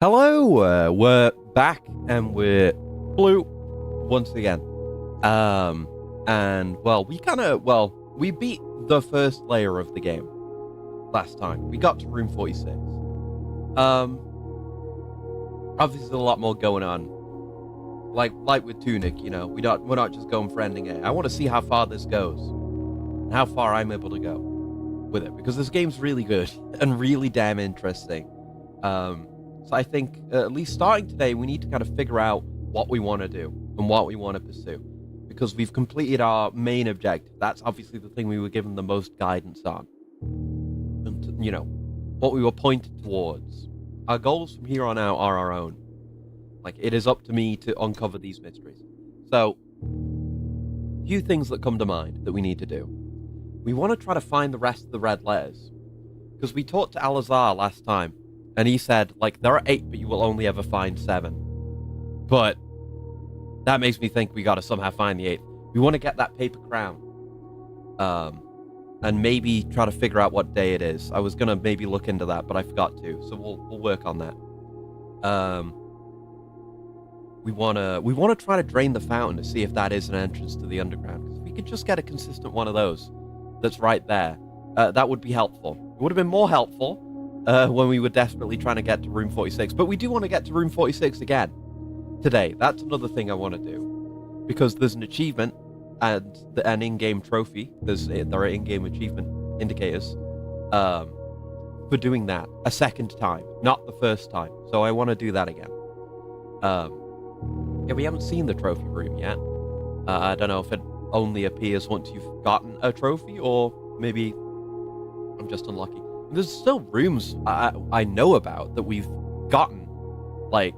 Hello, we're back and we're blue once again. And well, we beat the first layer of the game last time. We got to room 46. Obviously a lot more going on. Like with Tunic, you know, we're not just going for ending it. I want to see how far this goes and how far I'm able to go with it, because this game's really good and really damn interesting. So I think, at least starting today, we need to kind of figure out what we want to do and what we want to pursue. Because we've completed our main objective. That's obviously the thing we were given the most guidance on. And, you know, what we were pointed towards. Our goals from here on out are our own. Like, it is up to me to uncover these mysteries. So, a few things that come to mind that we need to do. We want to try to find the rest of the red letters. Because we talked to Alazar last time. And he said, like, there are 8, but you will only ever find 7. But that makes me think we gotta somehow find the 8th. We want to get that paper crown. And maybe try to figure out what day it is. I was gonna maybe look into that, but I forgot to. So we'll work on that. We wanna try to drain the fountain to see if that is an entrance to the underground. Because if we could just get a consistent one of those that's right there, that would be helpful. It would have been more helpful when we were desperately trying to get to room 46. But we do want to get to room 46 again today. That's another thing I want to do. Because there's an achievement and an in-game trophy. There are in-game achievement indicators for doing that a second time, not the first time. So I want to do that again. Yeah, we haven't seen the trophy room yet. I don't know if it only appears once you've gotten a trophy, or maybe I'm just unlucky. There's still rooms I know about that we've gotten, like,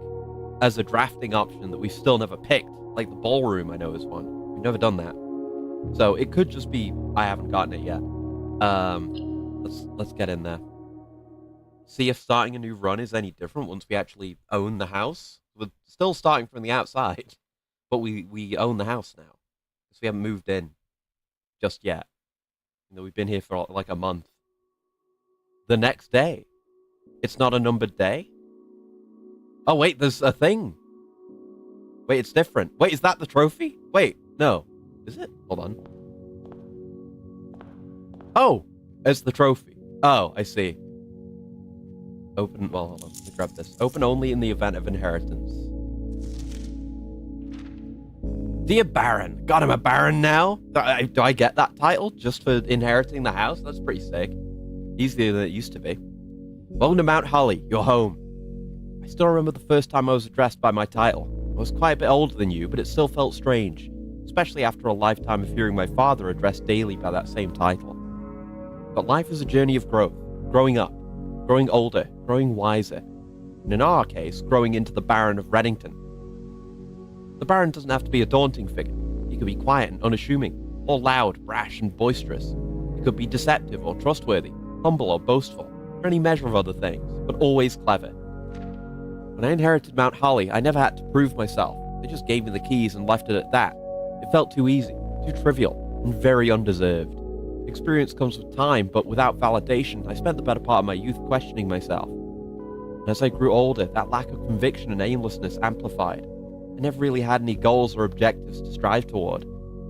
as a drafting option that we've still never picked. Like the ballroom, I know is one. We've never done that. So it could just be I haven't gotten it yet. Let's get in there. See if starting a new run is any different once we actually own the house. We're still starting from the outside, but we own the house now. Because we haven't moved in just yet. You know, we've been here for like a month. The next day. It's not a numbered day? Oh, wait, there's a thing. Wait, it's different. Wait, is that the trophy? Wait, no. Is it? Hold on. Oh, it's the trophy. Oh, I see. Open, well, hold on. Let me grab this. Open only in the event of inheritance. Dear Baron. God, I'm a Baron now? Do I get that title just for inheriting the house? That's pretty sick. Easier than it used to be. Welcome to Mount Holly, your home. I still remember the first time I was addressed by my title. I was quite a bit older than you, but it still felt strange, especially after a lifetime of hearing my father addressed daily by that same title. But life is a journey of growth, growing up, growing older, growing wiser, and in our case, growing into the Baron of Reddington. The Baron doesn't have to be a daunting figure. He could be quiet and unassuming, or loud, brash, and boisterous. He could be deceptive or trustworthy, humble or boastful, or any measure of other things, but always clever. When I inherited Mount Holly, I never had to prove myself. They just gave me the keys and left it at that. It felt too easy, too trivial, and very undeserved. Experience comes with time, but without validation, I spent the better part of my youth questioning myself. And as I grew older, that lack of conviction and aimlessness amplified. I never really had any goals or objectives to strive toward.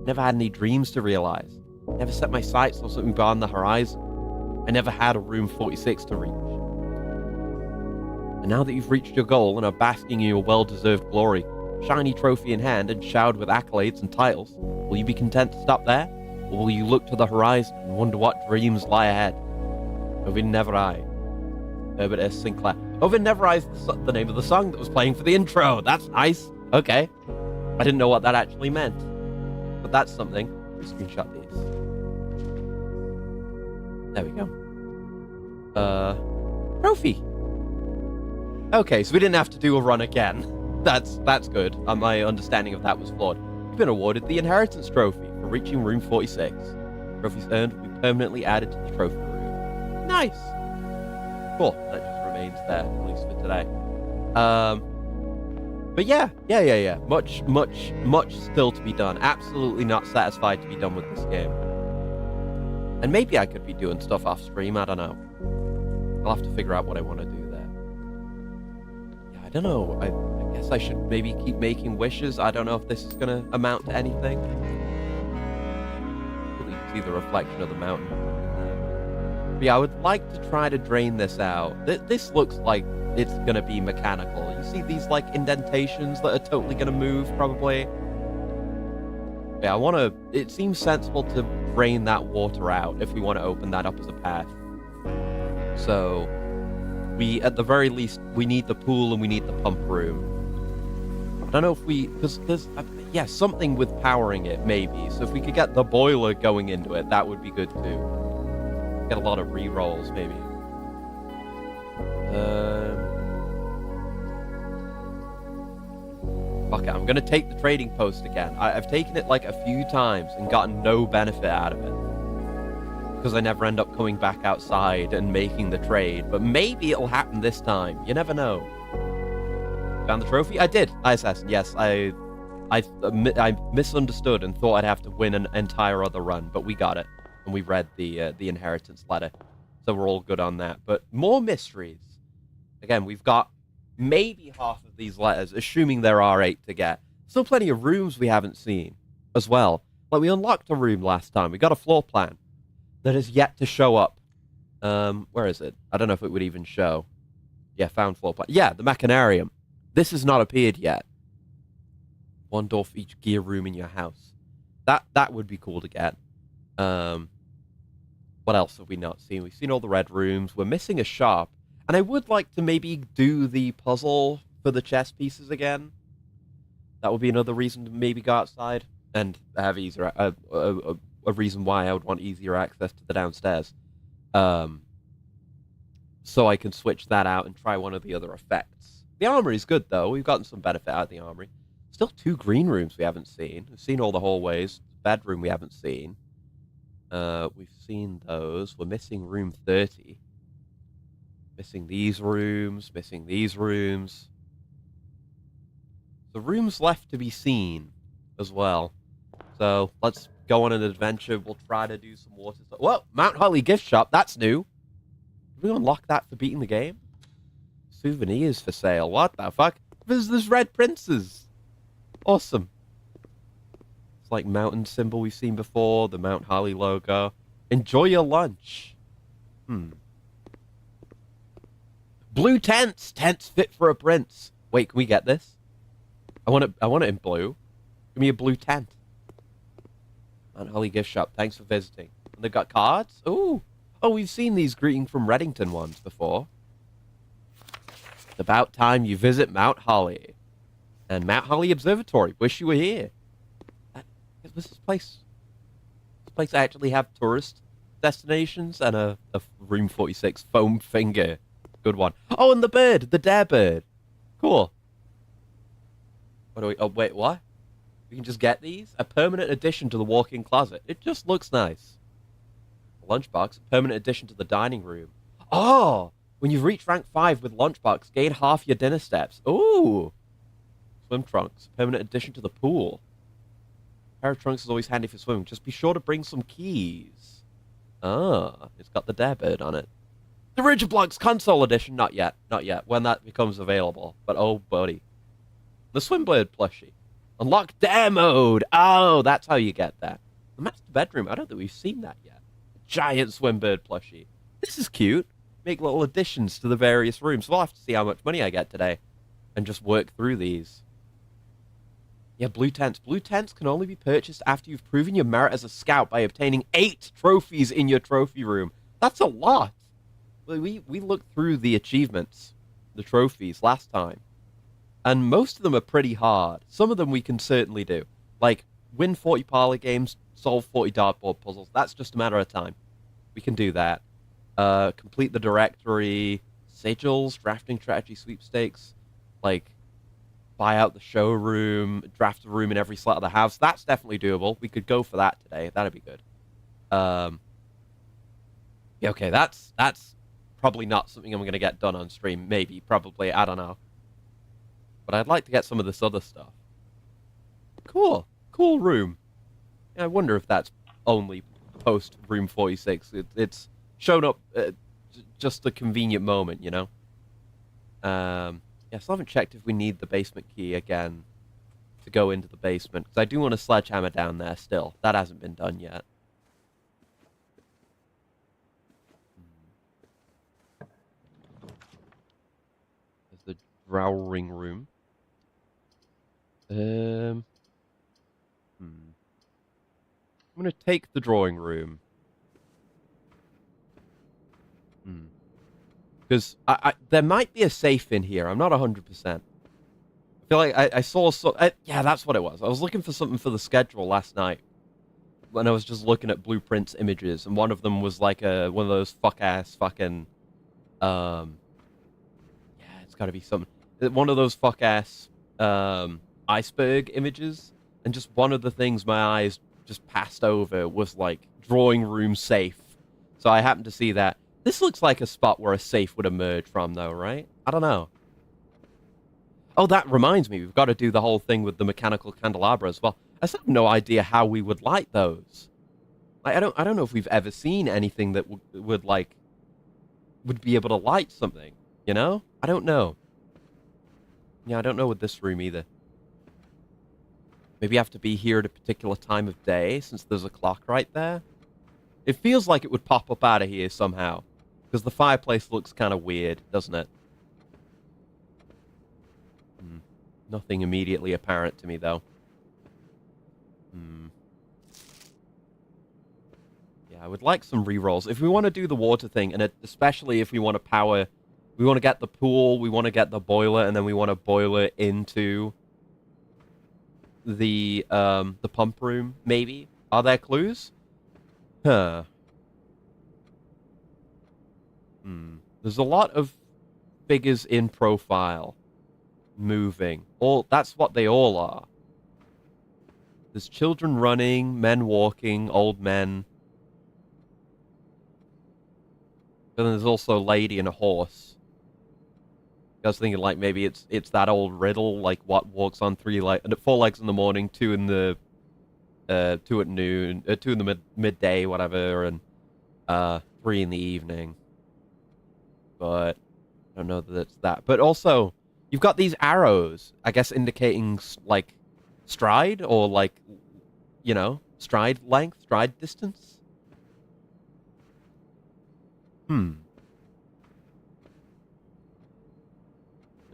Never had any dreams to realize. Never set my sights on something beyond the horizon. I never had a room 46 to reach. And now that you've reached your goal and are basking in your well-deserved glory, shiny trophy in hand and showered with accolades and titles, will you be content to stop there? Or will you look to the horizon and wonder what dreams lie ahead? Ovin Never I. Herbert S. Sinclair. Ovin Never I is the name of the song that was playing for the intro. That's nice. Okay. I didn't know what that actually meant. But that's something. Let me screenshot these. There we go. Trophy. Okay, so we didn't have to do a run again. That's good. My understanding of that was flawed. You've been awarded the Inheritance Trophy for reaching room 46. Trophies earned will be permanently added to the trophy room. Nice. Cool. That just remains there, at least for today. But yeah. Much still to be done. Absolutely not satisfied to be done with this game. And maybe I could be doing stuff off stream, I don't know. I'll have to figure out what I want to do there. don't know. I guess I should maybe keep making wishes. I don't know if this is going to amount to anything. You can see the reflection of the mountain. But yeah, I would like to try to drain this out. This looks like it's going to be mechanical. You see these, like, indentations that are totally going to move, probably? Yeah, I want to... It seems sensible to drain that water out if we want to open that up as a path. So, we, at the very least, we need the pool and we need the pump room. I don't know if we... Because there's... yeah, something with powering it, maybe. So if we could get the boiler going into it, that would be good, too. Get a lot of re-rolls, maybe. Fuck it, I'm gonna take the trading post again. I've taken it like a few times and gotten no benefit out of it. Because I never end up coming back outside and making the trade. But maybe it'll happen this time. You never know. Found the trophy? I did. ISS, yes. I misunderstood and thought I'd have to win an entire other run, but we got it. And we read the inheritance letter. So we're all good on that. But more mysteries. Again, we've got maybe half of these letters, assuming there are 8 to get. Still plenty of rooms we haven't seen as well. Like, we unlocked a room last time. We got a floor plan that has yet to show up. Where is it? I don't know if it would even show. Yeah, found floor plan. Yeah, the Machinarium. This has not appeared yet. 1 door for each gear room in your house. That would be cool to get. What else have we not seen? We've seen all the red rooms. We're missing a shop. And I would like to maybe do the puzzle for the chess pieces again. That would be another reason to maybe go outside. And have easier, a reason why I would want easier access to the downstairs. So I can switch that out and try one of the other effects. The armory is good, though. We've gotten some benefit out of the armory. Still 2 green rooms we haven't seen. We've seen all the hallways. Bedroom we haven't seen. We've seen those. We're missing room 30. Missing these rooms. Missing these rooms. The rooms left to be seen as well. So let's go on an adventure. We'll try to do some water stuff. Whoa! Mount Holly gift shop. That's new. Did we unlock that for beating the game? Souvenirs for sale. What the fuck? There's red princes. Awesome. It's like mountain symbol we've seen before. The Mount Holly logo. Enjoy your lunch. Blue tents. Tents fit for a prince. Wait, can we get this? I want it in blue. Give me a blue tent. Mount Holly gift shop. Thanks for visiting. And they've got cards? Ooh. Oh, we've seen these greeting from Reddington ones before. It's about time you visit Mount Holly. And Mount Holly Observatory. Wish you were here. Does this place actually have tourist destinations? And a Room 46 foam finger. Good one. Oh, and the bird. The dare bird. Cool. What do we... Oh, wait, what? We can just get these? A permanent addition to the walk-in closet. It just looks nice. Lunchbox. Permanent addition to the dining room. Oh! When you've reached rank 5 with Lunchbox, gain half your dinner steps. Ooh! Swim trunks. Permanent addition to the pool. Pair of trunks is always handy for swimming. Just be sure to bring some keys. Ah, it's got the dare bird on it. The Ridgeblocks console edition. Not yet. Not yet. When that becomes available. But oh, buddy. The Swimbird plushie. Unlock dare mode. Oh, that's how you get that. The master bedroom. I don't think we've seen that yet. Giant Swimbird plushie. This is cute. Make little additions to the various rooms. We'll have to see how much money I get today. And just work through these. Yeah, blue tents. Blue tents can only be purchased after you've proven your merit as a scout by obtaining 8 trophies in your trophy room. That's a lot. We looked through the achievements, the trophies, last time. And most of them are pretty hard. Some of them we can certainly do. Like, win 40 parlor games, solve 40 dartboard puzzles. That's just a matter of time. We can do that. Complete the directory, sigils, drafting strategy sweepstakes, like, buy out the showroom, draft a room in every slot of the house. That's definitely doable. We could go for that today. That'd be good. Yeah, okay, that's probably not something I'm going to get done on stream. Maybe, probably, I don't know. But I'd like to get some of this other stuff. Cool. Cool room. I wonder if that's only post Room 46. It's shown up just a convenient moment, you know? Yeah, Yeah, I still haven't checked if we need the basement key again to go into the basement, because I do want a sledgehammer down there still. That hasn't been done yet. There's the drawing room. I'm going to take the drawing room. Because there might be a safe in here. I'm not 100%. I feel like I saw... yeah, that's what it was. I was looking for something for the schedule last night when I was just looking at Blueprint's images, and one of them was like one of those fuck-ass fucking... yeah, it's got to be something. One of those fuck-ass iceberg images, and just one of the things my eyes just passed over was like drawing room safe. So I happened to see that. This looks like a spot where a safe would emerge from, though, right? I don't know. Oh, that reminds me. We've got to do the whole thing with the mechanical candelabra as well. I still have no idea how we would light those. Like, I don't know if we've ever seen anything that would be able to light something. You know? I don't know. Yeah, I don't know with this room either. Maybe you have to be here at a particular time of day, since there's a clock right there. It feels like it would pop up out of here somehow. Because the fireplace looks kind of weird, doesn't it? Nothing immediately apparent to me, though. Yeah, I would like some rerolls. If we want to do the water thing, and especially if we want to power... We want to get the pool, we want to get the boiler, and then we want to boil it into the pump room, maybe? Are there clues? Huh. There's a lot of figures in profile moving. That's what they all are. There's children running, men walking, old men. And then there's also a lady and a horse. I was thinking, like, maybe it's that old riddle, like, what walks on four legs in the morning, two in the two at noon, two in the midday, whatever, and 3 in the evening. But I don't know that it's that. But also, you've got these arrows, I guess, indicating like stride or like, you know, stride length, stride distance.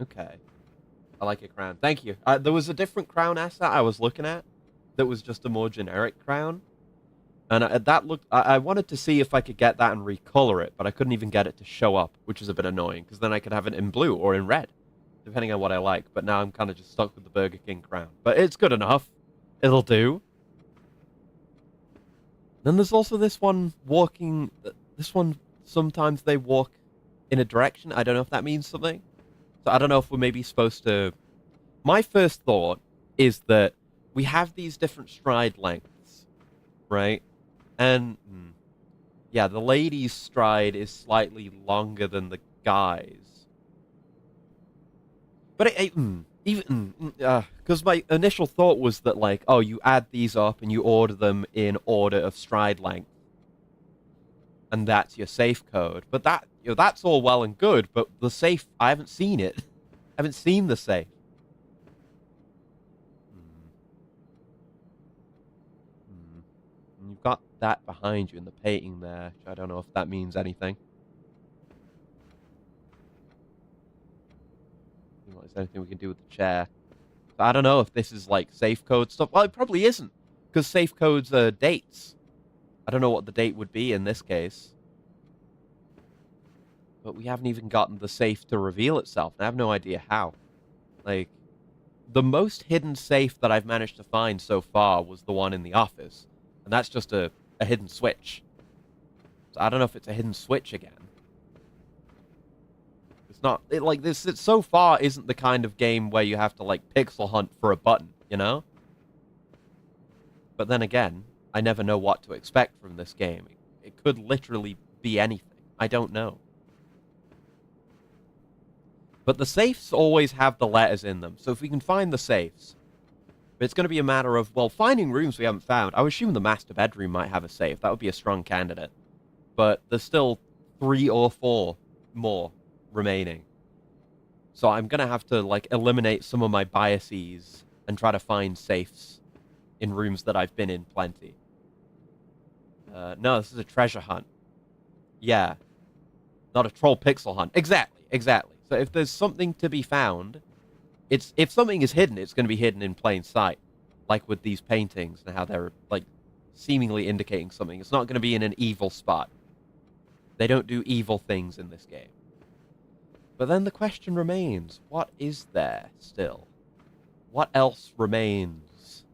Okay. I like a crown. Thank you. There was a different crown asset I was looking at that was just a more generic crown. And that looked... I wanted to see if I could get that and recolor it, but I couldn't even get it to show up, which is a bit annoying, because then I could have it in blue or in red, depending on what I like. But now I'm kind of just stuck with the Burger King crown. But it's good enough. It'll do. Then there's also this one walking... This one, sometimes they walk in a direction. I don't know if that means something. So I don't know if we're maybe supposed to... My first thought is that we have these different stride lengths, right? And, yeah, the lady's stride is slightly longer than the guy's. But because my initial thought was that, like, oh, you add these up and you order them in order of stride length. And that's your safe code. But that, that's all well and good, but the safe, I haven't seen it. I haven't seen the safe. And you've got that behind you in the painting there, which I don't know if that means anything. Is there anything we can do with the chair? I don't know if this is like safe code stuff. Well, it probably isn't, because safe codes are dates. I don't know what the date would be in this case. But we haven't even gotten the safe to reveal itself, and I have no idea how. Like, the most hidden safe that I've managed to find so far was the one in the office. And that's just a hidden switch. So I don't know if it's a hidden switch again. It's not... like, this it so far isn't the kind of game where you have to, like, pixel hunt for a button, you know? But then again, I never know what to expect from this game. It could literally be anything. I don't know. But the safes always have the letters in them, so if we can find the safes... But it's going to be a matter of, well, finding rooms we haven't found. I would assume the master bedroom might have a safe. That would be a strong candidate. But there's still 3 or 4 more remaining. So I'm going to have to, like, eliminate some of my biases and try to find safes in rooms that I've been in plenty. No, this is a treasure hunt. Yeah. Not a troll pixel hunt. Exactly, exactly. So if there's something to be found, if something is hidden, it's going to be hidden in plain sight. Like with these paintings and how they're, like, seemingly indicating something. It's not going to be in an evil spot. They don't do evil things in this game. But then the question remains, what is there still? What else remains?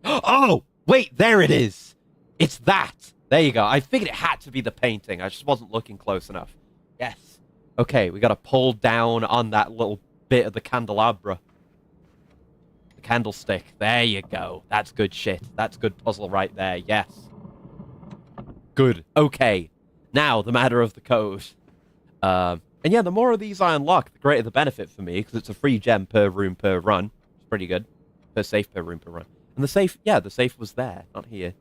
Oh! Wait, there it is! It's that! There you go. I figured it had to be the painting. I just wasn't looking close enough. Yes. Okay, we gotta pull down on that little bit of the candelabra. The candlestick. There you go. That's good shit. That's good puzzle right there. Yes. Good. Okay. Now, the matter of the code. And yeah, the more of these I unlock, the greater the benefit for me, because it's a free gem per room per run. It's pretty good. Per safe per room per run. And the safe, yeah, the safe was there, not here.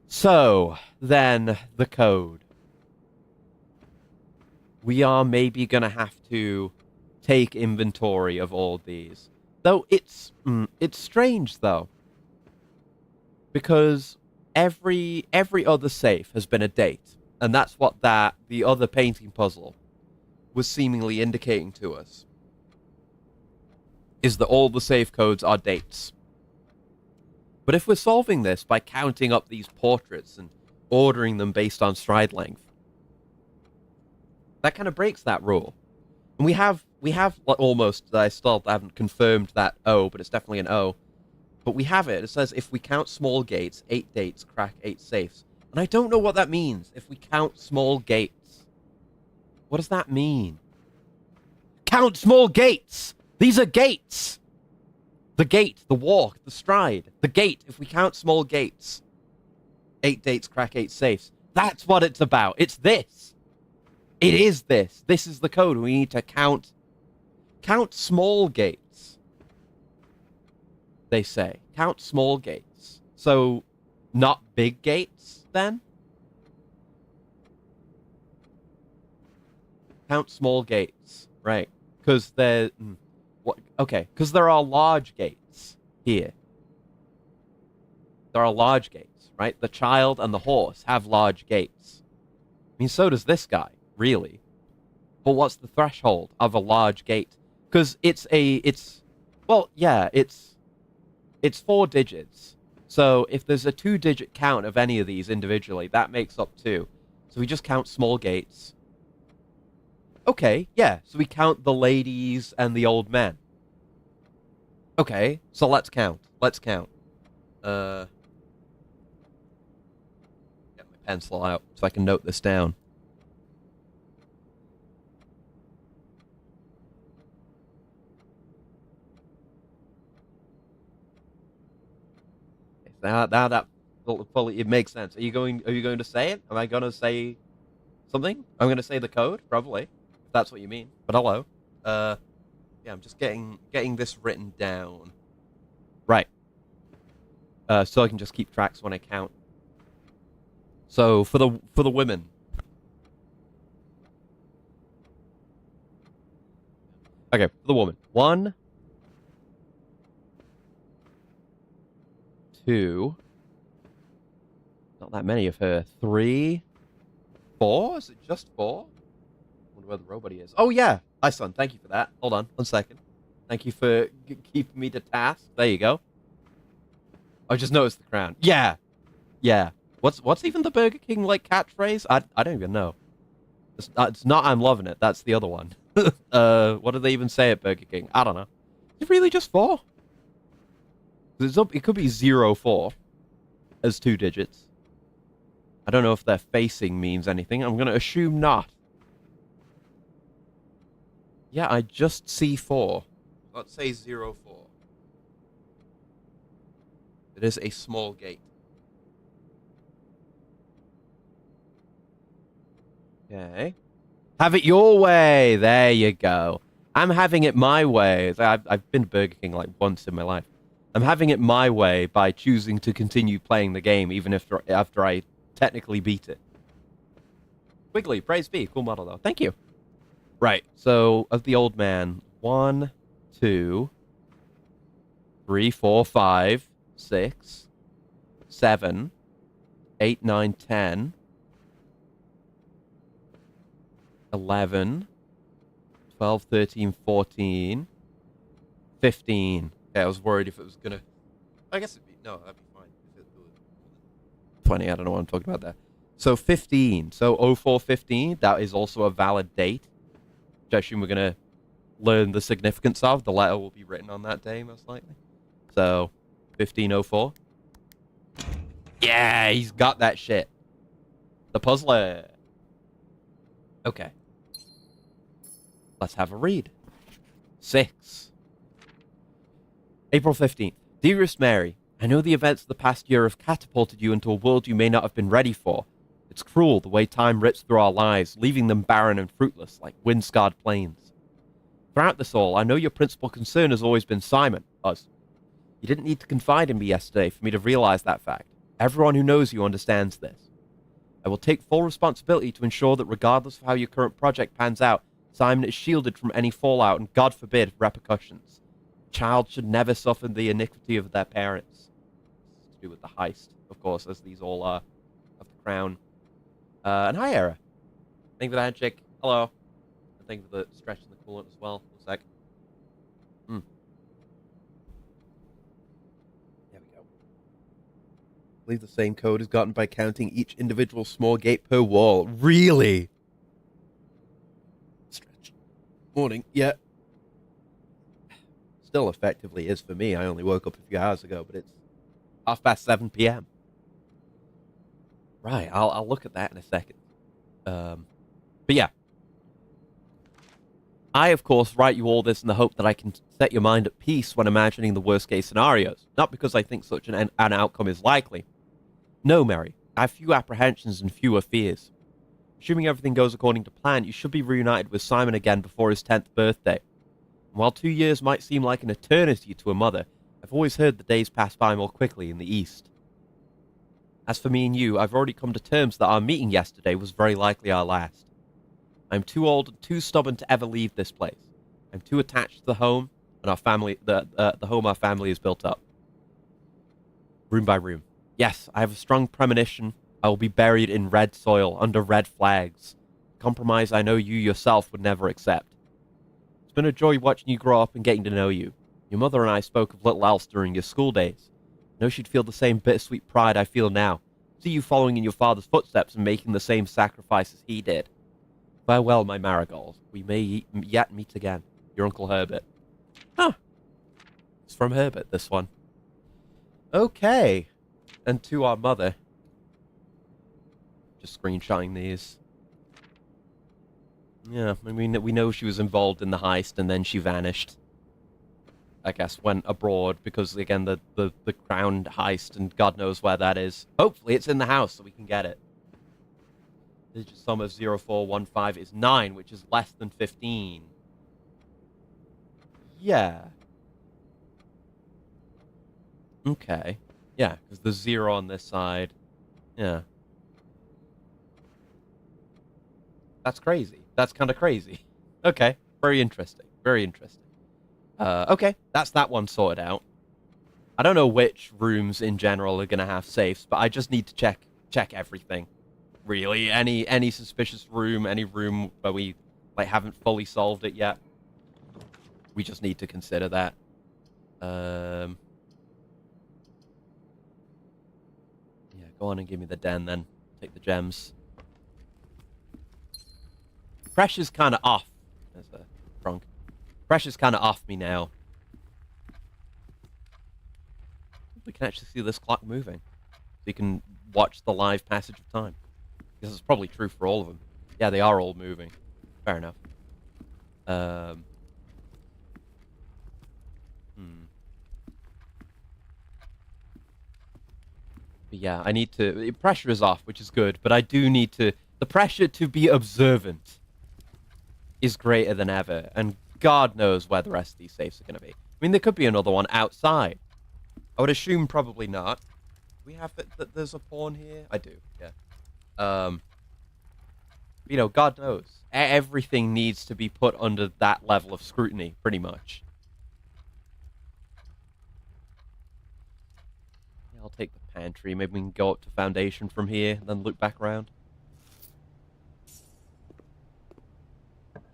So, then, the code. We are maybe going to have to take inventory of all these. Though it's strange, though. Because every other safe has been a date. And that's what the other painting puzzle was seemingly indicating to us. Is that all the safe codes are dates. But if we're solving this by counting up these portraits and ordering them based on stride length, that kind of breaks that rule. And we have almost, I still haven't confirmed that O, but it's definitely an O. But we have it. It says, if we count small gates, 8 dates, crack 8 safes. And I don't know what that means, if we count small gates. What does that mean? Count small gates! These are gates! The gate, the walk, the stride. The gate, if we count small gates. 8 dates, crack 8 safes. That's what it's about. It's this. It is this. This is the code. We need to count small gates. They say. Count small gates. So, not big gates, then? Count small gates. Right. Because they're... Okay, because there are large gates here. There are large gates, right? The child and the horse have large gates. I mean, so does this guy, really. But what's the threshold of a large gate? Because it's 4 digits. So if there's a 2-digit count of any of these individually, that makes up 2. So we just count small gates. Okay, yeah, so we count the ladies and the old men. Okay, so let's count. Let's count. Get my pencil out so I can note this down. Now that fully it makes sense. Are you going to say it? Am I going to say something? I'm going to say the code, probably, if that's what you mean. But hello. Yeah, I'm just getting this written down. Right. So I can just keep tracks when I count. So for the women. Okay, for the woman. 1, 2. Not that many of her. 3, 4. Is it just 4? Wonder where the robot is. Oh yeah. Hi, son. Thank you for that. Hold on 1 second. Thank you for keeping me to task. There you go. I just noticed the crown. Yeah. Yeah. What's even the Burger King, like, catchphrase? I don't even know. It's not I'm loving it. That's the other one. What do they even say at Burger King? I don't know. Is it really just 4? It could be 04 as 2 digits. I don't know if their facing means anything. I'm going to assume not. Yeah, I just see 4. Let's say 04. It is a small gate. Okay. Have it your way. There you go. I'm having it my way. I've been to Burger King like once in my life. I'm having it my way by choosing to continue playing the game even after I technically beat it. Squiggly, praise be. Cool model, though. Thank you. Right, so of the old man, 1, 2, 3, 4, 5, 6, 7, 8, 9, 10, 11, 12, 13, 14, 15. Yeah, I was worried if it was going to... I guess it'd be... No, that'd be fine. If it was 20, I don't know what I'm talking about there. So 15. So 0415, that is also a valid date. Which I assume we're going to learn the significance of. The letter will be written on that day, most likely. So, 1504. Yeah, he's got that shit. The puzzler. Okay. Let's have a read. 6. April 15th. Dearest Mary, I know the events of the past year have catapulted you into a world you may not have been ready for. It's cruel the way time rips through our lives, leaving them barren and fruitless like wind-scarred plains. Throughout this all, I know your principal concern has always been Simon, us. You didn't need to confide in me yesterday for me to realize that fact. Everyone who knows you understands this. I will take full responsibility to ensure that regardless of how your current project pans out, Simon is shielded from any fallout and, God forbid, repercussions. A child should never suffer the iniquity of their parents. It's to do with the heist, of course, as these all are, of the crown. And hi, Era. Thank you for the handshake. Hello. And thank you for the stretch and the coolant as well. One sec. There we go. I believe the same code is gotten by counting each individual small gate per wall. Really? Stretch. Morning. Yeah. Still effectively is for me. I only woke up a few hours ago, but it's 7:30 p.m. Right, I'll look at that in a second. But yeah. I, of course, write you all this in the hope that I can set your mind at peace when imagining the worst-case scenarios. Not because I think such an outcome is likely. No, Mary, I have few apprehensions and fewer fears. Assuming everything goes according to plan, you should be reunited with Simon again before his 10th birthday. And while 2 years might seem like an eternity to a mother, I've always heard the days pass by more quickly in the East. As for me and you, I've already come to terms that our meeting yesterday was very likely our last. I'm too old and too stubborn to ever leave this place. I'm too attached to the home and our family, the home our family has built up. Room by room. Yes, I have a strong premonition I will be buried in red soil under red flags. A compromise I know you yourself would never accept. It's been a joy watching you grow up and getting to know you. Your mother and I spoke of little else during your school days. I know she'd feel the same bittersweet pride I feel now. See you following in your father's footsteps and making the same sacrifices he did. Farewell, my marigold. We may yet meet again. Your Uncle Herbert. Huh. It's from Herbert, this one. Okay. And to our mother. Just screenshotting these. Yeah, I mean, we know she was involved in the heist and then she vanished. I guess went abroad because, again, the crown heist and God knows where that is. Hopefully it's in the house so we can get it. The digit sum of 0415 is 9, which is less than 15. Yeah. Okay. Yeah, because there's 0 on this side. Yeah. That's crazy. That's kind of crazy. Okay. Very interesting. Very interesting. Okay. That's that one sorted out. I don't know which rooms in general are going to have safes, but I just need to check everything. Really. Any suspicious room, any room where we haven't fully solved it yet. We just need to consider that. Yeah, go on and give me the den then. Take the gems. Pressure's kind of off. There's a trunk. Pressure's kind of off me now. We can actually see this clock moving. So you can watch the live passage of time. This is probably true for all of them. Yeah, they are all moving. Fair enough. But yeah, I need to... Pressure is off, which is good, but I do need to... The pressure to be observant is greater than ever, and God knows where the rest of these safes are going to be. I mean, there could be another one outside. I would assume probably not. We have that there's a pawn here? I do, yeah. You know, God knows. Everything needs to be put under that level of scrutiny, pretty much. Yeah, I'll take the pantry. Maybe we can go up to foundation from here, and then loop back around.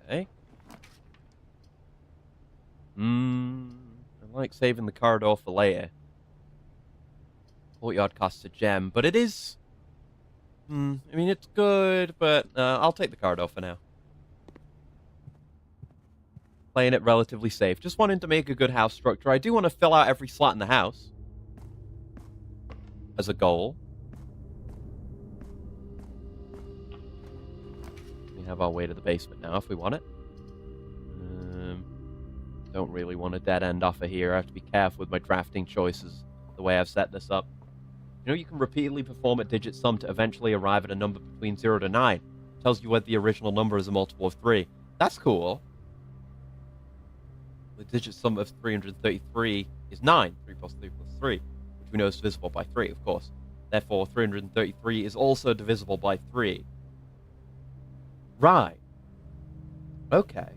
Okay. I like saving the corridor for later. Courtyard costs a gem, but it is... I mean, it's good, but I'll take the corridor for now. Playing it relatively safe. Just wanting to make a good house structure. I do want to fill out every slot in the house. As a goal. We have our way to the basement now if we want it. Don't really want a dead-end offer here. I have to be careful with my drafting choices, the way I've set this up. You know, you can repeatedly perform a digit sum to eventually arrive at a number between 0 to 9. It tells you whether the original number is a multiple of 3. That's cool. The digit sum of 333 is 9. 3 plus 3 plus 3, which we know is divisible by 3, of course. Therefore, 333 is also divisible by 3. Right. Okay.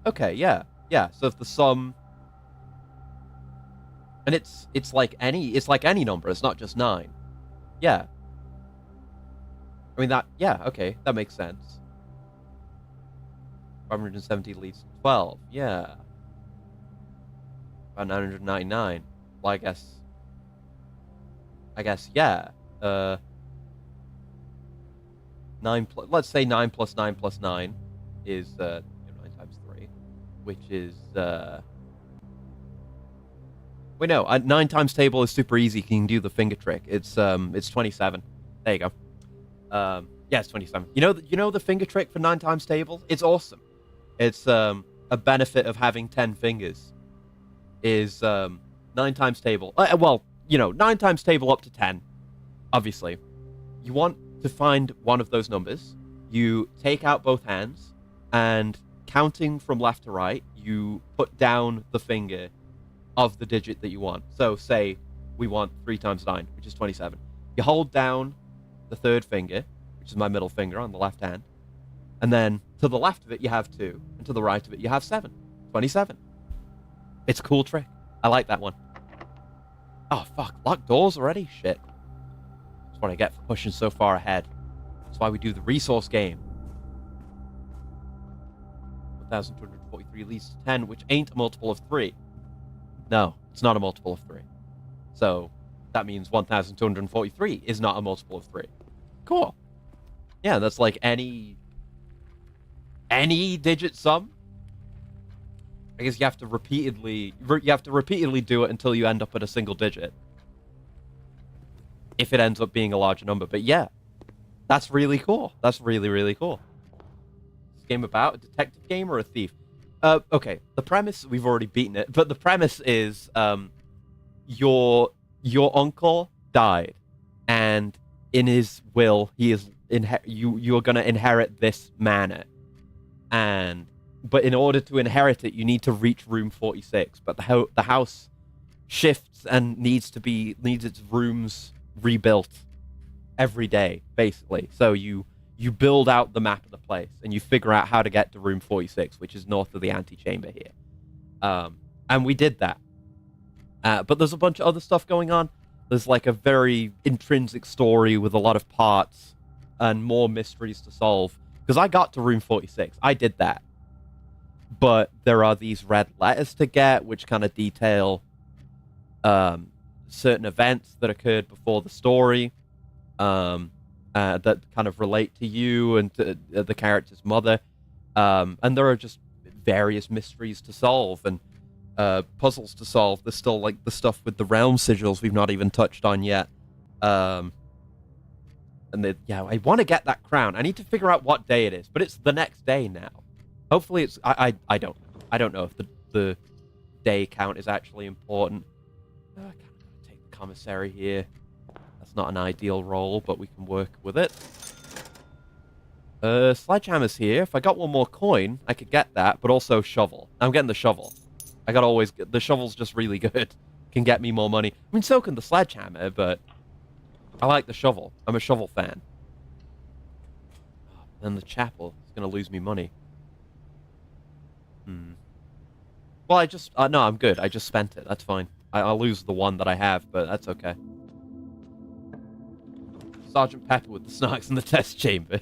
Okay, yeah. Yeah, so if the sum... And it's like any number, it's not just 9. Yeah. I mean, okay, that makes sense. 570 leads to 12, yeah. About 999. Well, I guess, yeah. 9 let's say 9 plus 9 plus 9 is 9 times 3, which is wait, no, 9 times table is super easy. You can do the finger trick. It's 27. There you go. Yeah, it's 27. You know the finger trick for 9 times table? It's awesome. It's a benefit of having 10 fingers is 9 times table. Well, 9 times table up to 10. Obviously, you want to find one of those numbers. You take out both hands, and counting from left to right, you put down the finger of the digit that you want. So, say we want 3 times 9, which is 27. You hold down the third finger, which is my middle finger on the left hand, and then to the left of it you have 2, and to the right of it you have 7. 27. It's a cool trick. I like that one. Oh, fuck. Locked doors already? Shit. That's what I get for pushing so far ahead. That's why we do the resource game. 1,243 leads to 10, which ain't a multiple of 3. No, it's not a multiple of 3. So, that means 1,243 is not a multiple of 3. Cool. Yeah, that's like any digit sum. I guess you have to repeatedly do it until you end up at a single digit. If it ends up being a larger number. But yeah, that's really cool. That's really, really cool. Is this game about a detective game or a thief? Okay, the premise, we've already beaten it, but the premise is your uncle died, and in his will, he is you are going to inherit this manor. But in order to inherit it, you need to reach room 46. But the house shifts and needs its rooms rebuilt every day, basically. So you build out the map of the place, and you figure out how to get to room 46, which is north of the antechamber here. And we did that. But there's a bunch of other stuff going on. There's like a very intrinsic story with a lot of parts and more mysteries to solve. Because I got to room 46. I did that. But there are these red letters to get, which kind of detail certain events that occurred before the story. That kind of relate to you and to the character's mother. And there are just various mysteries to solve and puzzles to solve. There's still like the stuff with the realm sigils we've not even touched on yet. I want to get that crown. I need to figure out what day it is, but it's the next day now. Hopefully it's... I don't know if the day count is actually important. I kind of gotta take the commissary here. That's not an ideal role, but we can work with it. Sledgehammer's here. If I got one more coin, I could get that, but also shovel. I'm getting the shovel. I gotta always get... The shovel's just really good. Can get me more money. I mean, so can the sledgehammer, but I like the shovel. I'm a shovel fan. Then the chapel is going to lose me money. Well, I just... no, I'm good. I just spent it. That's fine. I'll lose the one that I have, but that's okay. Sergeant Pepper with the snarks in the test chamber.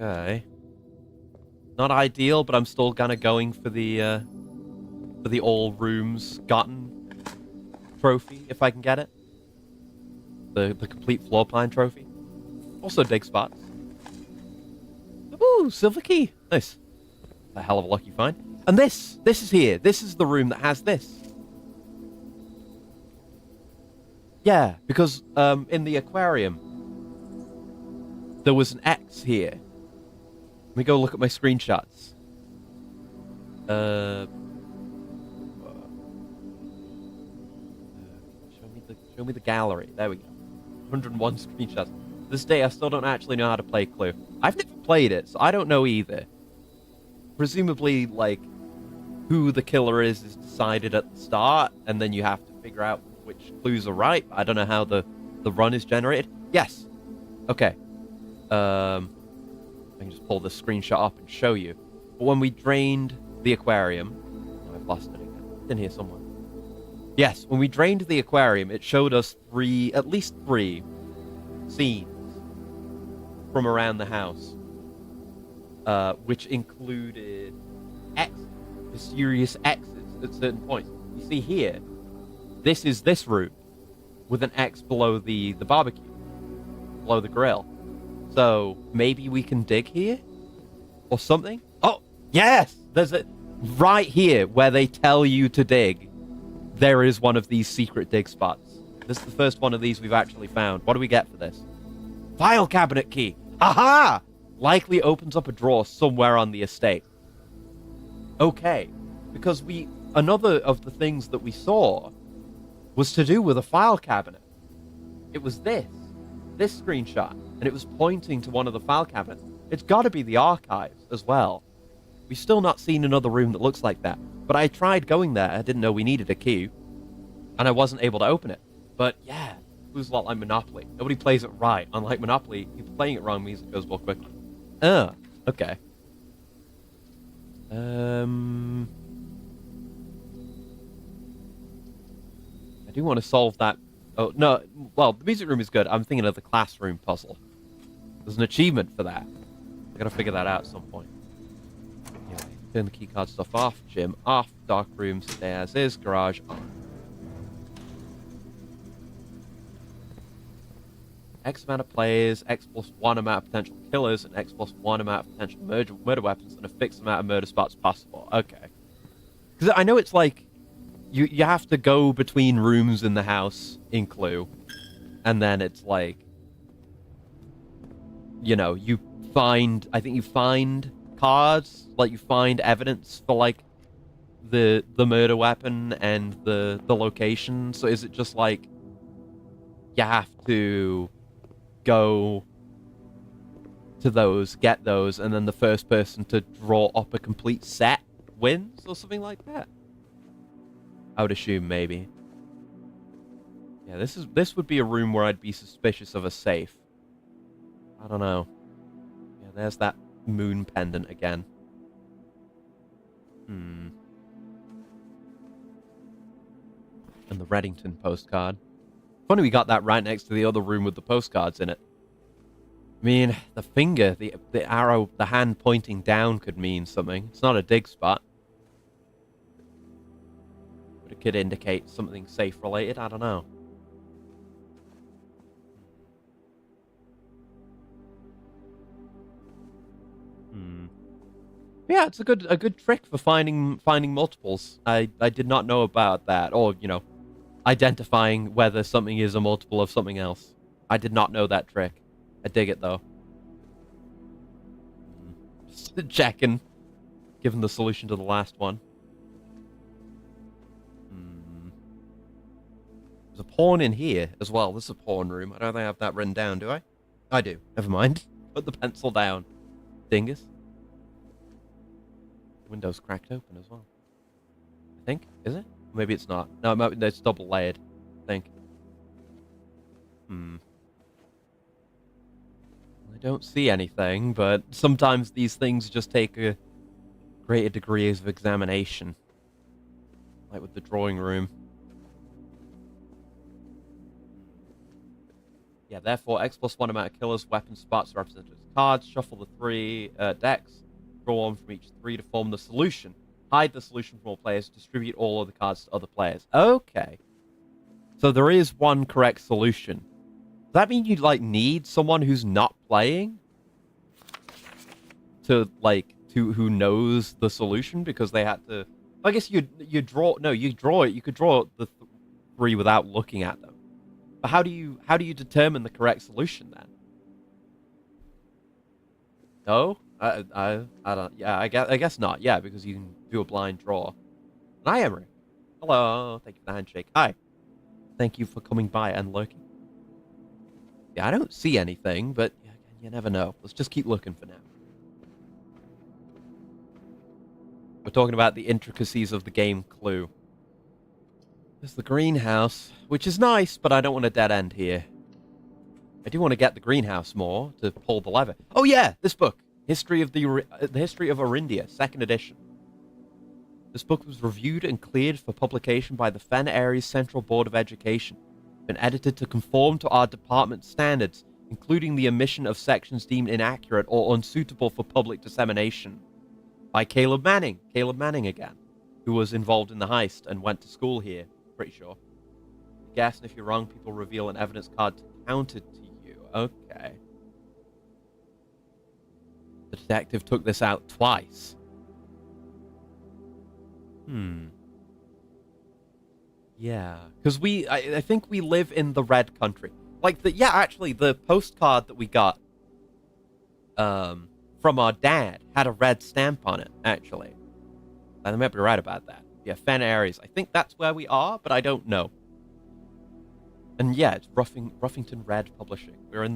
Okay. Not ideal, but I'm still kind of going for the all rooms gotten trophy, if I can get it. The complete floor plan trophy. Also dig spots. Ooh, silver key. Nice. A hell of a lucky find. And this is here. This is the room that has this. Yeah, because in the aquarium, there was an X here. Let me go look at my screenshots. Show me the gallery. There we go. 101 screenshots. This day, I still don't actually know how to play Clue. I've never played it, so I don't know either. Presumably, like, who the killer is decided at the start, and then you have to figure out which clues are right. I don't know how the run is generated. Yes. Okay. I can just pull this screenshot up and show you. But when we drained the aquarium... Oh, I've lost it again. It's in here somewhere. Yes, when we drained the aquarium, it showed us at least three scenes from around the house, which included mysterious X's at certain points. You see here, this is this room with an X below the barbecue, below the grill. So maybe we can dig here or something. Oh, yes, there's a right here where they tell you to dig. There is one of these secret dig spots. This is the first one of these we've actually found. What do we get for this? File cabinet key. Aha! Likely opens up a drawer somewhere on the estate. Okay, because another of the things that we saw was to do with a file cabinet. It was this screenshot, and it was pointing to one of the file cabinets. It's got to be the archives as well. We've still not seen another room that looks like that. But I tried going there. I didn't know we needed a key, and I wasn't able to open it. But yeah, it was a lot like Monopoly. Nobody plays it right. Unlike Monopoly, people playing it wrong means it goes more quickly. Okay. I do want to solve that. Oh, no. Well, the music room is good. I'm thinking of the classroom puzzle. There's an achievement for that. I gotta figure that out at some point. Anyway, turn the keycard stuff off. Gym off. Dark room stay as is. Garage on. X amount of players, X plus 1 amount of potential killers, and X plus 1 amount of potential murder weapons, and a fixed amount of murder spots possible. Okay. Because I know it's like, you have to go between rooms in the house in Clue, and then it's like, you know, I think you find cards, like you find evidence for like the murder weapon and the location. So is it just like you have to go to those, get those, and then the first person to draw up a complete set wins or something like that? I would assume maybe. Yeah, this would be a room where I'd be suspicious of a safe. I don't know. Yeah, there's that moon pendant again. And the Reddington postcard. Funny we got that right next to the other room with the postcards in it. I mean, the finger, the arrow, the hand pointing down could mean something. It's not a dig spot. But it could indicate something safe related. I don't know. Yeah, it's a good trick for finding multiples. I did not know about that, or you know, identifying whether something is a multiple of something else. I did not know that trick. I dig it though. Just checking, given the solution to the last one. There's a pawn in here as well. This is a pawn room. I don't think I have that written down, do I? I do. Never mind. Put the pencil down. Dingus. Window's cracked open as well. I think. Is it? Maybe it's not. No, it's double layered. I think. I don't see anything, but sometimes these things just take a greater degree of examination. Like with the drawing room. Yeah, therefore, X plus 1 amount of killers, weapons, spots represented as cards. Shuffle the 3 decks. Draw one from each 3 to form the solution. Hide the solution from all players. Distribute all of the cards to other players. Okay. So there is one correct solution. Does that mean you, like, need someone who's not playing? Who knows the solution? Because they had to... I guess you draw... No, you draw it. You could draw the 3 without looking at them. But how do you determine the correct solution then? No, I don't. Yeah, I guess not. Yeah, because you can do a blind draw. Hi, Emery. Hello. Thank you for the handshake. Hi. Thank you for coming by and lurking. Yeah, I don't see anything, but you never know. Let's just keep looking for now. We're talking about the intricacies of the game Clue. There's the greenhouse, which is nice, but I don't want a dead end here. I do want to get the greenhouse more to pull the lever. Oh yeah, this book, the History of Orindia, 2nd edition. This book was reviewed and cleared for publication by the Fen Areas Central Board of Education. Been edited to conform to our department's standards, including the omission of sections deemed inaccurate or unsuitable for public dissemination. By Caleb Manning. Caleb Manning again, who was involved in the heist and went to school here. Pretty sure. Guess, and if you're wrong, people reveal an evidence card counted to you. Okay. The detective took this out twice. Yeah, because I think we live in the red country. Like, actually, the postcard that we got from our dad had a red stamp on it, actually. I might be right about that. Yeah, Fen Areas. I think that's where we are, but I don't know. And yeah, it's Ruffington Red Publishing. We're in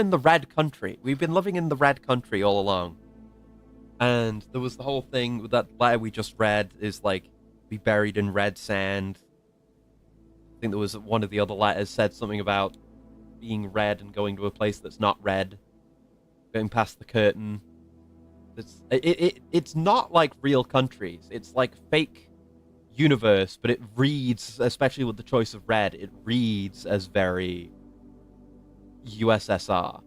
the red country. We've been living in the red country all along. And there was the whole thing with that letter we just read is like, be buried in red sand. I think there was one of the other letters said something about being red and going to a place that's not red. Going past the curtain. It's not like real countries. It's like fake universe, but it reads, especially with the choice of red, it reads as very USSR,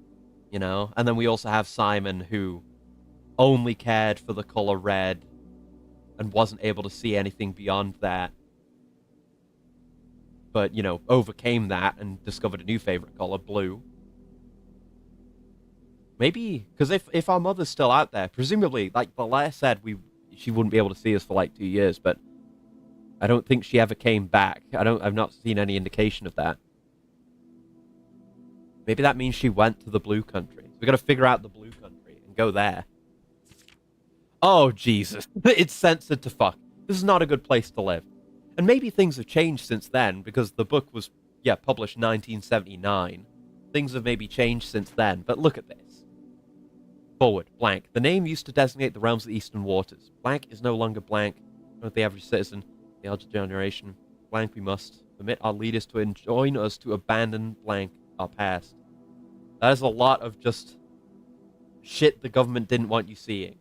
you know? And then we also have Simon, who only cared for the color red and wasn't able to see anything beyond that. But, you know, overcame that and discovered a new favorite color, blue. Maybe, because if our mother's still out there, presumably, like the letter said, she wouldn't be able to see us for like 2 years, but I don't think she ever came back. I've not seen any indication of that. Maybe that means she went to the blue country. We gotta figure out the blue country and go there. Oh, Jesus. It's censored to fuck. This is not a good place to live. And maybe things have changed since then, because the book was, published in 1979. Things have maybe changed since then, but look at this. Forward, blank. The name used to designate the realms of the Eastern Waters. Blank is no longer blank. Not the average citizen, the elder generation. Blank we must. Permit our leaders to enjoin us to abandon blank, our past. That is a lot of just shit the government didn't want you seeing.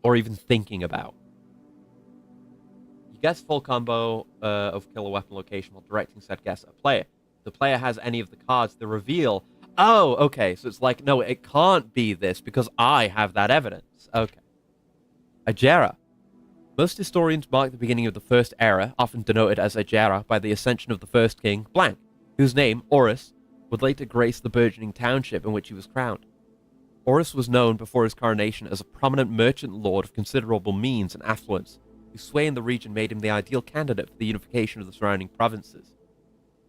Or even thinking about. You guess full combo of killer weapon location while directing said guess at a player. If the player has any of the cards, the reveal... Oh, okay, so it's like, no, it can't be this because I have that evidence. Okay. Agera. Most historians mark the beginning of the first era, often denoted as Agera, by the ascension of the first king, blank, whose name, Horus, would later grace the burgeoning township in which he was crowned. Horus was known before his coronation as a prominent merchant lord of considerable means and affluence, whose sway in the region made him the ideal candidate for the unification of the surrounding provinces.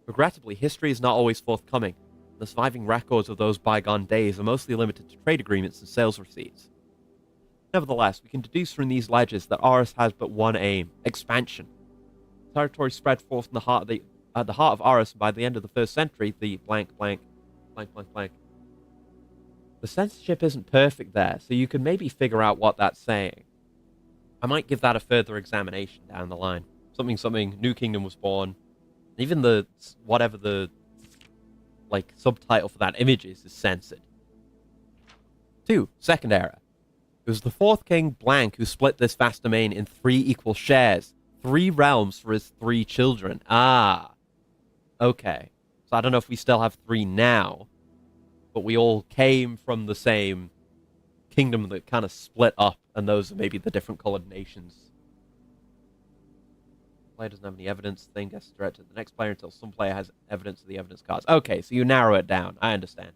Regrettably, history is not always forthcoming. The surviving records of those bygone days are mostly limited to trade agreements and sales receipts. Nevertheless, we can deduce from these ledgers that Horus has but one aim: expansion. Territory spread forth in the heart of Horus, and by the end of the 1st century, the blank, blank, blank, blank, blank. The censorship isn't perfect there, so you can maybe figure out what that's saying. I might give that a further examination down the line. Something, New Kingdom was born. Even whatever the like subtitle for that images is censored. 2. Second era. It was the fourth king blank who split this vast domain in 3 equal shares. 3 realms for his 3 children. Ah. Okay. So I don't know if we still have 3 now, but we all came from the same kingdom that kind of split up, and those are maybe the different colored nations. Player doesn't have any evidence. Thing gets directed to the next player until some player has evidence of the evidence cards. Okay, so you narrow it down. I understand.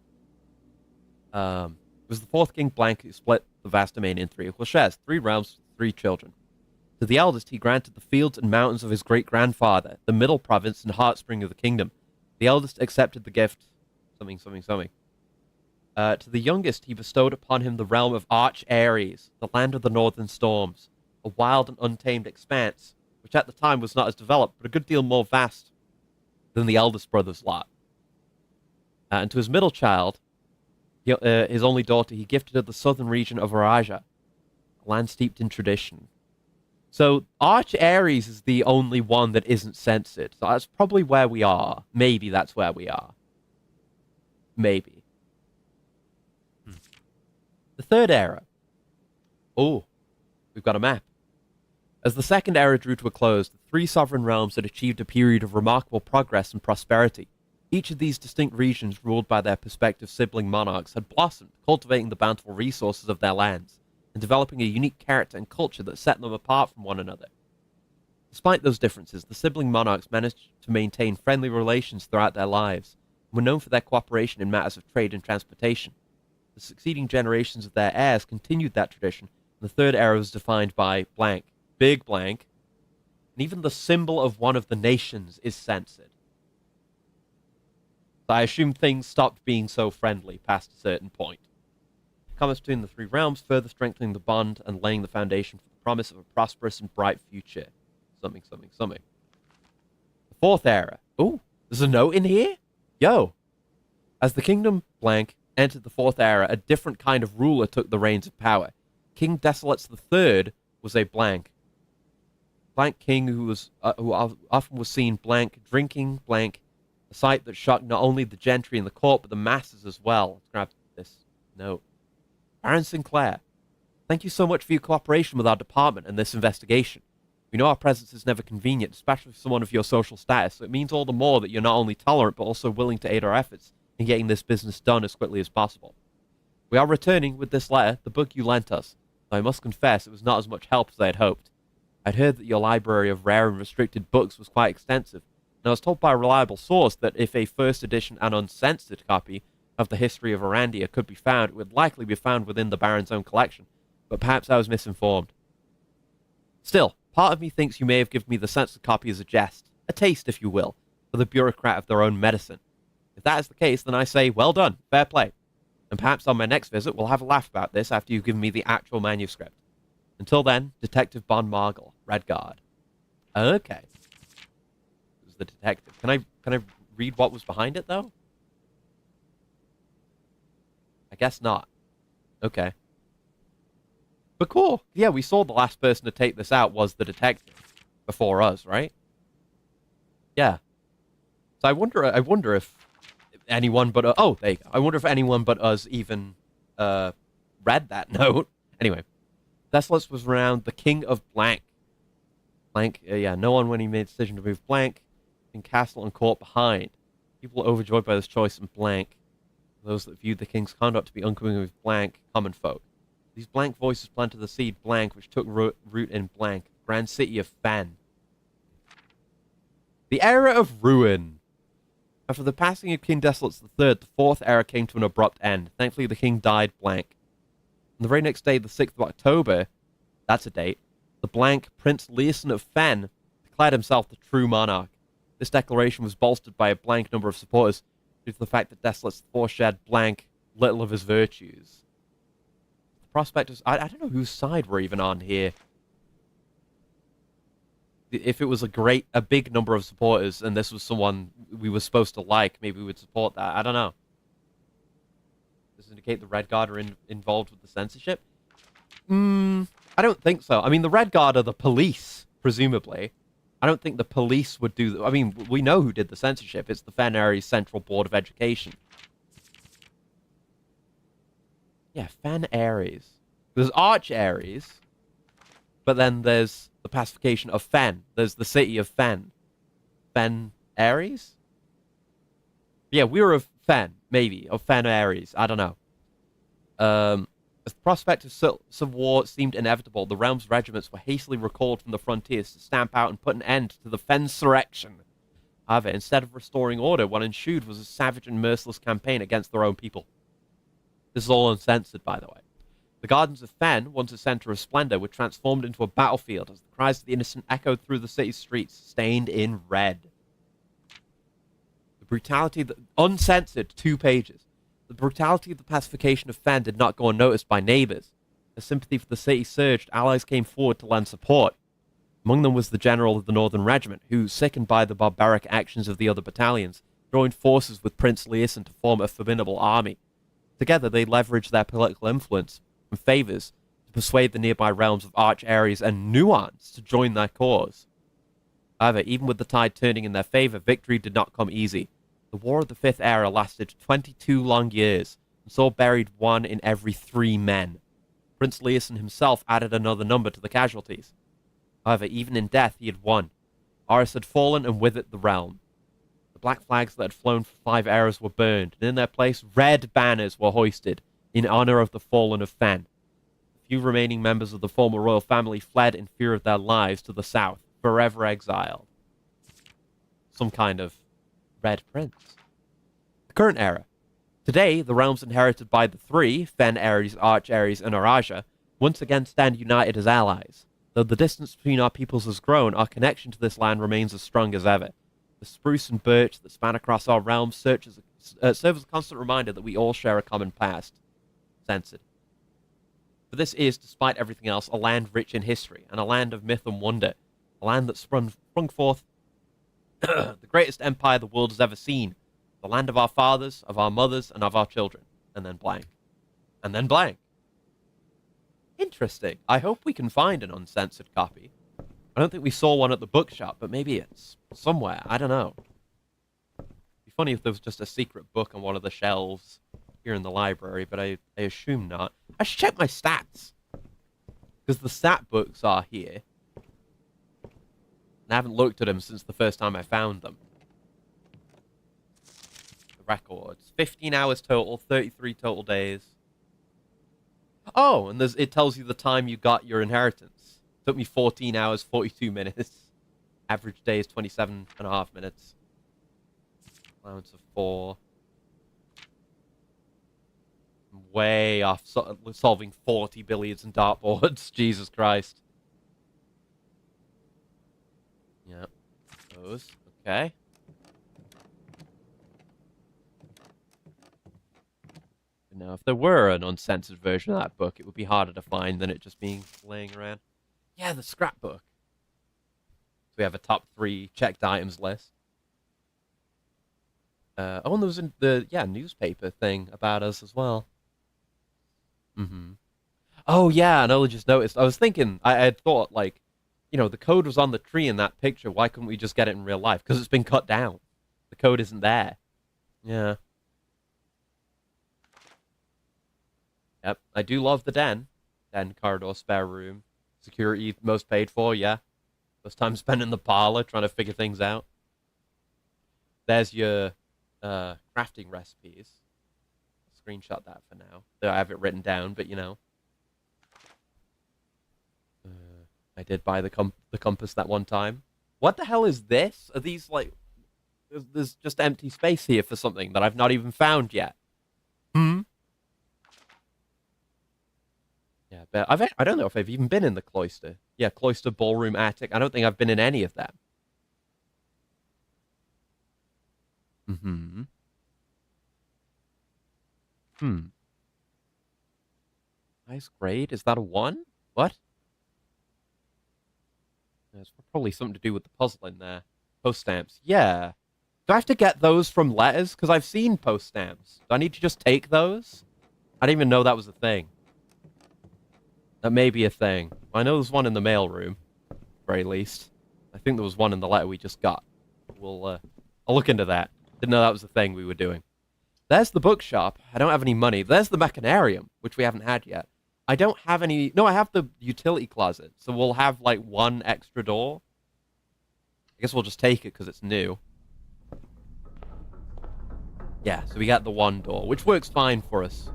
It was the fourth king blank who split the vast domain in 3 equal shares. 3 realms, 3 children. To the eldest, he granted the fields and mountains of his great-grandfather, the middle province and heartspring of the kingdom. The eldest accepted the gift, something. To the youngest, he bestowed upon him the realm of Arch Ares, the land of the northern storms, a wild and untamed expanse, which at the time was not as developed, but a good deal more vast than the eldest brother's lot. And to his middle child, his only daughter, he gifted the southern region of Araja, a land steeped in tradition. So Arch Ares is the only one that isn't censored. So that's probably where we are. Maybe that's where we are. Maybe. The third era. Oh, we've got a map. As the second era drew to a close, the 3 sovereign realms had achieved a period of remarkable progress and prosperity. Each of these distinct regions, ruled by their prospective sibling monarchs, had blossomed, cultivating the bountiful resources of their lands, and developing a unique character and culture that set them apart from one another. Despite those differences, the sibling monarchs managed to maintain friendly relations throughout their lives, and were known for their cooperation in matters of trade and transportation. The succeeding generations of their heirs continued that tradition, and the third era was defined by blank, big blank, and even the symbol of one of the nations is censored. So I assume things stopped being so friendly past a certain point. Commerce between the 3 realms, further strengthening the bond and laying the foundation for the promise of a prosperous and bright future. Something. The fourth era. Ooh, there's a note in here? Yo. As the kingdom blank entered the fourth era, a different kind of ruler took the reins of power. King Desolates III was a blank king who often was seen blank drinking blank, a sight that shocked not only the gentry in the court but the masses as well. Let's grab this note. Baron Sinclair, thank you so much for your cooperation with our department and this investigation. We know our presence is never convenient, especially for someone of your social status, so it means all the more that you're not only tolerant but also willing to aid our efforts in getting this business done as quickly as possible. We are returning with this letter, the book you lent us, though I must confess it was not as much help as I had hoped. I'd heard that your library of rare and restricted books was quite extensive, and I was told by a reliable source that if a first edition and uncensored copy of the history of Arandia could be found, it would likely be found within the Baron's own collection, but perhaps I was misinformed. Still, part of me thinks you may have given me the censored copy as a jest, a taste, if you will, for the bureaucrat of their own medicine. If that is the case, then I say, well done, fair play. And perhaps on my next visit, we'll have a laugh about this after you've given me the actual manuscript. Until then, Detective Bon Margle, Redguard. Okay. It was the detective. Can I read what was behind it, though? I guess not. Okay. But cool. Yeah, we saw the last person to take this out was the detective before us, right? Yeah. So I wonder if anyone but oh, there you go. I wonder if anyone but us even read that note. Anyway, Thessalus was around the king of blank. Blank, yeah, no one when he made the decision to move blank in castle and court behind. People were overjoyed by this choice in blank. Those that viewed the king's conduct to be uncoming with blank, common folk. These blank voices planted the seed blank, which took root in blank, grand city of Fen. The era of ruin. After the passing of King Desolates III, the fourth era came to an abrupt end. Thankfully, the king died blank. On the very next day, the 6th of October, that's a date, the blank Prince Leeson of Fen declared himself the true monarch. This declaration was bolstered by a blank number of supporters due to the fact that Desolates IV shared blank little of his virtues. The prospectors, I don't know whose side we're even on here. If it was a big number of supporters and this was someone we were supposed to like, maybe we would support that. I don't know. Does it indicate the Red Guard are involved with the censorship? I don't think so. I mean, the Red Guard are the police, presumably. I don't think the police would do... I mean, we know who did the censorship. It's the Fen Ares Central Board of Education. Yeah, Fen Ares. There's Arch Ares, but then there's the pacification of Fen. There's the city of Fen. Fen Ares? Yeah, we were of Fen, maybe. Of Fen Ares. I don't know. As the prospect of civil war seemed inevitable, the realm's regiments were hastily recalled from the frontiers to stamp out and put an end to the Fensurrection. However, instead of restoring order, what ensued was a savage and merciless campaign against their own people. This is all uncensored, by the way. The gardens of Fen, once a center of splendor, were transformed into a battlefield as the cries of the innocent echoed through the city's streets, stained in red. The brutality, uncensored, 2 pages. The brutality of the pacification of Fen did not go unnoticed by neighbors. As sympathy for the city surged, allies came forward to lend support. Among them was the general of the Northern Regiment, who, sickened by the barbaric actions of the other battalions, joined forces with Prince Leeson to form a formidable army. Together, they leveraged their political influence and favors to persuade the nearby realms of Arch Ares and Nuance to join their cause. However, even with the tide turning in their favor, victory did not come easy. The War of the Fifth Era lasted 22 long years, and saw buried 1 in every 3 men. Prince Leeson himself added another number to the casualties. However, even in death, he had won. Ares had fallen, and with it the realm. The black flags that had flown for 5 eras were burned, and in their place, red banners were hoisted in honor of the fallen of Fen. The few remaining members of the former royal family fled in fear of their lives to the south, forever exiled. Some kind of Red Prince. The current era. Today, the realms inherited by the 3, Fen, Ares, Arch, Ares, and Araja, once again stand united as allies. Though the distance between our peoples has grown, our connection to this land remains as strong as ever. The spruce and birch that span across our realms serve as a constant reminder that we all share a common past. Censored. For this is, despite everything else, a land rich in history, and a land of myth and wonder. A land that sprung forth the greatest empire the world has ever seen. The land of our fathers, of our mothers, and of our children. And then blank. And then blank. Interesting. I hope we can find an uncensored copy. I don't think we saw one at the bookshop, but maybe it's somewhere. I don't know. It'd be funny if there was just a secret book on one of the shelves here in the library, but I assume not. I should check my stats. Because the stat books are here. I haven't looked at them since the first time I found them. The records. 15 hours total, 33 total days. Oh, and it tells you the time you got your inheritance. It took me 14 hours, 42 minutes. Average day is 27.5 minutes. Allowance of 4. I'm way off solving 40 billiards and dartboards. Jesus Christ. Yep. Those. Okay. Now, if there were an uncensored version of that book, it would be harder to find than it just being laying around. Yeah, the scrapbook. So we have a top 3 checked items list. Oh, and there was the newspaper thing about us as well. Oh, yeah, and I only just noticed. I was thinking, I had thought, like, you know, the code was on the tree in that picture. Why couldn't we just get it in real life? Because it's been cut down. The code isn't there. Yeah. Yep, I do love the den. Den, corridor, spare room. Security, most paid for, yeah. Most time spent in the parlor trying to figure things out. There's your crafting recipes. Screenshot that for now. Though I have it written down, but you know. I did buy the compass that one time. What the hell is this? Are these like... There's just empty space here for something that I've not even found yet. Yeah, but I don't know if I've even been in the cloister. Yeah, cloister, ballroom, attic. I don't think I've been in any of them. Nice grade. Is that a 1? What? There's probably something to do with the puzzle in there. Post stamps. Yeah. Do I have to get those from letters? Because I've seen post stamps. Do I need to just take those? I didn't even know that was a thing. That may be a thing. I know there's one in the mail room, at the very least. I think there was one in the letter we just got. I'll look into that. Didn't know that was the thing we were doing. There's the bookshop. I don't have any money. There's the mechanarium, which we haven't had yet. I don't have any... No, I have the utility closet, so we'll have, like, one extra door. I guess we'll just take it because it's new. Yeah, so we got the one door, which works fine for us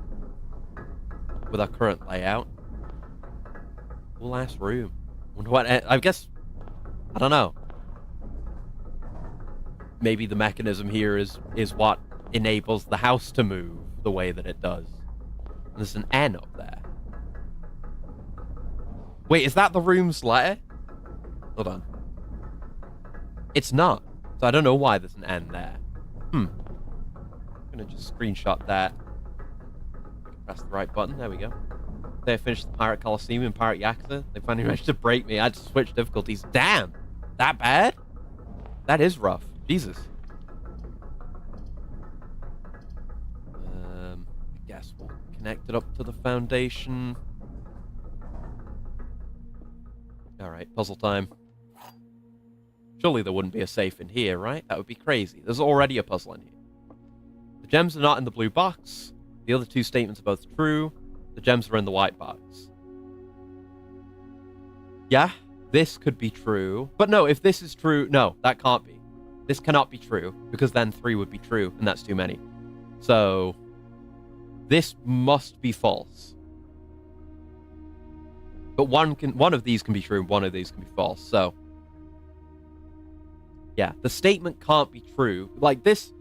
with our current layout. Cool ass room. Wonder what... I guess... I don't know. Maybe the mechanism here is what enables the house to move the way that it does. And there's an N up there. Wait, is that the room's letter? Hold on. It's not. So I don't know why there's an N there. I'm gonna just screenshot that. Press the right button. There we go. They finished the Pirate Coliseum and Pirate Yakuza. They finally managed to break me. I had to switch difficulties. Damn! That bad? That is rough. Jesus. I guess we'll connect it up to the foundation. Alright, puzzle time. Surely there wouldn't be a safe in here, right? That would be crazy. There's already a puzzle in here. The gems are not in the blue box. The other two statements are both true. The gems are in the white box. Yeah, this could be true. But no, if this is true... No, that can't be. This cannot be true, because then 3 would be true, and that's too many. So, this must be false. But one of these can be true, one of these can be false. So, yeah, the statement can't be true. Like, this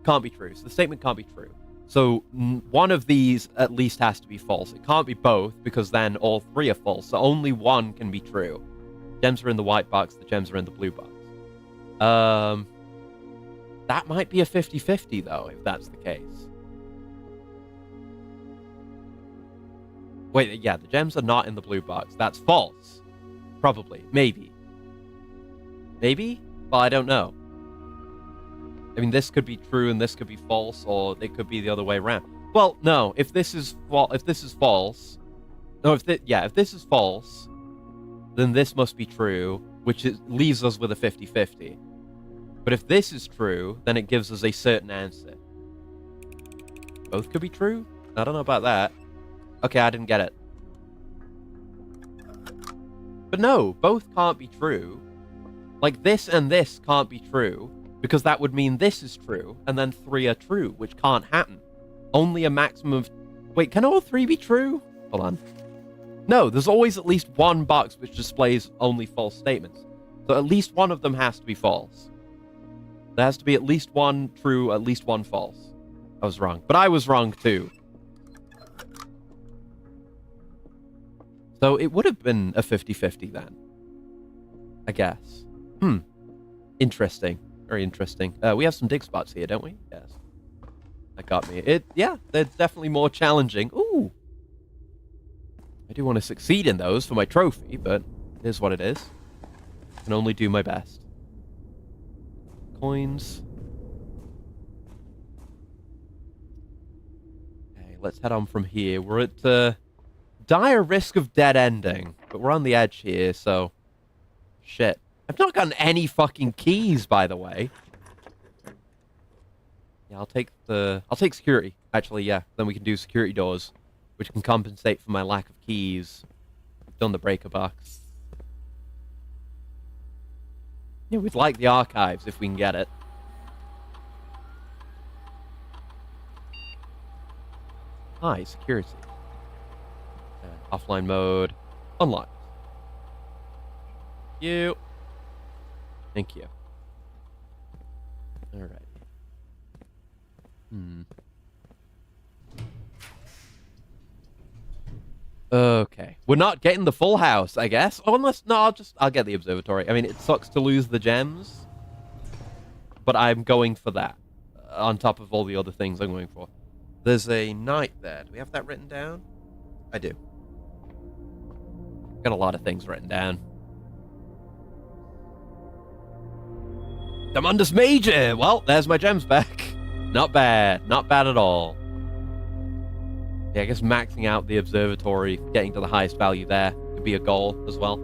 can't be true, so the statement can't be true. So, one of these at least has to be false. It can't be both, because then all 3 are false. So, only one can be true. Gems are in the white box, the gems are in the blue box. That might be a 50-50, though, if that's the case. Wait, yeah, the gems are not in the blue box. That's false. Probably. Maybe. Maybe? Well, I don't know. I mean, this could be true and this could be false, or it could be the other way around. Well, no, if this is false... No, if this is false, then this must be true, which leaves us with a 50-50. But if this is true, then it gives us a certain answer. Both could be true? I don't know about that. Okay, I didn't get it. But no, both can't be true. Like, this and this can't be true, because that would mean this is true, and then 3 are true, which can't happen. Only a maximum of... Wait, can all 3 be true? Hold on. No, there's always at least one box which displays only false statements. So at least one of them has to be false. There has to be at least one true, at least one false. I was wrong. But I was wrong, too. So it would have been a 50-50 then. I guess. Interesting. Very interesting. We have some dig spots here, don't we? Yes. That got me. Yeah, they're definitely more challenging. Ooh! I do want to succeed in those for my trophy, but it is what it is. I can only do my best. Coins. Okay, let's head on from here. We're at dire risk of dead ending, but we're on the edge here, so shit. I've not gotten any fucking keys, by the way. Yeah, I'll take security. Actually, yeah. Then we can do security doors, which can compensate for my lack of keys. We've done the breaker box. Yeah, we'd like the archives if we can get it. Hi, security. Offline mode. Unlocked. You. Thank you. Alright. Okay. We're not getting the full house, I guess. Oh, unless... No, I'll get the observatory. I mean, it sucks to lose the gems. But I'm going for that. On top of all the other things I'm going for. There's a knight there. Do we have that written down? I do. Got a lot of things written down. Demundus Major! Well, there's my gems back. Not bad. Not bad at all. Yeah, I guess maxing out the observatory, getting to the highest value there, could be a goal as well.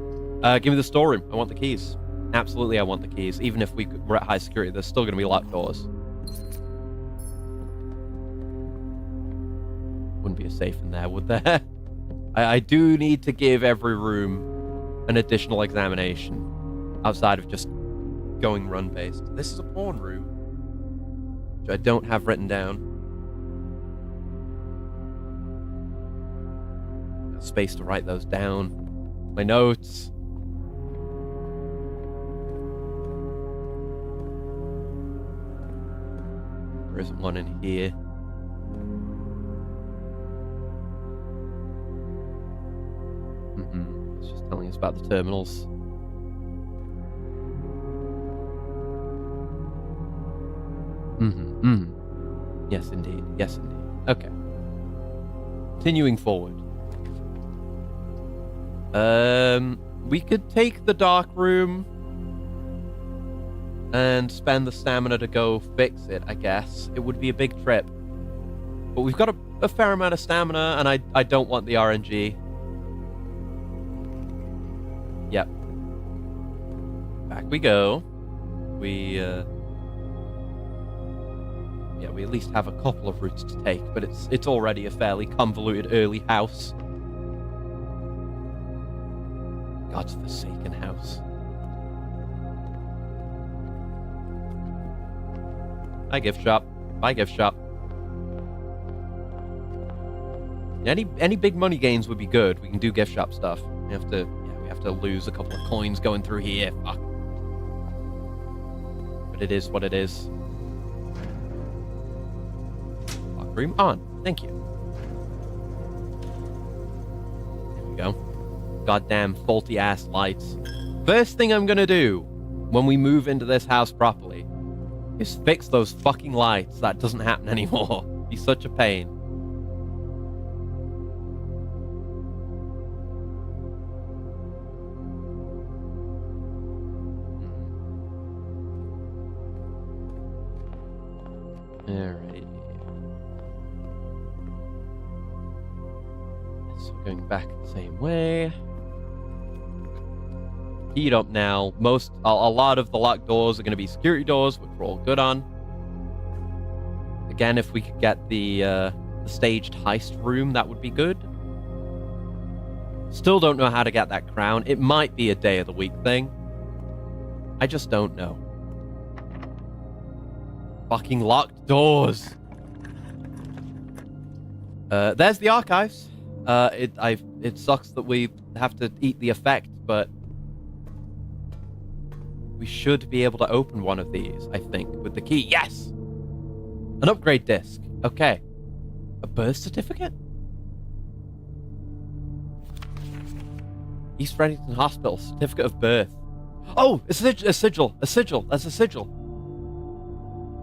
Give me the storeroom. I want the keys. Absolutely, I want the keys. Even if we're at high security, there's still going to be locked doors. Wouldn't be a safe in there, would there? I do need to give every room an additional examination outside of just going run-based. This is a porn room, which I don't have written down. Got space to write those down. My notes. There isn't one in here. It's just telling us about the terminals. Yes, indeed. Yes, indeed. Okay. Continuing forward. We could take the dark room and spend the stamina to go fix it, I guess. It would be a big trip. But we've got a fair amount of stamina, and I don't want the RNG. Yep. Back we go. We at least have a couple of routes to take, but it's already a fairly convoluted early house. God's forsaken house. Bye, gift shop. Bye, gift shop. Any big money gains would be good. We can do gift shop stuff. We have to lose a couple of coins going through here. Fuck. But it is what it is. Lock room on. Thank you. There we go. Goddamn faulty ass lights. First thing I'm gonna do when we move into this house properly is fix those fucking lights. That doesn't happen anymore. Be such a pain. Alright. So going back the same way. Heat up now. A lot of the locked doors are going to be security doors, which we're all good on. Again, if we could get the staged heist room, that would be good. Still don't know how to get that crown. It might be a day of the week thing. I just don't know. Fucking locked doors. There's the archives. It sucks that we have to eat the effect, but we should be able to open one of these, I think, with the key. Yes! An upgrade disc. Okay. A birth certificate? East Reddington Hospital, certificate of birth. Oh, a sigil. That's a sigil.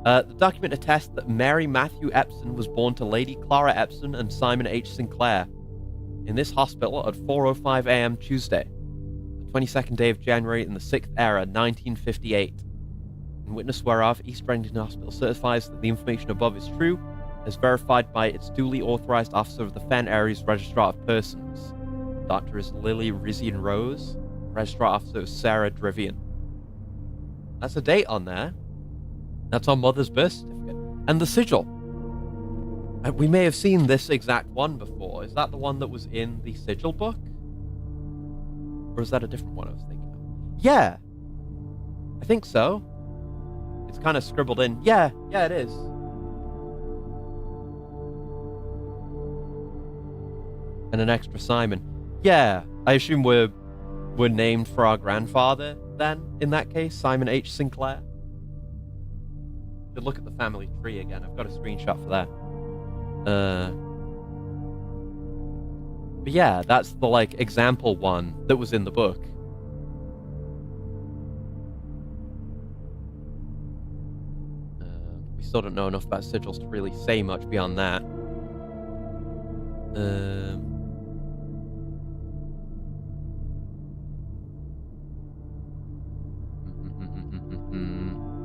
The document attests that Mary Matthew Epson was born to Lady Clara Epson and Simon H. Sinclair in this hospital at 4:05 a.m. Tuesday, the 22nd day of January in the 6th era, 1958. In witness whereof, East Reddington Hospital certifies that the information above is true, as verified by its duly authorized officer of the Fen Area's Registrar of Persons. Doctor is Lily Rizian Rose. Registrar officer is Sarah Drivian. That's a date on there. That's our mother's birth certificate. And the sigil. We may have seen this exact one before. Is that the one that was in the sigil book? Or is that a different one I was thinking of? Yeah. I think so. It's kind of scribbled in. Yeah, it is. And an extra Simon. Yeah, I assume we're named for our grandfather then, in that case, Simon H. Sinclair. Should look at the family tree again. I've got a screenshot for that. But yeah, that's the example one that was in the book. We still don't know enough about sigils to really say much beyond that.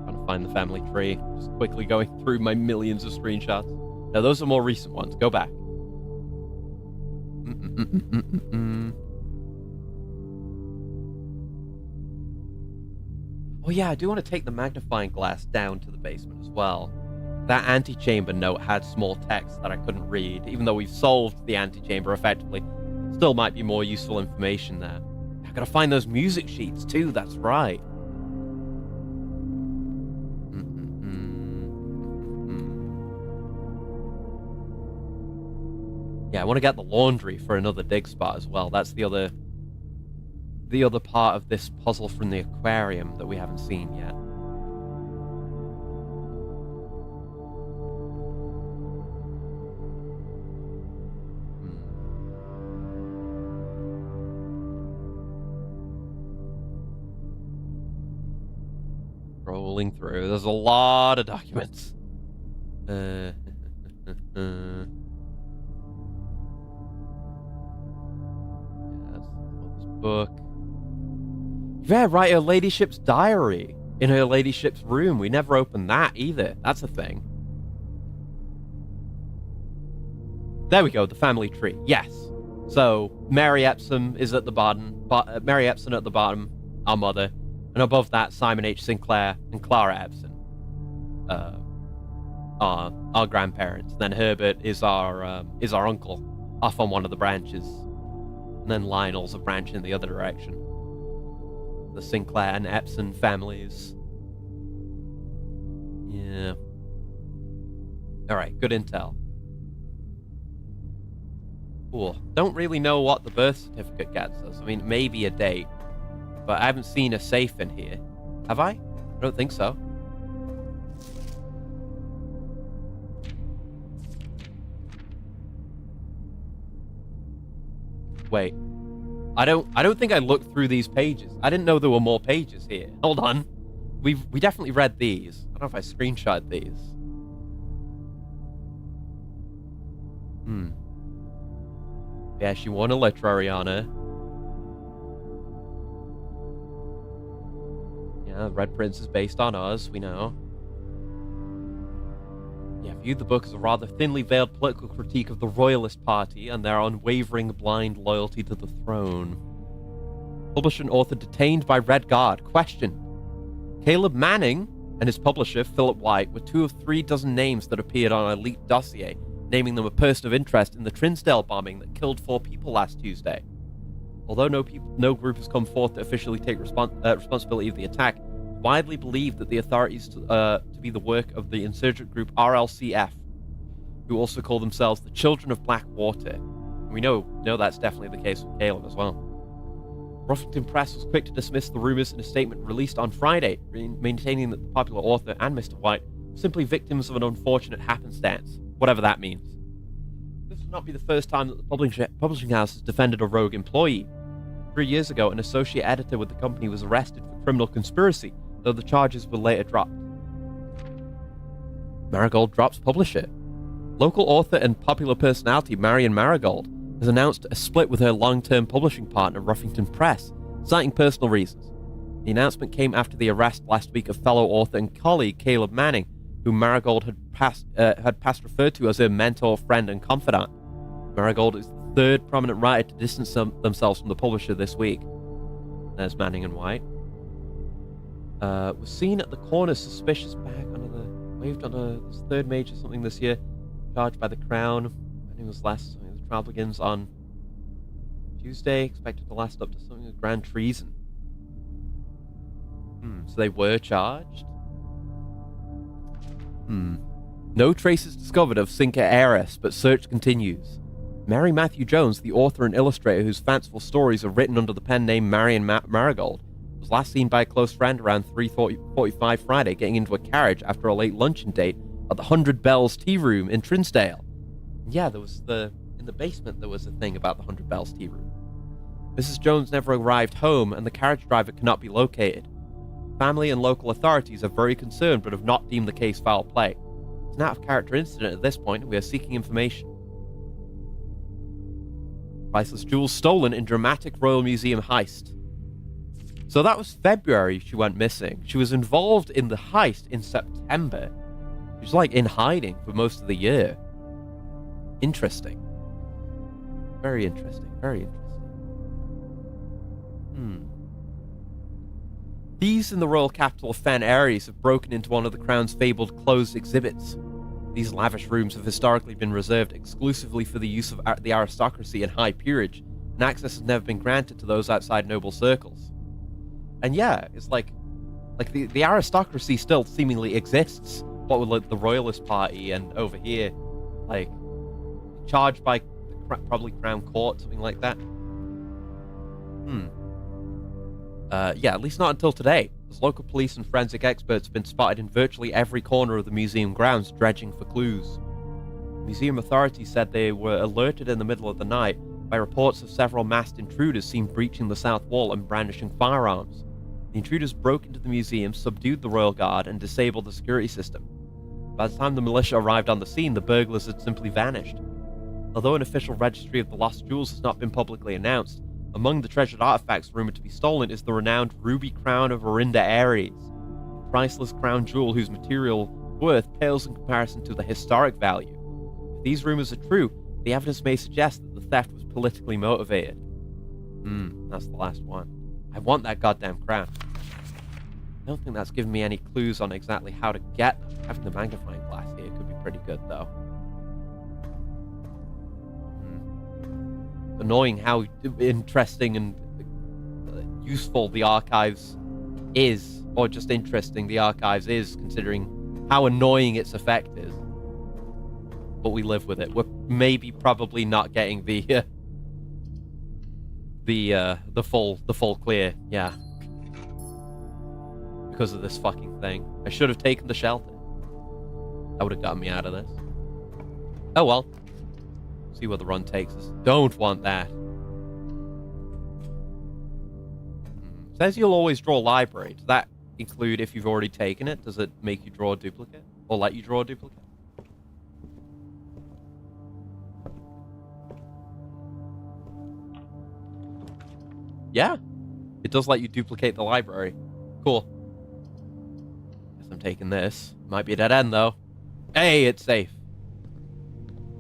Trying to find the family tree. Just quickly going through my millions of screenshots. Now, those are more recent ones. Go back. Oh yeah, I do want to take the magnifying glass down to the basement as well. That antechamber note had small text that I couldn't read, even though we've solved the antechamber effectively. Still might be more useful information there. I gotta find those music sheets too, that's right. Yeah, I want to get the laundry for another dig spot as well. That's the other part of this puzzle from the aquarium that we haven't seen yet. Rolling through. There's a lot of documents. Yes, this book. Yeah, right, her ladyship's diary in her ladyship's room. We never opened that either. That's a thing. There we go, the family tree. Yes. So Mary Epsom is at the bottom. Mary Epsom at the bottom, our mother, and above that Simon H. Sinclair and Clara Epsom, our grandparents. Then Herbert is our uncle, off on one of the branches, and then Lionel's a branch in the other direction. The Sinclair and Epsom families. Yeah. All right, good intel. Cool. Don't really know what the birth certificate gets us. I mean, maybe a date, but I haven't seen a safe in here. Have I? I don't think so. Wait. I don't think I looked through these pages. I didn't know there were more pages here. Hold on. We definitely read these. I don't know if I screenshot these. Yeah, she won a literary honor. Yeah, Red Prince is based on us, we know. Yeah, viewed the book as a rather thinly veiled political critique of the Royalist Party and their unwavering blind loyalty to the throne. Publisher and author detained by Red Guard. Questioned. Caleb Manning and his publisher, Philip White, were 2 of 3 dozen names that appeared on an elite dossier, naming them a person of interest in the Trinsdale bombing that killed 4 people last Tuesday. Although no group has come forth to officially take responsibility of the attack, widely believed that the authorities to be the work of the insurgent group RLCF, who also call themselves the Children of Blackwater. And we know that's definitely the case with Caleb as well. Ruffington Press was quick to dismiss the rumors in a statement released on Friday, maintaining that the popular author and Mr. White were simply victims of an unfortunate happenstance, whatever that means. This would not be the first time that the publishing house has defended a rogue employee. 3 years ago, an associate editor with the company was arrested for criminal conspiracy, though the charges were later dropped. Marigold drops publisher. Local author and popular personality Marion Marigold has announced a split with her long-term publishing partner Ruffington Press, citing personal reasons. The announcement came after the arrest last week of fellow author and colleague Caleb Manning, whom Marigold had past referred to as her mentor, friend, and confidant. Marigold is the 3rd prominent writer to distance themselves from the publisher this week. There's Manning and White. Was seen at the corner suspicious bag waved on a 3rd major something this year, charged by the Crown. Manning was last. The trial begins on Tuesday, expected to last up to something of grand treason. So they were charged? No traces discovered of Sinker heiress, but search continues. Mary Matthew Jones, the author and illustrator whose fanciful stories are written under the pen name Marion Marigold, was last seen by a close friend around 3:45 Friday, getting into a carriage after a late luncheon date at the 100 Bells Tea Room in Trinsdale. Yeah, in the basement there was a thing about the 100 Bells Tea Room. Mrs. Jones never arrived home, and the carriage driver cannot be located. Family and local authorities are very concerned, but have not deemed the case foul play. It's an out-of-character incident at this point, and we are seeking information. Priceless jewels stolen in dramatic Royal Museum heist. So that was February she went missing. She was involved in the heist in September. She was like in hiding for most of the year. Interesting. Very interesting. Very interesting. Thieves in the royal capital of Fen Ares have broken into one of the Crown's fabled closed exhibits. These lavish rooms have historically been reserved exclusively for the use of the aristocracy and high peerage, and access has never been granted to those outside noble circles. And yeah, it's like the aristocracy still seemingly exists. What with like the royalist party, and over here, like charged by probably Crown Court, something like that. Yeah, at least not until today, as local police and forensic experts have been spotted in virtually every corner of the museum grounds dredging for clues. Museum authorities said they were alerted in the middle of the night by reports of several masked intruders seen breaching the south wall and brandishing firearms. The intruders broke into the museum, subdued the royal guard, and disabled the security system. By the time the militia arrived on the scene, the burglars had simply vanished. Although an official registry of the lost jewels has not been publicly announced, among the treasured artifacts rumored to be stolen is the renowned ruby crown of Orinda Ares, a priceless crown jewel whose material worth pales in comparison to the historic value. If these rumors are true, the evidence may suggest that the theft was politically motivated. That's the last one. I want that goddamn crown. I don't think that's given me any clues on exactly how to get them. Having the magnifying glass here could be pretty good, though. Annoying how interesting and useful the archives is, or just interesting the archives is, considering how annoying its effect is. But we live with it. We're maybe probably not getting the full clear, yeah, because of this fucking thing. I should have taken the shelter. That would have gotten me out of this. Oh well. See where the run takes us. Don't want that. Says you'll always draw library. Does that include if you've already taken it? Does it make you draw a duplicate? Or let you draw a duplicate? Yeah. It does let you duplicate the library. Cool. Guess I'm taking this. Might be a dead end, though. Hey, it's safe.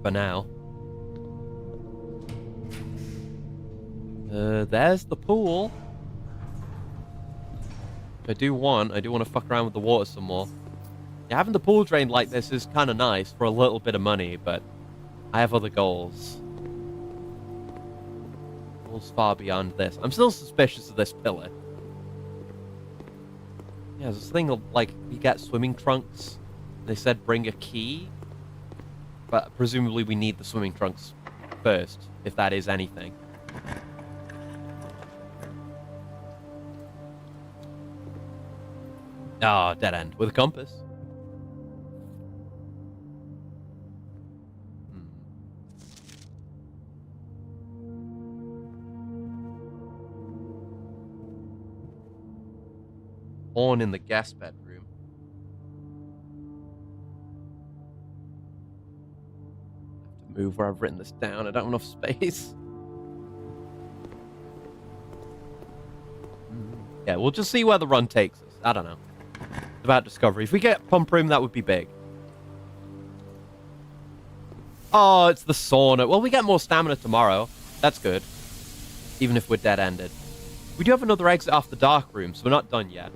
For now. There's the pool. I do want to fuck around with the water some more. Yeah, having the pool drained like this is kind of nice for a little bit of money, but I have other goals. Goals far beyond this. I'm still suspicious of this pillar. Yeah, there's this thing of, like, you get swimming trunks. They said bring a key. But presumably we need the swimming trunks first, if that is anything. Ah, dead end. With a compass. Horn in the guest bedroom. I have to move where I've written this down. I don't have enough space. Yeah, we'll just see where the run takes us. I don't know. It's about discovery. If we get pump room, that would be big. Oh, it's the sauna. Well, we get more stamina tomorrow. That's good. Even if we're dead-ended. We do have another exit off the dark room, so we're not done yet.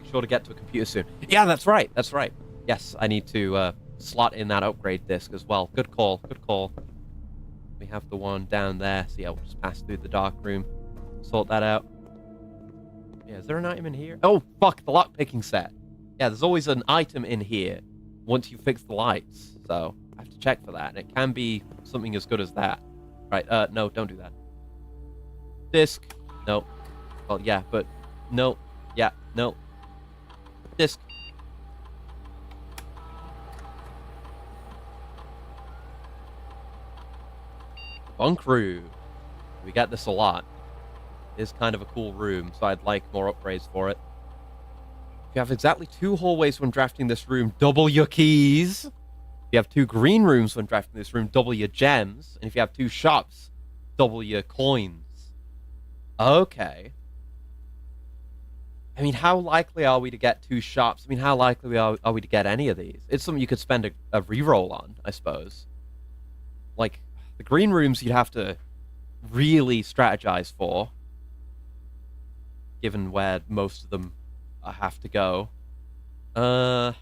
Be sure to get to a computer soon. Yeah, that's right. That's right. Yes, I need to slot in that upgrade disc as well. Good call. Good call. We have the one down there. So yeah, we'll just pass through the dark room. Sort that out. Yeah, is there an item in here? Oh, fuck, the lockpicking set. Yeah, there's always an item in here once you fix the lights. So I have to check for that. And it can be something as good as that. Right, no, don't do that. Disc. No. Well, yeah, but no. Yeah, no. Disc. Bunk room. We get this a lot. Is kind of a cool room, so I'd like more upgrades for it. If you have exactly 2 hallways when drafting this room, double your keys. If you have 2 green rooms when drafting this room, double your gems. And if you have 2 shops, double your coins. Okay. I mean, how likely are we to get 2 shops? I mean, how likely are we to get any of these? It's something you could spend a reroll on, I suppose. Like, the green rooms you'd have to really strategize for. given where most of them have to go. I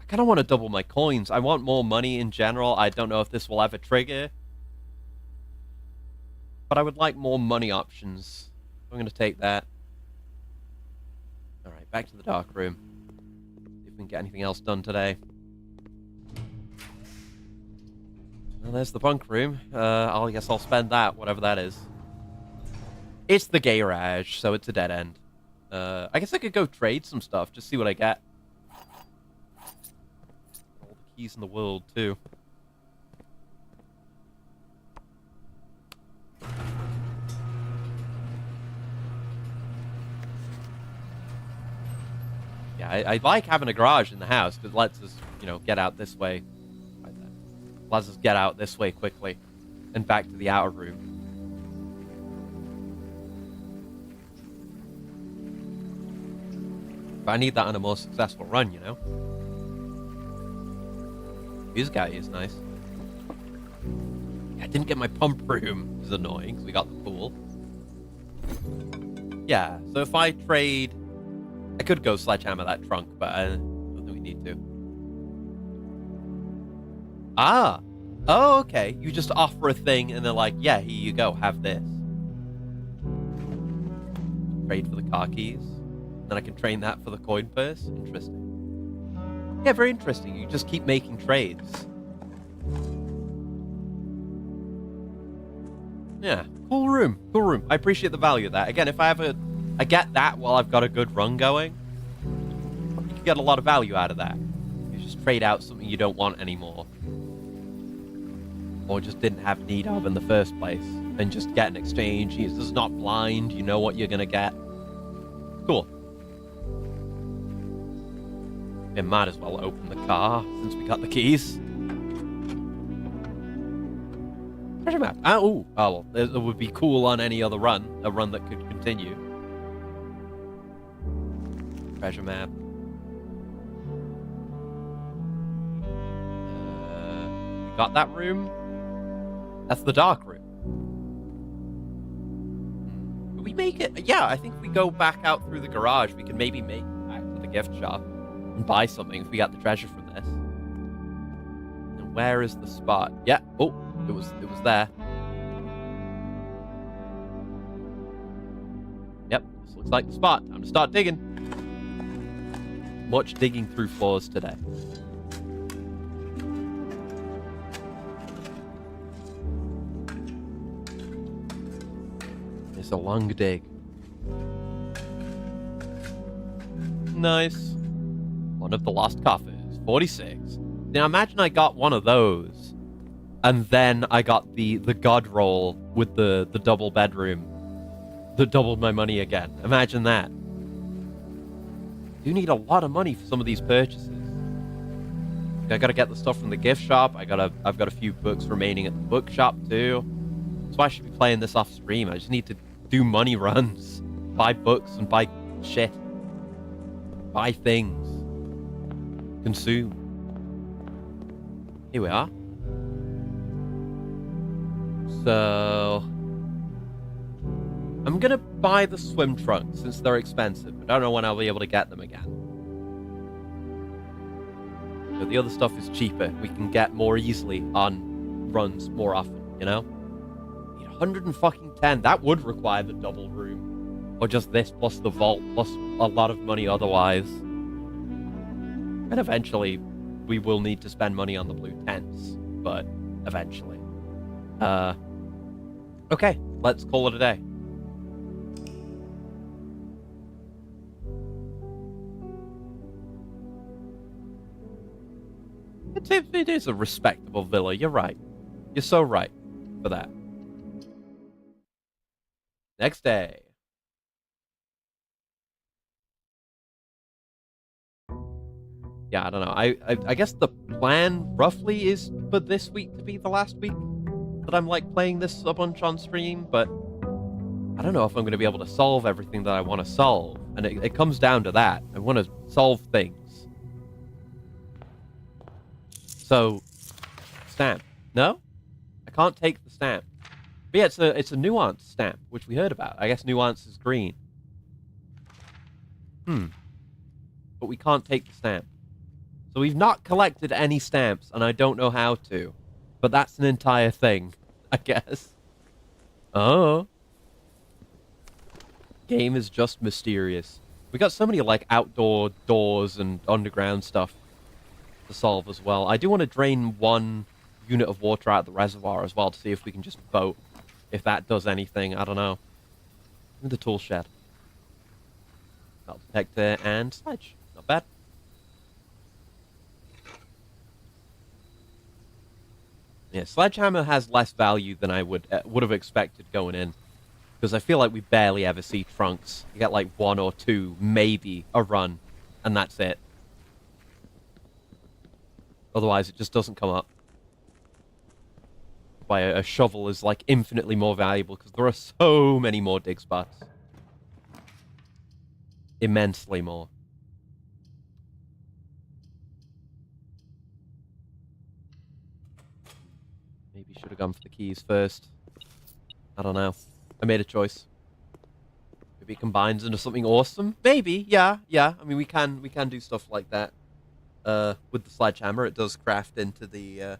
kind of want to double my coins. I want more money in general. I don't know if this will ever trigger. But I would like more money options. I'm going to take that. Alright, back to the dark room. See if we can get anything else done today. Well, there's the bunk room. I guess I'll spend that, whatever that is. It's the garage, so it's a dead end. I guess I could go trade some stuff, just see what I get. All the keys in the world, too. Yeah, I like having a garage in the house, because it lets us, you know, get out this way. Right there. Lets us get out this way quickly. And back to the outer room. But I need that on a more successful run, you know? This guy is nice. Yeah, I didn't get my pump room, which is annoying, because we got the pool. Yeah, so if I trade... I could go sledgehammer that trunk, but I don't think we need to. Ah! Oh, okay. You just offer a thing, and they're like, yeah, here you go, have this. Trade for the car keys. Then I can train that for the coin purse. Interesting. Yeah, very interesting. You just keep making trades. Yeah, cool room. Cool room. I appreciate the value of that. Again, if I get that while I've got a good run going, you can get a lot of value out of that. You just trade out something you don't want anymore. Or just didn't have need of in the first place. And just get an exchange. It's not blind. You know what you're going to get. Cool. We might as well open the car since we got the keys. Treasure map. Oh, it would be cool on any other run. A run that could continue. Treasure map. We got that room. That's the dark room. Can we make it? Yeah, I think if we go back out through the garage, we can maybe make it back to the gift shop and buy something if we got the treasure from this. And where is the spot? Yeah. Oh, it was there. Yep, this looks like the spot. Time to start digging. Much digging through floors today. It's a long dig. Nice. One of the lost coffers. 46. Now imagine I got one of those. And then I got the god roll with the double bedroom. That doubled my money again. Imagine that. You need a lot of money for some of these purchases. I gotta get the stuff from the gift shop. I've got a few books remaining at the bookshop too. So I should be playing this off stream. I just need to do money runs. Buy books and buy shit. Buy things. Consume. Here we are. So I'm gonna buy the swim trunks since they're expensive. I don't know when I'll be able to get them again. But the other stuff is cheaper. We can get more easily on runs more often, you know? 110. That would require the double room. Or just this plus the vault plus a lot of money otherwise. And eventually we will need to spend money on the blue tents. But eventually. Okay, let's call it a day. It is a respectable villa. You're right. You're so right for that. Next day. Yeah, I don't know. I guess the plan roughly is for this week to be the last week that I'm like playing this a bunch on stream, but I don't know if I'm going to be able to solve everything that I want to solve. And it comes down to that. I want to solve things. So, stamp. No? I can't take the stamp. But yeah, it's a nuance stamp, which we heard about. I guess nuance is green. But we can't take the stamp. So we've not collected any stamps, and I don't know how to. But that's an entire thing, I guess. Oh. Game is just mysterious. We got so many, like, outdoor doors and underground stuff to solve as well. I do want to drain one unit of water out of the reservoir as well to see if we can just boat. If that does anything, I don't know. The tool shed. Metal detector and sledge. Not bad. Yeah, sledgehammer has less value than I would have expected going in. Because I feel like we barely ever see trunks. You get like 1 or 2, maybe, a run. And that's it. Otherwise, it just doesn't come up. Why a shovel is like infinitely more valuable because there are so many more dig spots. Immensely more. Maybe should have gone for the keys first. I don't know. I made a choice. Maybe it combines into something awesome. Maybe, yeah. I mean, we can do stuff like that. With the sledgehammer, it does craft into the.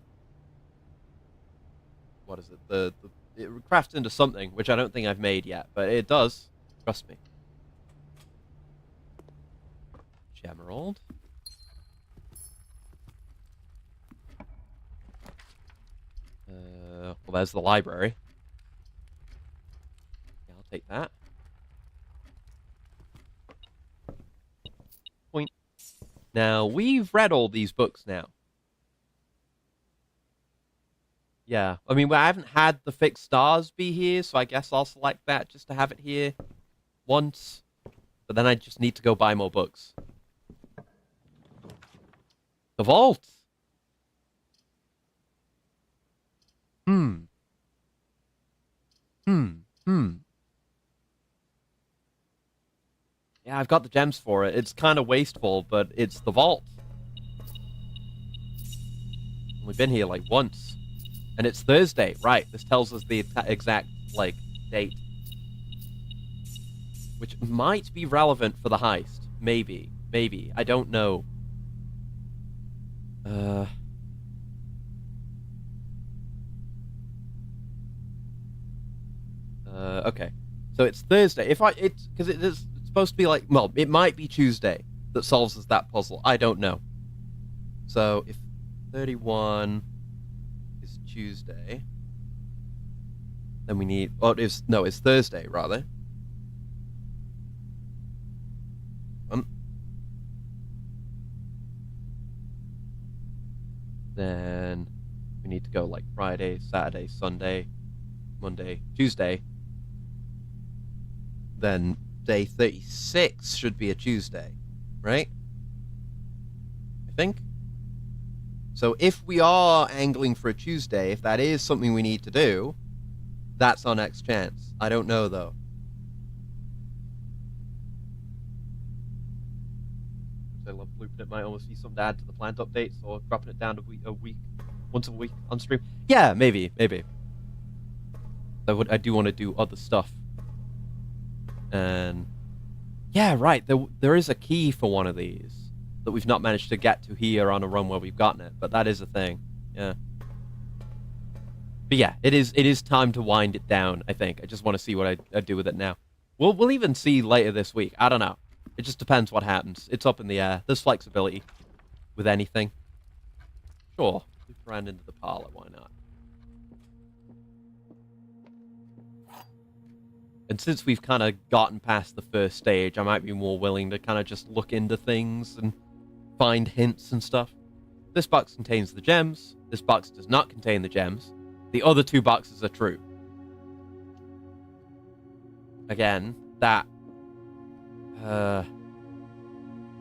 What is it? It crafts into something which I don't think I've made yet, but it does. Trust me. Emerald. Well, there's the library. Yeah, I'll take that. Point. Now, we've read all these books now. Yeah, I mean, I haven't had the fixed stars be here, so I guess I'll select that just to have it here once. But then I just need to go buy more books. The vault! Yeah, I've got the gems for it. It's kind of wasteful, but it's the vault. We've been here, like, once. And it's Thursday. Right, this tells us the exact, like, date. Which might be relevant for the heist. Maybe. Maybe. I don't know. Okay. So it's Thursday. Because it's supposed to be like, well, it might be Tuesday that solves us that puzzle. I don't know. So if 31 is Tuesday, then we need, it's Thursday rather. Then we need to go like Friday, Saturday, Sunday, Monday, Tuesday. Then day 36 should be a Tuesday, right? I think. So if we are angling for a Tuesday, if that is something we need to do, that's our next chance. I don't know, though. I love looping it. Might almost be something to add to the plant updates or dropping it down a week, once a week on stream. Yeah, maybe. I do want to do other stuff. And yeah, right. There is a key for one of these that we've not managed to get to here on a run where we've gotten it, but that is a thing. Yeah. But yeah, it is time to wind it down. I think. I just want to see what I do with it now. We'll even see later this week. I don't know. It just depends what happens. It's up in the air. There's flexibility with anything. Sure. Loop around into the parlor. Why not? And since we've kind of gotten past the first stage, I might be more willing to kind of just look into things and find hints and stuff. This box contains the gems. This box does not contain the gems. The other 2 boxes are true. Again, that... I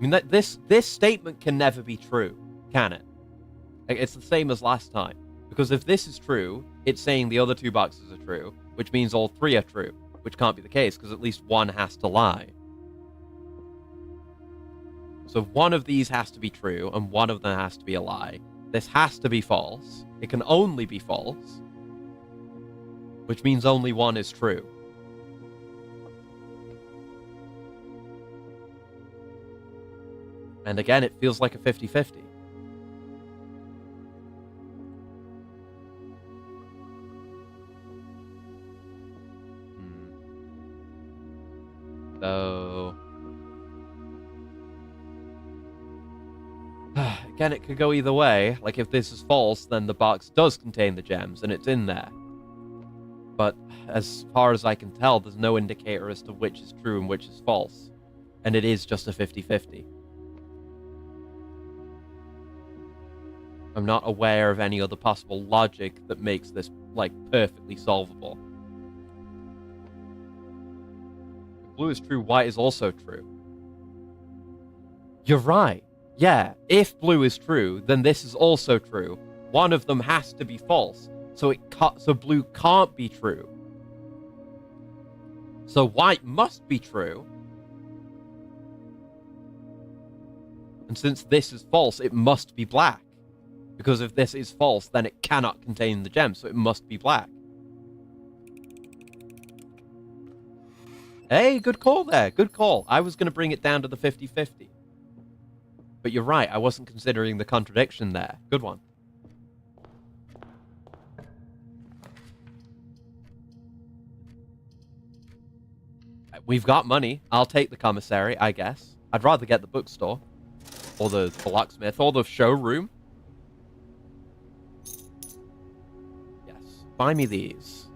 mean, this statement can never be true, can it? It's the same as last time. Because if this is true, it's saying the other 2 boxes are true, which means all 3 are true, which can't be the case, because at least one has to lie. So one of these has to be true, and one of them has to be a lie. This has to be false. It can only be false. which means only one is true. And again, it feels like a 50-50. So... again, it could go either way. Like, if this is false, then the box does contain the gems, and it's in there. But as far as I can tell, there's no indicator as to which is true and which is false. And it is just a 50-50. I'm not aware of any other possible logic that makes this, like, perfectly solvable. If blue is true, white is also true. You're right. Yeah, if blue is true, then this is also true. One of them has to be false. So blue can't be true. So white must be true. And since this is false, it must be black. Because if this is false, then it cannot contain the gem, so it must be black. Hey, good call there. Good call. I was going to bring it down to the 50-50. But you're right, I wasn't considering the contradiction there. Good one. We've got money. I'll take the commissary, I guess. I'd rather get the bookstore. Or the locksmith. Or the showroom. Yes. Buy me these.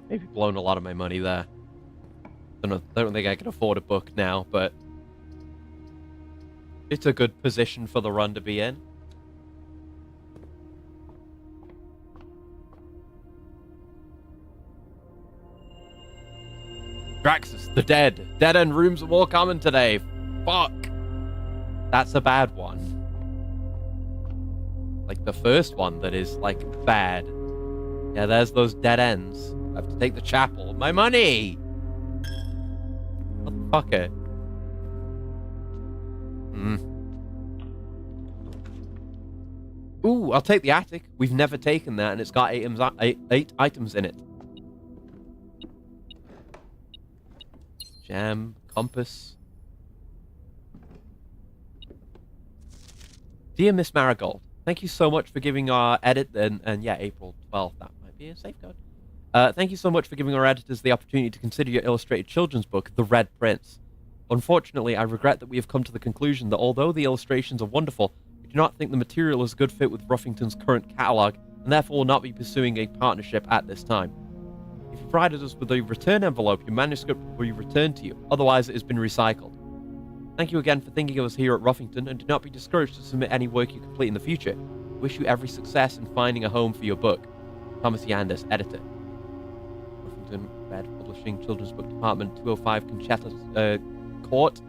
Maybe blown a lot of my money there. I don't think I can afford a book now, but it's a good position for the run to be in. Draxus, the dead. Dead-end rooms are more common today. Fuck. That's a bad one. Like the first one that is, like, bad. Yeah, there's those dead ends. I have to take the chapel. My money! Motherfucker. Ooh, I'll take the attic. We've never taken that, and it's got eight items in it. Gem, compass. Dear Miss Marigold, thank you so much for giving our edit, and yeah, April 12th, that might be a safeguard. Thank you so much for giving our editors the opportunity to consider your illustrated children's book, The Red Prince. Unfortunately, I regret that we have come to the conclusion that although the illustrations are wonderful, we do not think the material is a good fit with Ruffington's current catalogue, and therefore will not be pursuing a partnership at this time. If you provided us with a return envelope, your manuscript will be returned to you. Otherwise, it has been recycled. Thank you again for thinking of us here at Ruffington, and do not be discouraged to submit any work you complete in the future. We wish you every success in finding a home for your book. Thomas Yandis, editor. Ruffington Red Publishing, Children's Book Department, 205 Conchetta Court,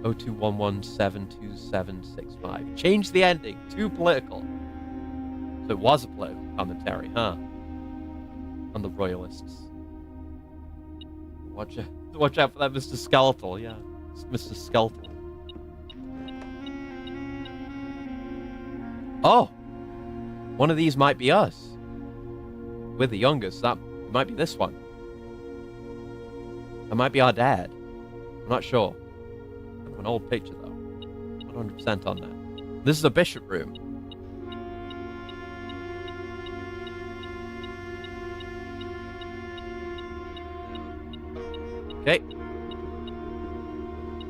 0211727765. Change the ending. Too political. So it was a political commentary, huh? On the royalists. Watch out for that Mr. Skeletal, yeah. Mr. Skeletal. Oh! One of these might be us. We're the youngest. That might be this one. That might be our dad. I'm not sure. An old picture, though. 100% on that. This is a bishop room. Okay.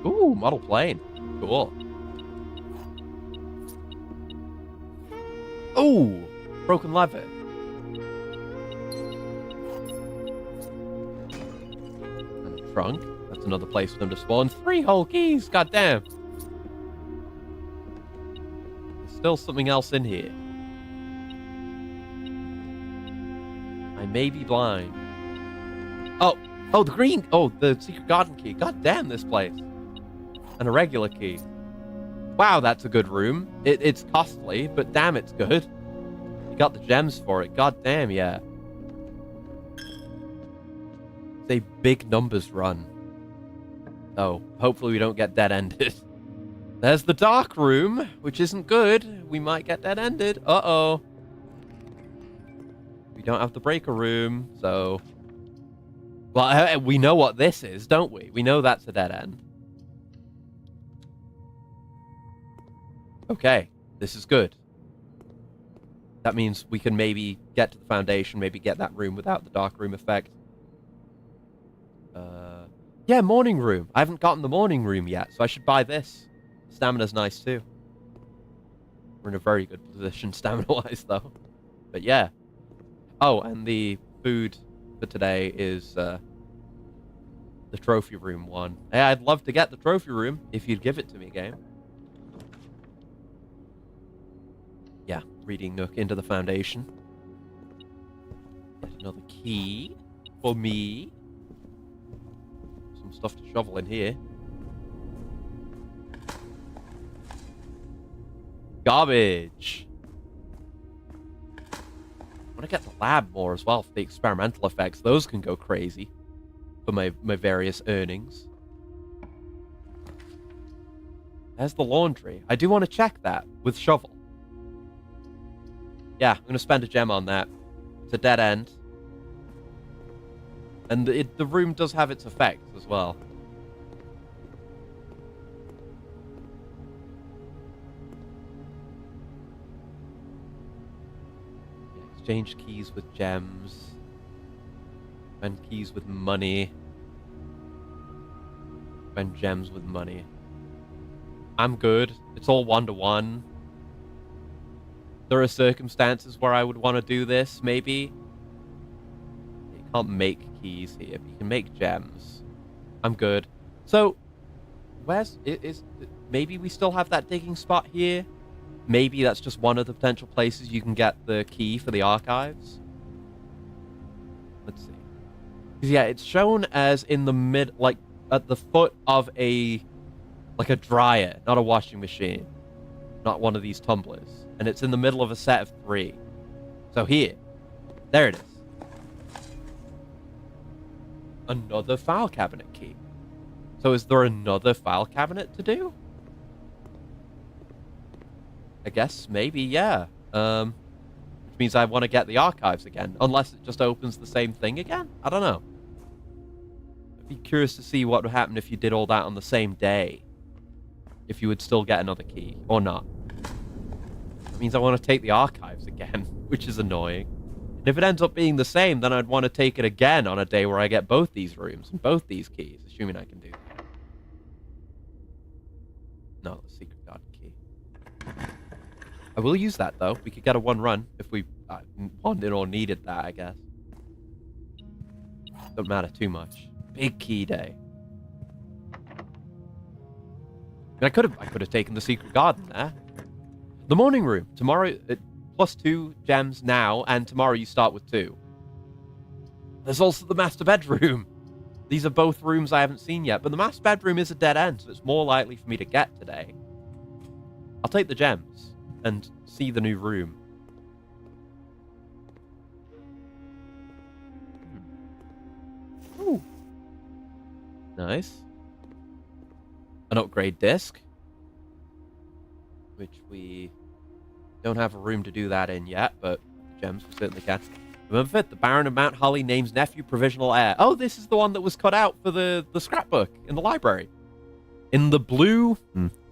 Ooh, model plane. Cool. Ooh, broken lever. And a trunk. That's another place for them to spawn. 3 whole keys. Goddamn. There's still something else in here. I may be blind. Oh, the green. Oh, the secret garden key. God damn, this place. And a regular key. Wow, that's a good room. It's costly, but damn, it's good. You got the gems for it. God damn, yeah. It's a big numbers run. Oh, hopefully we don't get dead-ended. There's the dark room, which isn't good. We might get dead-ended. Uh-oh. We don't have the breaker room, so... Well, we know what this is, don't we? We know that's a dead end. Okay, this is good. That means we can maybe get to the foundation, maybe get that room without the dark room effect. Yeah, morning room. I haven't gotten the morning room yet, so I should buy this. Stamina's nice too. We're in a very good position stamina-wise, though. But yeah. Oh, and the food for today is the trophy room one. Hey, I'd love to get the trophy room if you'd give it to me, game. Yeah, reading Nook into the foundation. Get another key for me. Some stuff to shovel in here. Garbage. I want to get the lab more as well for the experimental effects. Those can go crazy for my various earnings. There's the laundry. I do want to check that with shovel. Yeah, I'm going to spend a gem on that. It's a dead end. And the room does have its effects as well. Exchange keys with gems. Spend keys with money. Spend gems with money. I'm good. It's all 1-to-1. There are circumstances where I would want to do this, maybe. You can't make keys here, but you can make gems. I'm good. So, maybe we still have that digging spot here? Maybe that's just one of the potential places you can get the key for the archives. Let's see. 'Cause yeah, it's shown as in the like at the foot of a dryer, not a washing machine, not one of these tumblers. And it's in the middle of a set of 3. So here. There it is. Another file cabinet key. So is there another file cabinet to do? I guess, maybe, yeah. Which means I want to get the archives again. Unless it just opens the same thing again? I don't know. I'd be curious to see what would happen if you did all that on the same day. If you would still get another key, or not. That means I want to take the archives again, which is annoying. And if it ends up being the same, then I'd want to take it again on a day where I get both these rooms and both these keys, assuming I can do that. No, the secret garden key. I will use that, though. We could get a 1-run if we wanted or needed that, I guess. Don't matter too much. Big key day. I could have taken the secret garden there. The morning room. Tomorrow, plus 2 gems now, and tomorrow you start with 2. There's also the master bedroom. These are both rooms I haven't seen yet, but the master bedroom is a dead end, so it's more likely for me to get today. I'll take the gems and see the new room. Ooh. Nice. An upgrade disc, which we don't have a room to do that in yet, but gems we certainly can. Remember it? The Baron of Mount Holly names nephew provisional heir. Oh, this is the one that was cut out for the scrapbook in the library. In the blue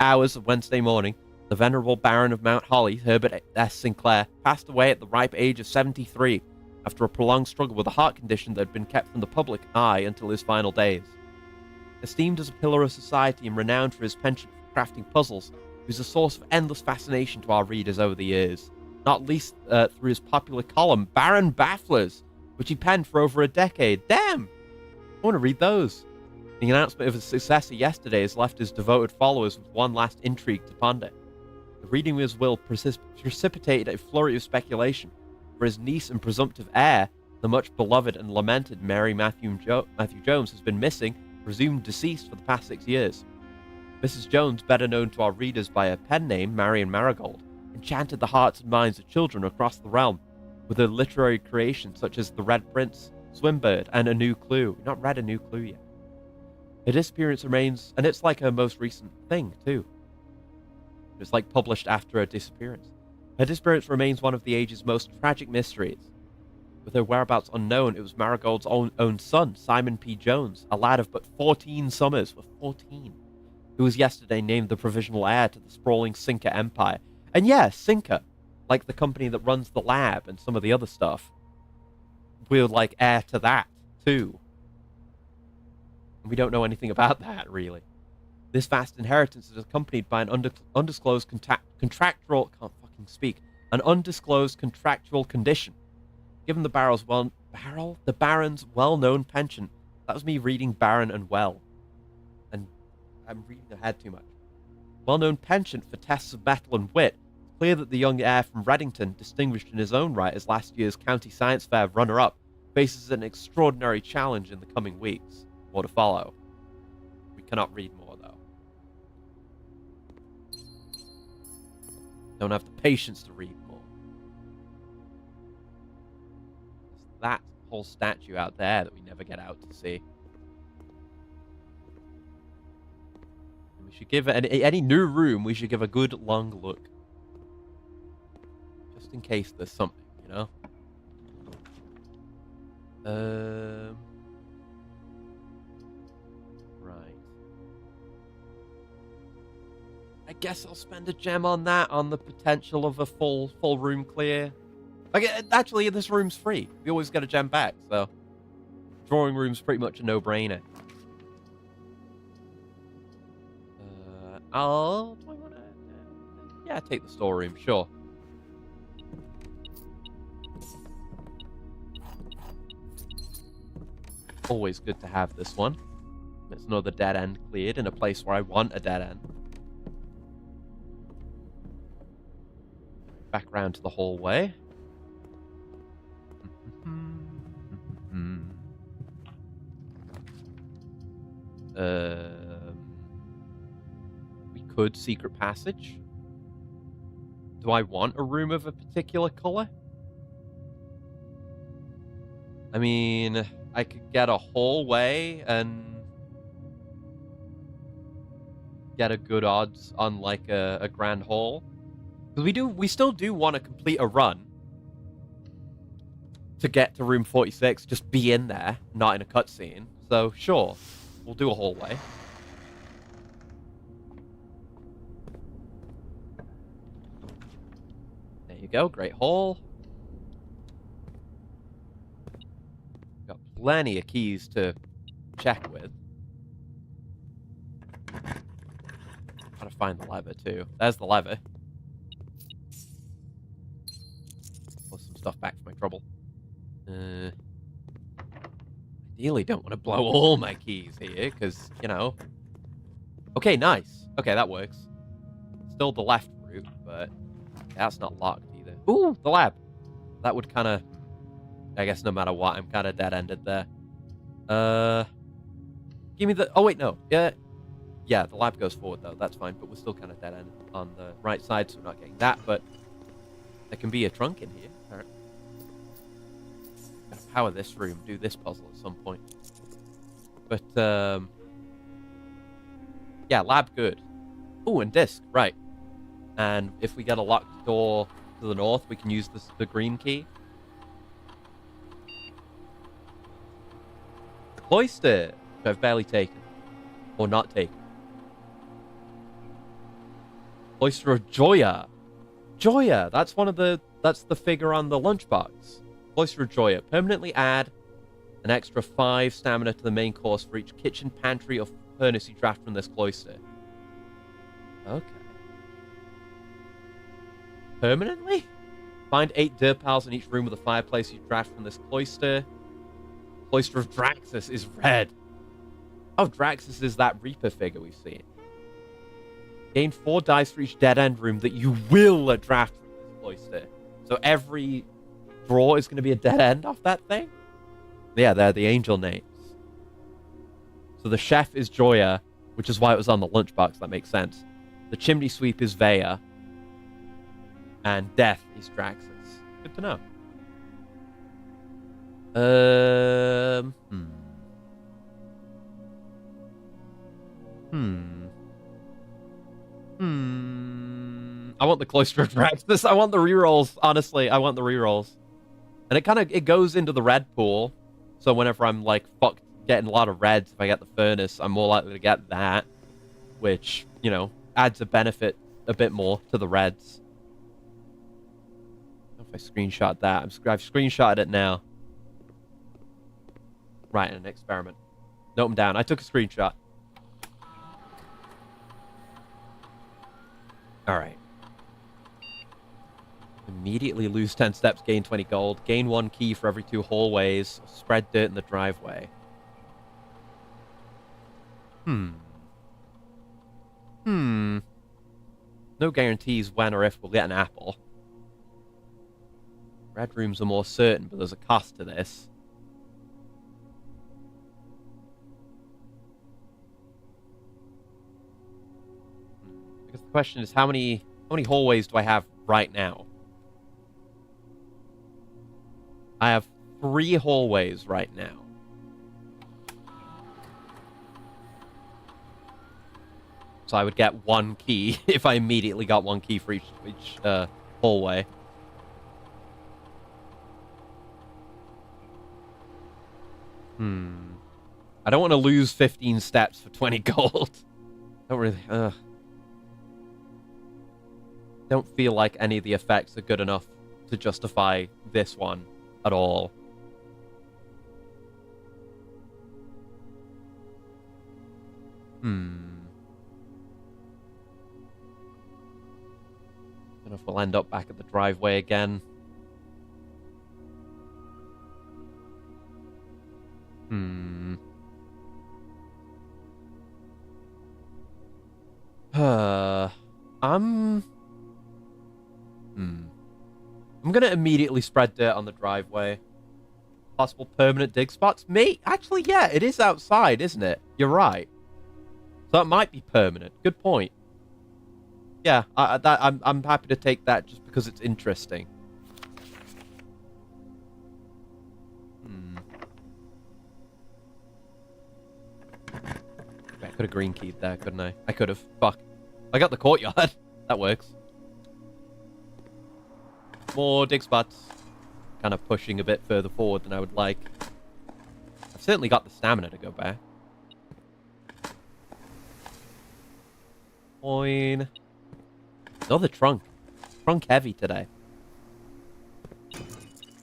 hours of Wednesday morning, the venerable Baron of Mount Holly, Herbert S. Sinclair, passed away at the ripe age of 73 after a prolonged struggle with a heart condition that had been kept from the public eye until his final days. Esteemed as a pillar of society and renowned for his penchant for crafting puzzles, he was a source of endless fascination to our readers over the years, not least through his popular column, Baron Bafflers, which he penned for over a decade. Damn! I want to read those. The announcement of his successor yesterday has left his devoted followers with one last intrigue to ponder. The reading of his will precipitated a flurry of speculation, for his niece and presumptive heir, the much beloved and lamented Mary Matthew Jones, has been missing, presumed deceased for the past 6 years. Mrs. Jones, better known to our readers by her pen name, Marion Marigold, enchanted the hearts and minds of children across the realm with her literary creations such as The Red Prince, Swimbird, and A New Clue. We've not read A New Clue yet. Her disappearance remains, and it's like her most recent thing, too. It was like published after her disappearance. Her disappearance remains one of the age's most tragic mysteries. With her whereabouts unknown, it was Marigold's own son, Simon P. Jones, a lad of but 14 summers, for 14, who was yesterday named the provisional heir to the sprawling Cinca empire. And yeah, Cinca, like the company that runs the lab and some of the other stuff, will like heir to that too. We don't know anything about that, really. This vast inheritance is accompanied by an undisclosed contractual... Can't fucking speak. An undisclosed contractual condition. Given the Baron's well-known penchant... That was me reading Baron and well. And I'm reading ahead too much. Well-known penchant for tests of mettle and wit. It's clear that the young heir from Reddington, distinguished in his own right as last year's County Science Fair runner-up, faces an extraordinary challenge in the coming weeks. More to follow. We cannot read more, though. Don't have the patience to read more. There's that whole statue out there that we never get out to see. And we should give it any new room. We should give a good long look, just in case there's something, you know. Right. I guess I'll spend a gem on that, on the potential of a full room clear. Like, actually, this room's free. We always get a gem back, so drawing room's pretty much a no-brainer. Do I want to? Yeah, take the storeroom, sure. Always good to have this one. It's another dead end cleared in a place where I want a dead end. Back round to the hallway. We could secret passage. Do I want a room of a particular color? I mean, I could get a hallway and get a good odds on like a grand hall. Because we still do want to complete a run to get to room 46, just be in there, not in a cutscene. So sure, we'll do a hallway. There you go, great hall. Got plenty of keys to check with. Gotta find the lever too. There's the lever. Plus some stuff back for my trouble. Ideally don't want to blow all my keys here, because, you know. Okay, nice. Okay, that works. Still the left route, but that's not locked either. Ooh, the lab. That would kind of... I guess no matter what, I'm kind of dead-ended there. Give me the... Oh, wait, no. Yeah, the lab goes forward, though. That's fine, but we're still kind of dead-ended on the right side, so we're not getting that, but there can be a trunk in here. All right. Gotta power this room, do this puzzle at some point. But, yeah, lab good. Ooh, and disc, right. And if we get a locked door to the north, we can use the green key. Cloister, which I've barely taken. Or not taken. Cloister of Joya. Joya, that's the figure on the lunchbox. Cloister of Joya. Permanently add an extra 5 stamina to the main course for each kitchen, pantry, or furnace you draft from this cloister. Okay. Permanently? Find 8 dirt piles in each room with a fireplace you draft from this cloister. Cloister of Draxus is red. Oh, Draxus is that Reaper figure we've seen. Gain 4 dice for each dead end room that you will draft from this cloister. So every draw is going to be a dead end off that thing? Yeah, they're the angel names. So the chef is Joya, which is why it was on the lunchbox. That makes sense. The chimney sweep is Vea. And death is Draxus. Good to know. I want the claustrophobia. I want the rerolls. Honestly, I want the rerolls. And it goes into the red pool. So whenever I'm like fucked getting a lot of reds, if I get the furnace, I'm more likely to get that. Which, you know, adds a benefit a bit more to the reds. I don't know if I screenshot that. I've screenshotted it now. Right, in an experiment. Note them down. I took a screenshot. Alright. Immediately lose 10 steps, gain 20 gold. Gain 1 key for every 2 hallways. Spread dirt in the driveway. No guarantees when or if we'll get an apple. Red rooms are more certain, but there's a cost to this. I guess the question is, how many hallways do I have right now? I have 3 hallways right now. So I would get 1 key if I immediately got 1 key for each hallway. I don't want to lose 15 steps for 20 gold. Don't really... Don't feel like any of the effects are good enough to justify this one at all. Don't know if we'll end up back at the driveway again. I'm gonna immediately spread dirt on the driveway. Possible permanent dig spots? Actually, yeah, it is outside, isn't it? You're right. So that might be permanent. Good point. Yeah, I'm happy to take that just because it's interesting. I could have green keyed there, couldn't I? I could have. Fuck. I got the courtyard. That works. More dig spots. Kind of pushing a bit further forward than I would like. I've certainly got the stamina to go back. Coin. Another trunk. Trunk heavy today.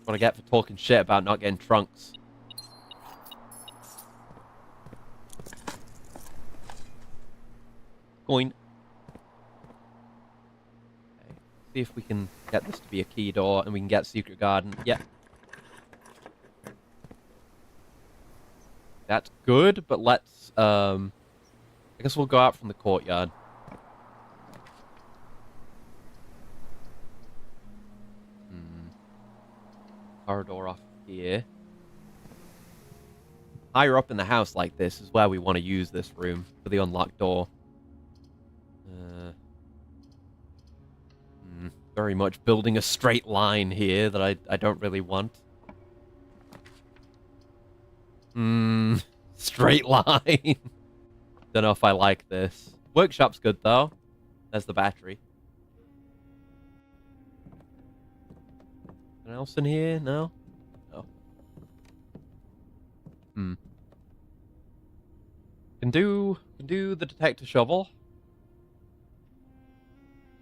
What I get for talking shit about not getting trunks. Coin. Okay. See if we can get this to be a key door and we can get secret garden. Yep. That's good, but let's I guess we'll go out from the courtyard. Corridor off here. Higher up in the house like this is where we want to use this room for the unlocked door. Very much building a straight line here that I don't really want. Straight line. Don't know if I like this. Workshop's good though. There's the battery. Anything else in here? No? No. Can do the detector shovel.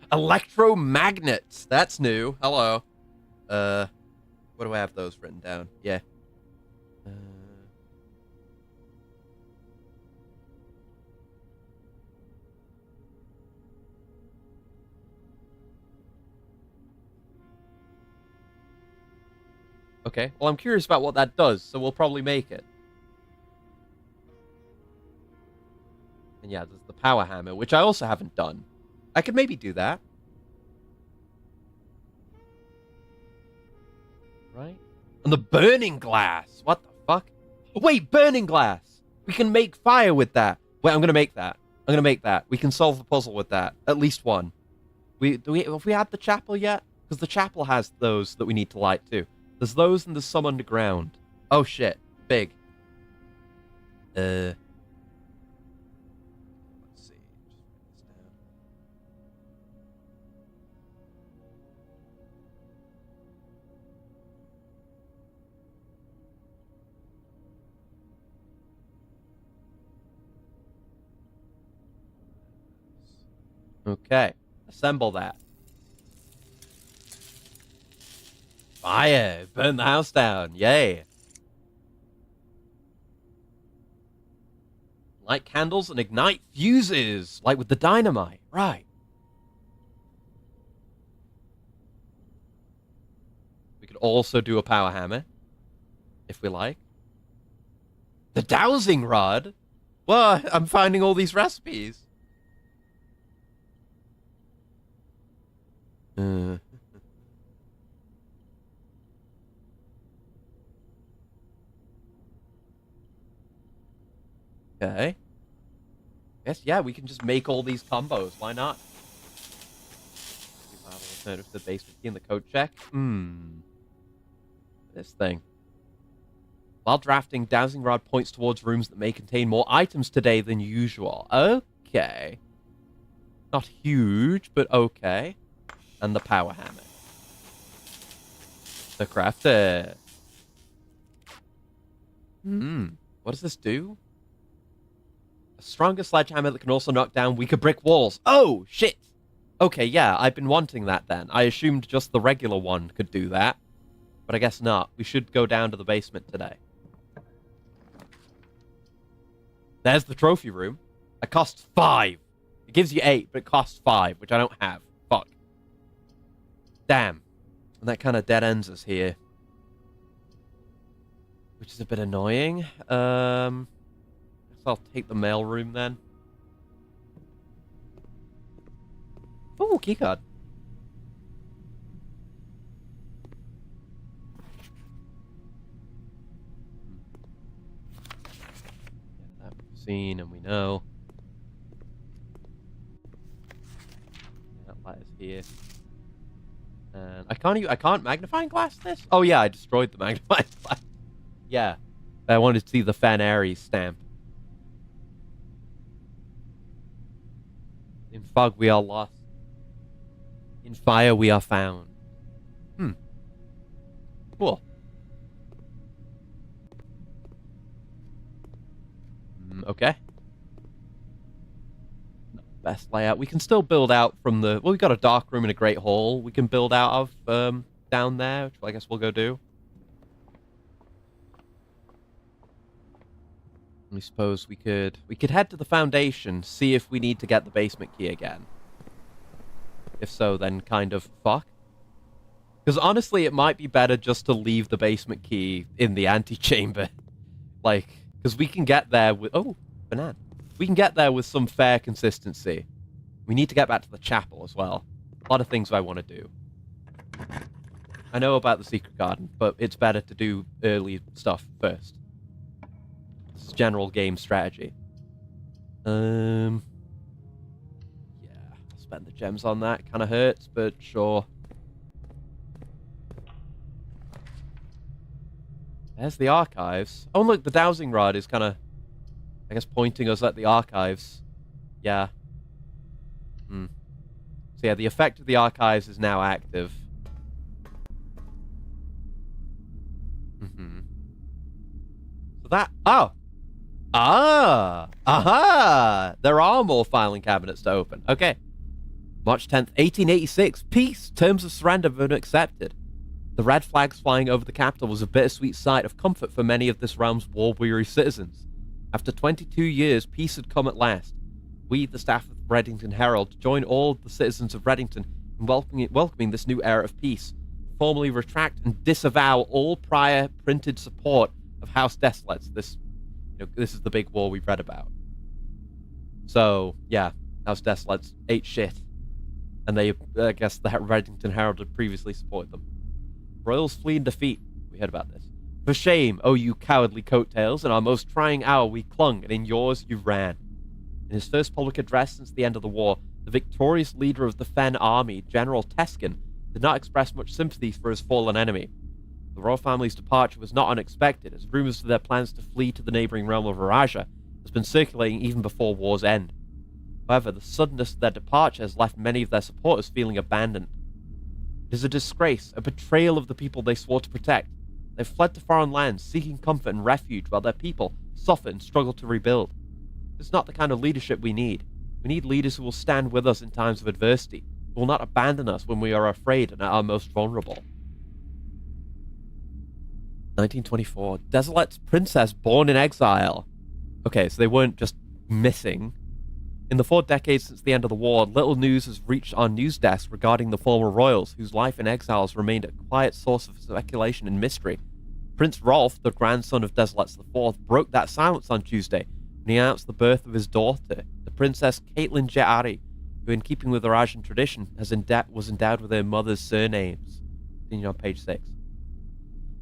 Electromagnets. That's new. Hello. What do I have those written down? Yeah. Okay. Well, I'm curious about what that does, so we'll probably make it. And yeah, there's the power hammer, which I also haven't done. I could maybe do that. Right? And the burning glass. What the fuck? Wait, burning glass. We can make fire with that. Wait, I'm going to make that. I'm going to make that. We can solve the puzzle with that. At least one. Have we had the chapel yet? Because the chapel has those that we need to light too. There's those and there's some underground. Oh shit. Big. Let's see. Just write this down. Okay. Assemble that. Fire! Burn the house down. Yay. Light candles and ignite fuses, like with the dynamite. Right. We could also do a power hammer, if we like. The dowsing rod? Well, I'm finding all these recipes. Okay. Yes, yeah, we can just make all these combos. Why not? Alternative to the basement key in the code check. This thing. While drafting, dowsing rod points towards rooms that may contain more items today than usual. Okay. Not huge, but okay. And the power hammer. The crafter. What does this do? A stronger sledgehammer that can also knock down weaker brick walls. Oh, shit! Okay, yeah, I've been wanting that then. I assumed just the regular one could do that. But I guess not. We should go down to the basement today. There's the trophy room. It costs 5. It gives you 8, but it costs 5, which I don't have. Fuck. Damn. And that kind of dead ends us here. Which is a bit annoying. Guess I'll take the mail room then. Ooh, keycard. That we've seen and we know. That light is here. And I can't magnifying glass this? Oh yeah, I destroyed the magnifying glass. Yeah. I wanted to see the Fan Aries stamp. In fog we are lost. In fire we are found. Cool. Okay. Best layout. We can still build out from the... Well, we've got a dark room and a great hall. We can build out of down there, which I guess we'll go do. I suppose we could head to the foundation, see if we need to get the basement key again. If so, then kind of fuck. Because honestly, it might be better just to leave the basement key in the antechamber. Like, because we can get there with... Oh, banana. We can get there with some fair consistency. We need to get back to the chapel as well. A lot of things I want to do. I know about the secret garden, but it's better to do early stuff first. This is general game strategy. Yeah, I'll spend the gems on that. Kind of hurts, but sure. There's the archives. Oh, look, the dowsing rod is kind of, I guess, pointing us at the archives. Yeah. So yeah, the effect of the archives is now active. So that... Oh! Aha! There are more filing cabinets to open. Okay. March 10th, 1886. Peace! Terms of surrender have been accepted. The red flags flying over the capital was a bittersweet sight of comfort for many of this realm's war-weary citizens. After 22 years, peace had come at last. We, the staff of the Reddington Herald, join all the citizens of Reddington in welcoming this new era of peace. Formally retract and disavow all prior printed support of House Desolates. This is the big war we've read about. So, yeah, House Desolates ate shit. And they, I guess, the Reddington Herald had previously supported them. Royals flee in defeat. We heard about this. For shame, oh you cowardly coattails. In our most trying hour we clung, and in yours you ran. In his first public address since the end of the war, the victorious leader of the Fen army, General Teskin, did not express much sympathy for his fallen enemy. The royal family's departure was not unexpected, as rumors of their plans to flee to the neighboring realm of Araja has been circulating even before war's end. However, the suddenness of their departure has left many of their supporters feeling abandoned. It is a disgrace, a betrayal of the people they swore to protect. They've fled to foreign lands, seeking comfort and refuge, while their people suffer and struggle to rebuild. This is not the kind of leadership we need. We We need leaders who will stand with us in times of adversity, who will not abandon us when we are afraid and at our most vulnerable. 1924. Desolette's princess born in exile. Okay, so they weren't just missing. In the 4 decades since the end of the war, little news has reached our news desk regarding the former royals, whose life in exile has remained a quiet source of speculation and mystery. Prince Rolf, the grandson of Desolet IV, broke that silence on Tuesday when he announced the birth of his daughter, the Princess Caitlin Je'ari, who, in keeping with Eurasian tradition, was endowed with her mother's surnames. Continuing on page 6.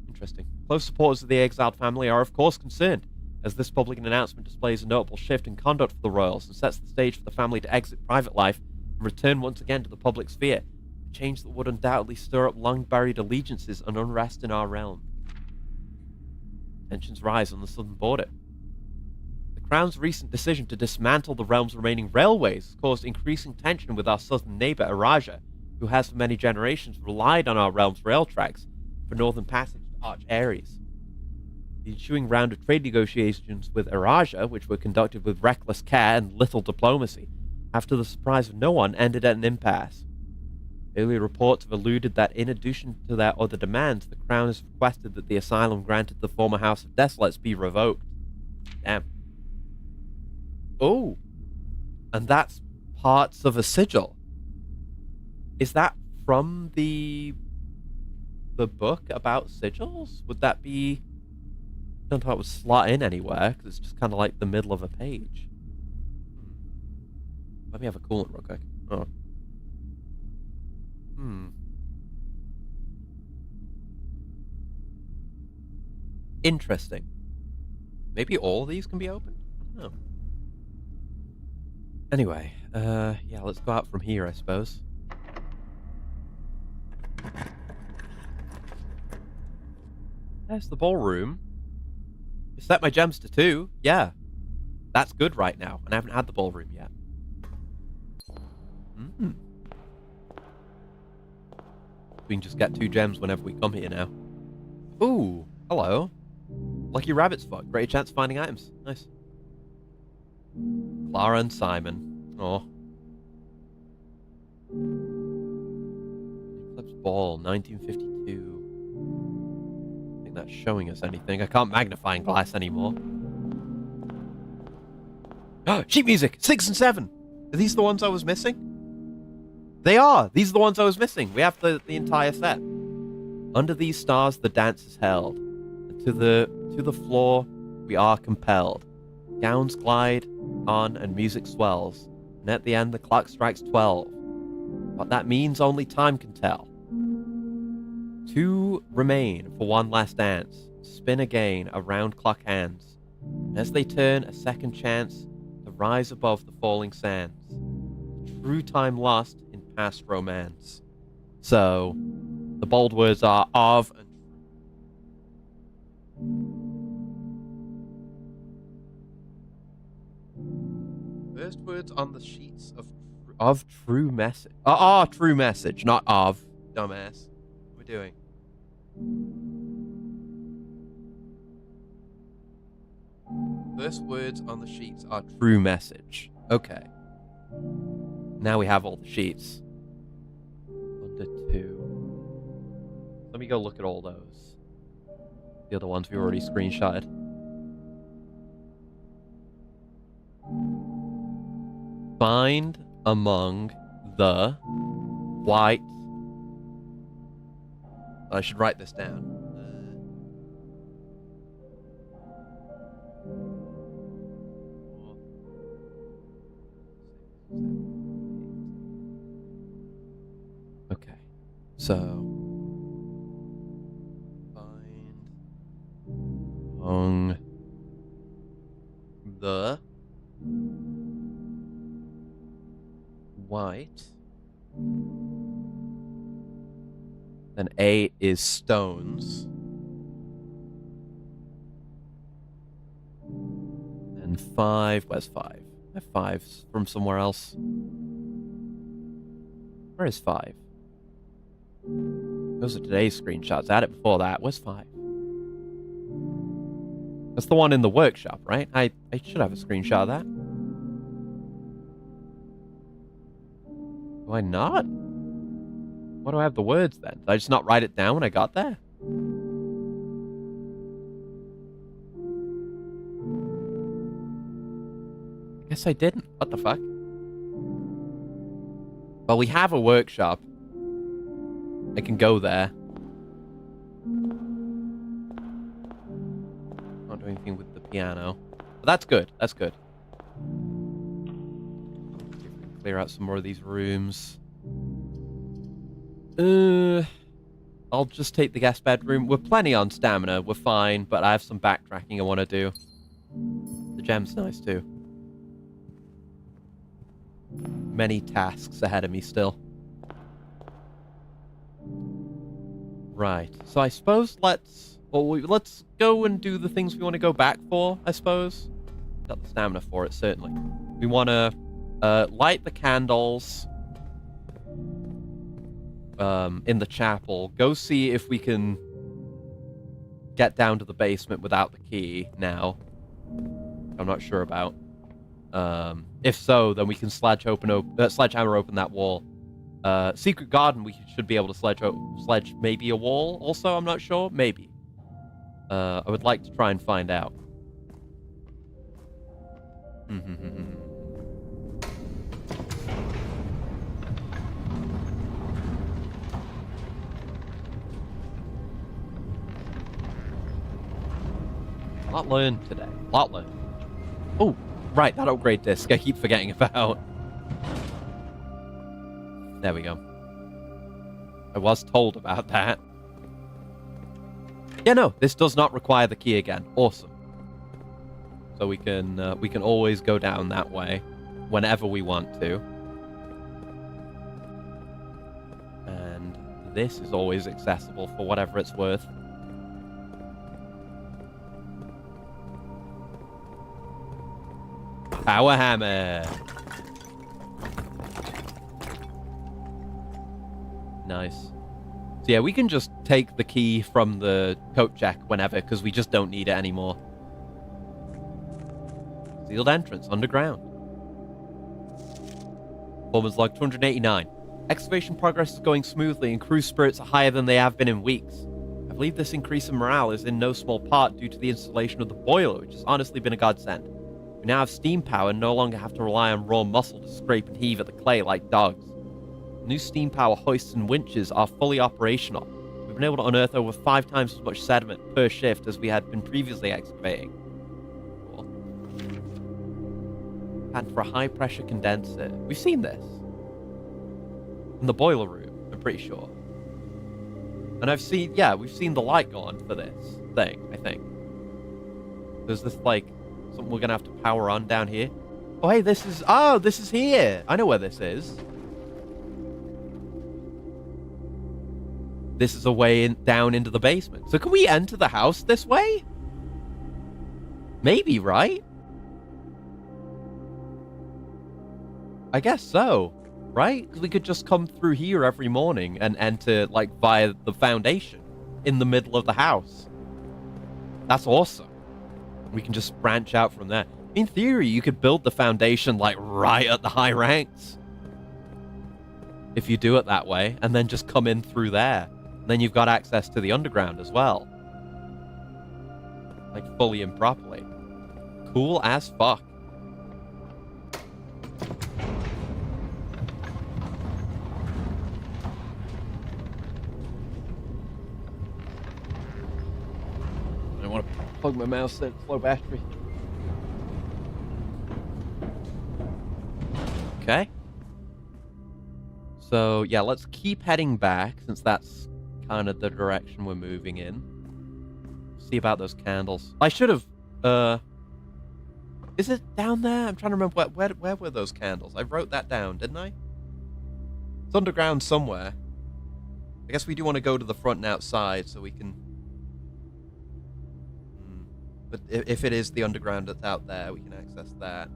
Interesting. Close supporters of the exiled family are, of course, concerned, as this public announcement displays a notable shift in conduct for the royals and sets the stage for the family to exit private life and return once again to the public sphere, a change that would undoubtedly stir up long-buried allegiances and unrest in our realm. Tensions rise on the southern border. The Crown's recent decision to dismantle the realm's remaining railways has caused increasing tension with our southern neighbour, Eurasia, who has for many generations relied on our realm's rail tracks for northern passage to Arch Aries. The ensuing round of trade negotiations with Eurasia, which were conducted with reckless care and little diplomacy, after the surprise of no one, ended at an impasse. Earlier reports have alluded that in addition to their other demands, the Crown has requested that the asylum granted to the former House of Desolates be revoked. Damn. Oh! And that's parts of a sigil. Is that from the book about sigils? Would that be... I don't know if it would slot in anywhere, because it's just kind of like the middle of a page. Let me have a coolant real quick. Oh. Interesting. Maybe all of these can be opened? I don't know. Anyway, yeah, let's go out from here, I suppose. There's the ballroom. I set my gems to 2. Yeah. That's good right now. And I haven't had the ballroom yet. We can just get 2 gems whenever we come here now. Ooh. Hello. Lucky rabbit's foot. Great chance of finding items. Nice. Clara and Simon. Oh. Eclipse Ball, 1952. That's showing us anything. I can't magnifying glass anymore. Sheet music! 6 and 7! Are these the ones I was missing? They are! These are the ones I was missing. We have the entire set. Under these stars the dance is held. And to the floor we are compelled. Gowns glide on and music swells. And at the end the clock strikes 12. What that means only time can tell. 2 remain for one last dance. Spin again, around clock hands. And as they turn, a second chance to rise above the falling sands. True time lost in past romance. So, the bold words are of and true. First words on the sheets of true message. True message, not of. Dumbass. What are we doing? First words on the sheets are true message. Okay. Now we have all the sheets. Under 2. Let me go look at all those. The other ones we already screenshotted. Find among the white... I should write this down. Okay, so find among the white. Then A is stones. And 5, where's 5? I have 5's from somewhere else. Where is 5? Those are today's screenshots. I had it before that. Where's 5? That's the one in the workshop, right? I should have a screenshot of that. Do I not? Why do I have the words then? Did I just not write it down when I got there? I guess I didn't. What the fuck? Well, we have a workshop. I can go there. Not do anything with the piano. But that's good. That's good. See if we can clear out some more of these rooms. I'll just take the guest bedroom. We're plenty on stamina. We're fine, but I have some backtracking I want to do. The gem's nice too. Many tasks ahead of me still. Right. So I suppose let's go and do the things we want to go back for, I suppose. Got the stamina for it, certainly. We want to light the candles in the chapel. Go see if we can get down to the basement without the key now. I'm not sure about. If so, then we can sledgehammer open that wall. Secret garden, we should be able to sledge maybe a wall also, I'm not sure. Maybe. I would like to try and find out. Lot learned today. Lot learned. Oh, right, that upgrade disc I keep forgetting about. There we go. I was told about that. Yeah, no, this does not require the key again. Awesome. So we can always go down that way whenever we want to. And this is always accessible for whatever it's worth. Power hammer. Nice. So yeah, we can just take the key from the coat check whenever, because we just don't need it anymore. Sealed entrance, underground. Performance log 289. Excavation progress is going smoothly and crew spirits are higher than they have been in weeks. I believe this increase in morale is in no small part due to the installation of the boiler, which has honestly been a godsend. We now have steam power and no longer have to rely on raw muscle to scrape and heave at the clay like dogs. New steam power hoists and winches are fully operational. We've been able to unearth over 5 times as much sediment per shift as we had been previously excavating. Cool. And for a high-pressure condenser. We've seen this. In the boiler room, I'm pretty sure. And we've seen the light go on for this thing, I think. There's this, like, something we're gonna have to power on down here. Oh, hey, this is here! I know where this is. This is a way down into the basement. So can we enter the house this way? Maybe, right? I guess so, right? Because we could just come through here every morning and enter, like, via the foundation in the middle of the house. That's awesome. We can just branch out from there. In theory, you could build the foundation, like, right at the high ranks. If you do it that way, and then just come in through there. And then you've got access to the underground as well. Like, fully and properly. Cool as fuck. I don't want to plug my mouse in. Low battery. Okay. So, yeah, let's keep heading back, since that's kind of the direction we're moving in. See about those candles. I should have, is it down there? I'm trying to remember where were those candles? I wrote that down, didn't I? It's underground somewhere. I guess we do want to go to the front and outside so we can... But if it is the underground that's out there, we can access that.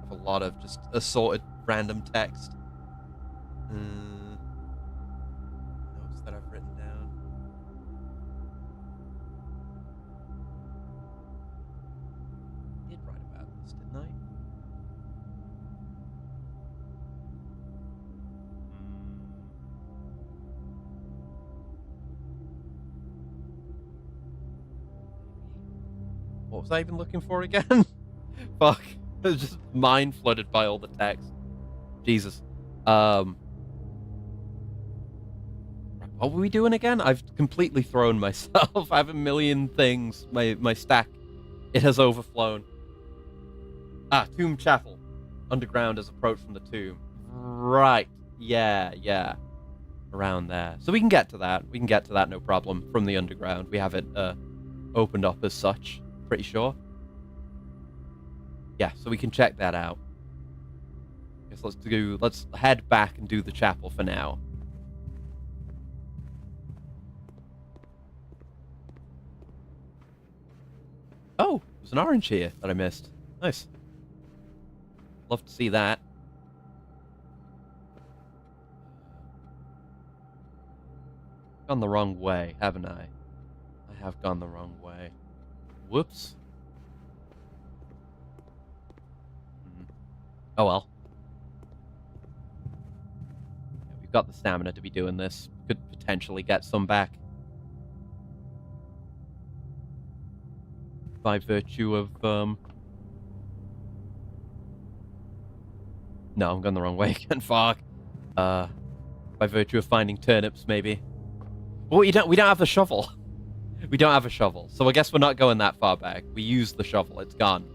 A lot of just assorted random text. Notes that I've written down. I did write about this, didn't I? What was I even looking for again? Fuck. I was just mind flooded by all the text. Jesus. What were we doing again? I've completely thrown myself. I have a million things. My stack, it has overflown. Tomb Chapel. Underground as approach from the tomb. Right. Yeah. Around there. So we can get to that. We can get to that, no problem, from the underground. We have it opened up as such. Pretty sure. Yeah, so we can check that out. Guess let's head back and do the chapel for now. Oh, there's an orange here that I missed. Nice. Love to see that. Gone the wrong way, haven't I? I have gone the wrong way. Whoops. Oh well. Yeah, we've got the stamina to be doing this. Could potentially get some back. By virtue of, No, I'm going the wrong way again. Fuck. By virtue of finding turnips, maybe. Well, we don't have the shovel. We don't have a shovel, so I guess we're not going that far back. We used the shovel. It's gone.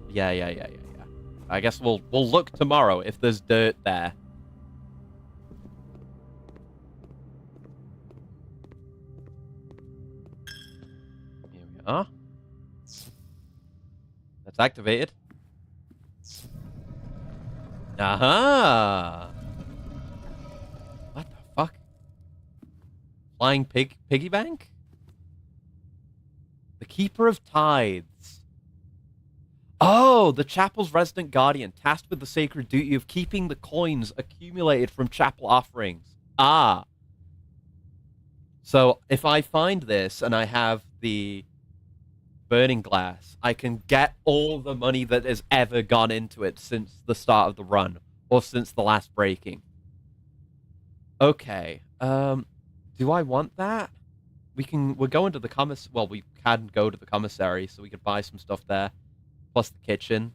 Yeah. I guess we'll look tomorrow if there's dirt there. Here we are. That's activated. Aha! What the fuck? Flying piggy bank? The Keeper of Tithes. Oh, the chapel's resident guardian, tasked with the sacred duty of keeping the coins accumulated from chapel offerings. Ah. So, if I find this and I have the burning glass, I can get all the money that has ever gone into it since the start of the run, or since the last breaking. Okay. Do I want that? We're going to the we can go to the commissary, so we could buy some stuff there. Plus the kitchen.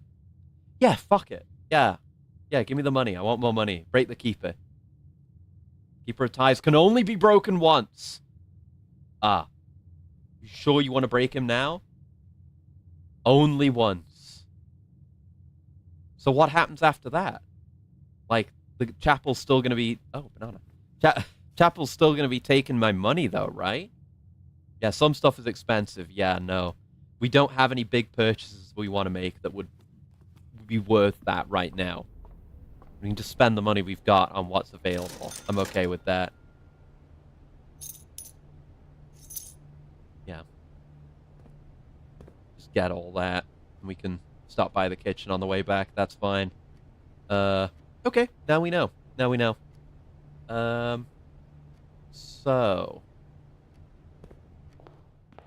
Yeah, fuck it. Yeah, give me the money. I want more money. Break the keeper. Keeper of Ties can only be broken once. You sure you want to break him now? Only once. So what happens after that? Like, the chapel's still going to be... Oh, banana. Chapel's still going to be taking my money, though, right? Yeah, some stuff is expensive. Yeah, no. We don't have any big purchases we want to make that would be worth that right now. We can just spend the money we've got on what's available. I'm okay with that. Yeah. Just get all that. And we can stop by the kitchen on the way back. That's fine. Okay. Now we know. So...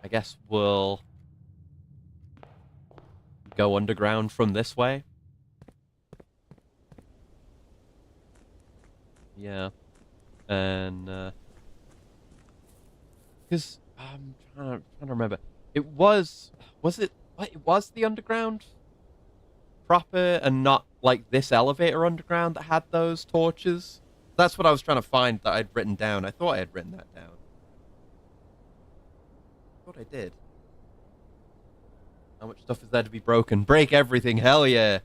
I guess we'll... go underground from this way. Yeah. And, because I'm trying to remember. It was the underground proper and not like this elevator underground that had those torches? That's what I was trying to find that I'd written down. I thought I had written that down. I thought I did. How much stuff is there to be broken? Break everything, hell yeah!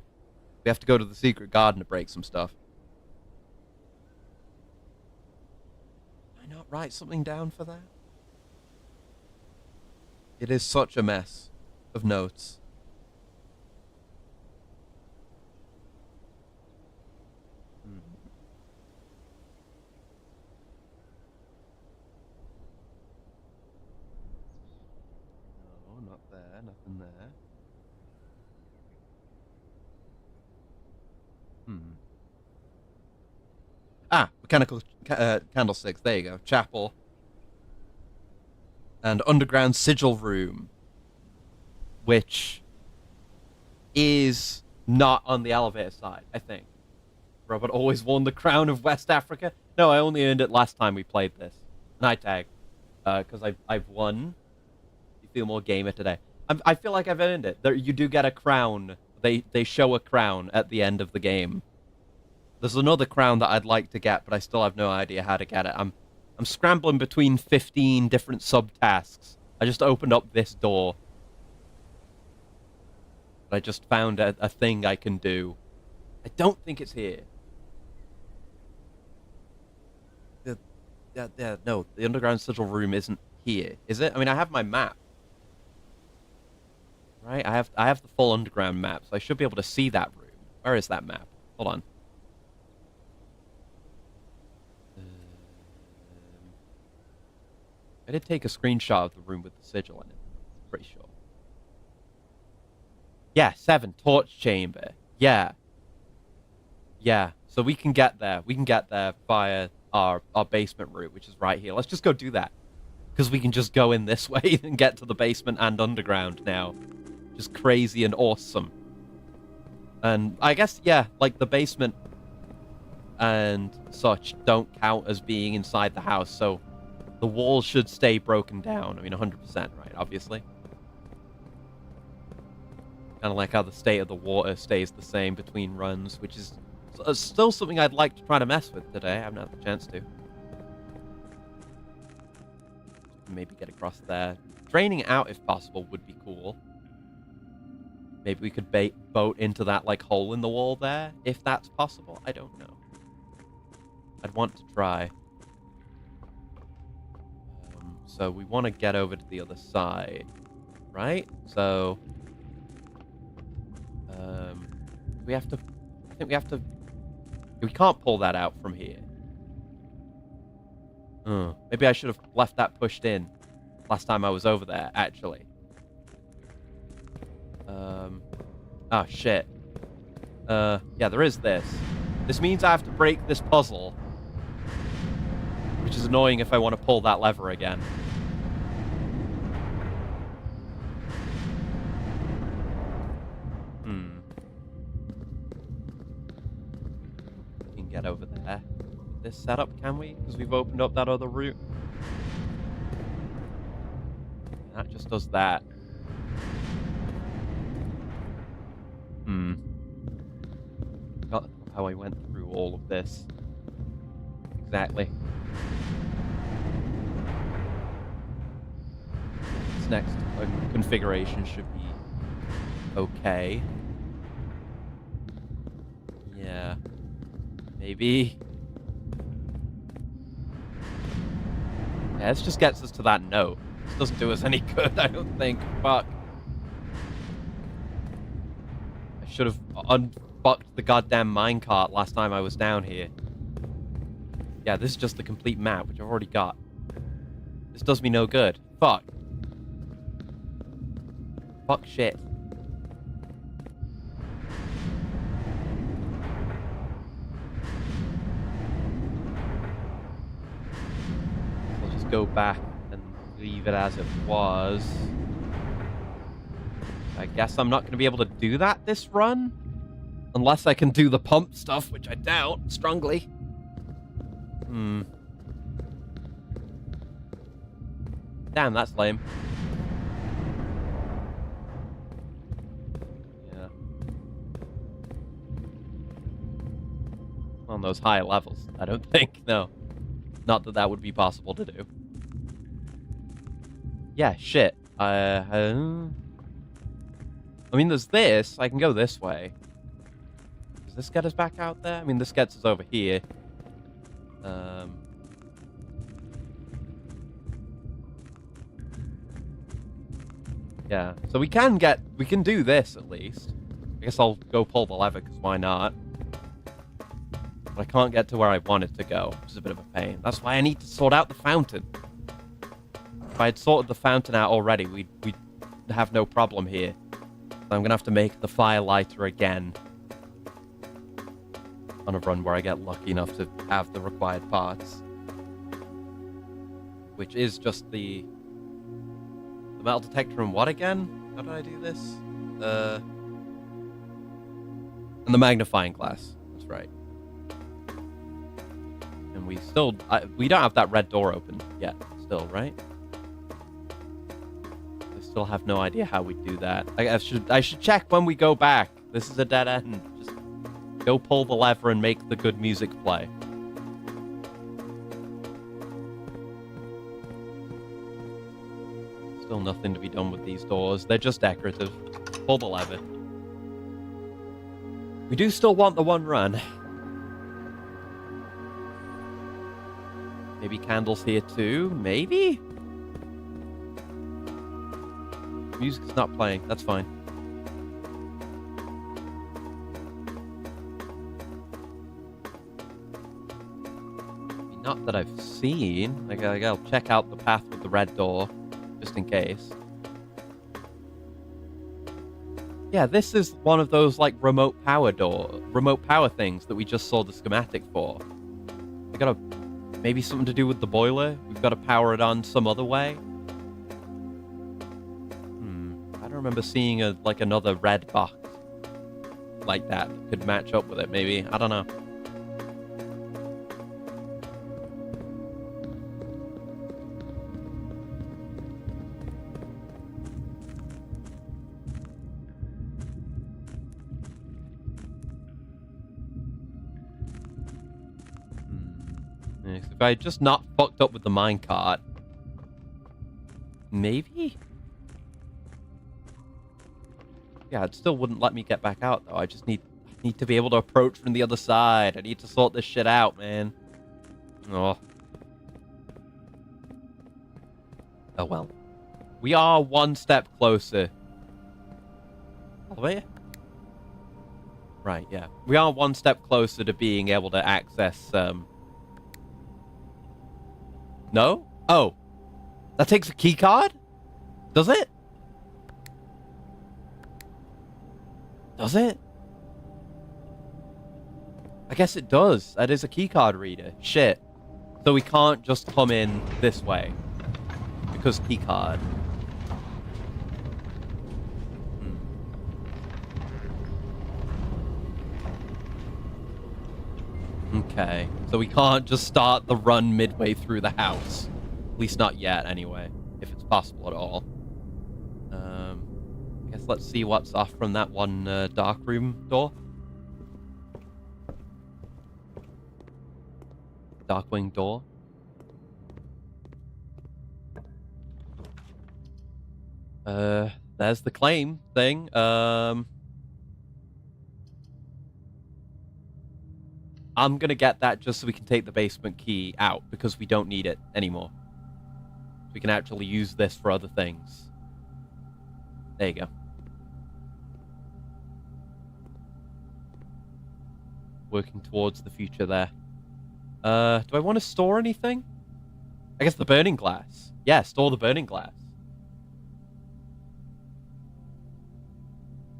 We have to go to the secret garden to break some stuff. Did I not write something down for that? It is such a mess of notes. No, not there, nothing there. Mechanical candlesticks. There you go. Chapel. And underground sigil room. Which is not on the elevator side, I think. Robert always won the crown of West Africa. No, I only earned it last time we played this. Night tag. Because I've won feel more gamer today. I feel like I've earned it. You do get a crown. They show a crown at the end of the game. There's another crown that I'd like to get, but I still have no idea how to get it. I'm scrambling between 15 different subtasks. I just opened up this door. I just found a thing I can do. I don't think it's here. No, the underground sigil room isn't here, is it? I mean, I have my map. Right? I have the full underground map, so I should be able to see that room. Where is that map? Hold on. I did take a screenshot of the room with the sigil in it. Pretty sure. Yeah, 7, torch chamber. Yeah. Yeah, so we can get there. We can get there via our basement route, which is right here. Let's just go do that. Because we can just go in this way and get to the basement and underground now. Just crazy and awesome. And I guess, yeah, like the basement and such don't count as being inside the house, so the walls should stay broken down. I mean, 100%, right, obviously. Kind of like how the state of the water stays the same between runs, which is still something I'd like to try to mess with today. I haven't had the chance to. Maybe get across there. Draining it out, if possible, would be cool. Maybe we could boat into that, like, hole in the wall there, if that's possible. I don't know. I'd want to try. So we want to get over to the other side, right? So... we have to... I think we have to... We can't pull that out from here. Maybe I should have left that pushed in last time I was over there, actually. Oh, shit. Yeah, there is this. This means I have to break this puzzle. Which is annoying if I want to pull that lever again. We can get over there. This setup, can we? Because we've opened up that other route. That just does that. Not how I went through all of this. Exactly. This next configuration should be okay. Yeah. Maybe. Yeah, this just gets us to that note. This doesn't do us any good, I don't think. Fuck. I should have unfucked the goddamn minecart last time I was down here. Yeah, this is just the complete map, which I've already got. This does me no good. Fuck. Fuck shit. I'll just go back and leave it as it was. I guess I'm not going to be able to do that this run. Unless I can do the pump stuff, which I doubt strongly. Damn, that's lame. Yeah. On those high levels, I don't think. No. Not that that would be possible to do. Yeah, shit. I mean, there's this. I can go this way. Does this get us back out there? I mean, this gets us over here. Yeah, so we can do this at least. I guess I'll go pull the lever, because why not? But I can't get to where I wanted to go, which is a bit of a pain. That's why I need to sort out the fountain. If I had sorted the fountain out already, we'd have no problem here. So I'm going to have to make the fire lighter again. On a run where I get lucky enough to have the required parts. Which is just the metal detector and what again? How did I do this? And the magnifying glass. That's right. And we still... we don't have that red door open yet. Still, right? This still have no idea how we do that. I should check when we go back. This is a dead end. Just go pull the lever and make the good music play. Still nothing to be done with these doors. They're just decorative. Pull the lever. We do still want the one run. Maybe candles here too? Maybe? Music's not playing. That's fine. Not that I've seen. I'll check out the path with the red door, just in case. Yeah, this is one of those, like, remote power things that we just saw the schematic for. We gotta... Maybe something to do with the boiler? We've got to power it on some other way? I don't remember seeing another red box like that could match up with it, maybe. I don't know. If I had just not fucked up with the minecart, maybe? Yeah, it still wouldn't let me get back out, though. I just need to be able to approach from the other side. I need to sort this shit out, man. Oh. Oh, well. We are one step closer. All the way? Right, yeah. We are one step closer to being able to access, No? Oh. That takes a key card? Does it? Does it? I guess it does. That is a key card reader. Shit. So we can't just come in this way. Because key card. Okay. So we can't just start the run midway through the house. At least not yet, anyway. If it's possible at all. I guess let's see what's off from that one dark room door. Darkwing door. There's the claim thing. I'm gonna get that just so we can take the basement key out, because we don't need it anymore. We can actually use this for other things. There you go. Working towards the future there. Do I want to store anything? I guess the burning glass. Yeah, store the burning glass.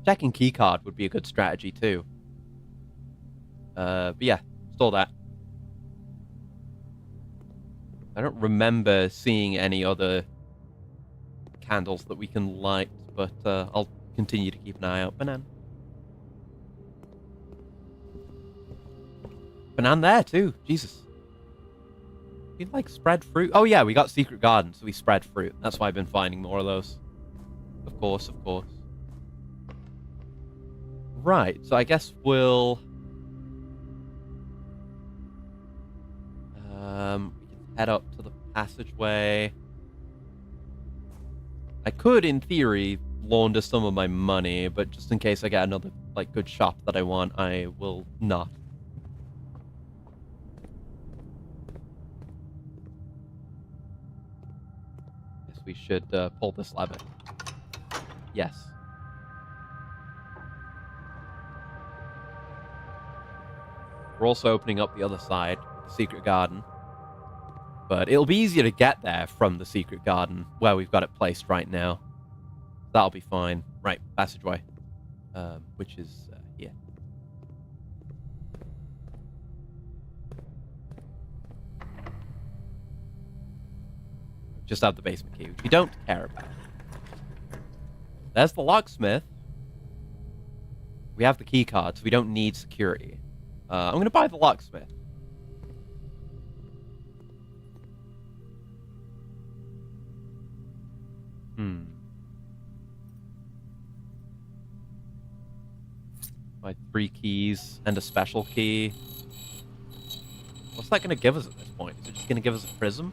Checking keycard would be a good strategy too. But yeah, store that. I don't remember seeing any other candles that we can light, but I'll continue to keep an eye out. Banana. Banana there too. Jesus. We like spread fruit. Oh yeah, we got secret garden, so we spread fruit. That's why I've been finding more of those. Of course, of course. Right, so I guess we'll... we can head up to the passageway. I could, in theory, launder some of my money, but just in case I get another, like, good shop that I want, I will not. Guess we should pull this lever. Yes. We're also opening up the other side, the secret garden. But it'll be easier to get there from the secret garden, where we've got it placed right now. That'll be fine. Right, passageway. Which is here. Just have the basement key, which we don't care about. There's the locksmith. We have the key card, so we don't need security. I'm going to buy the locksmith. My 3 keys and a special key. What's that going to give us at this point? Is it just going to give us a prism?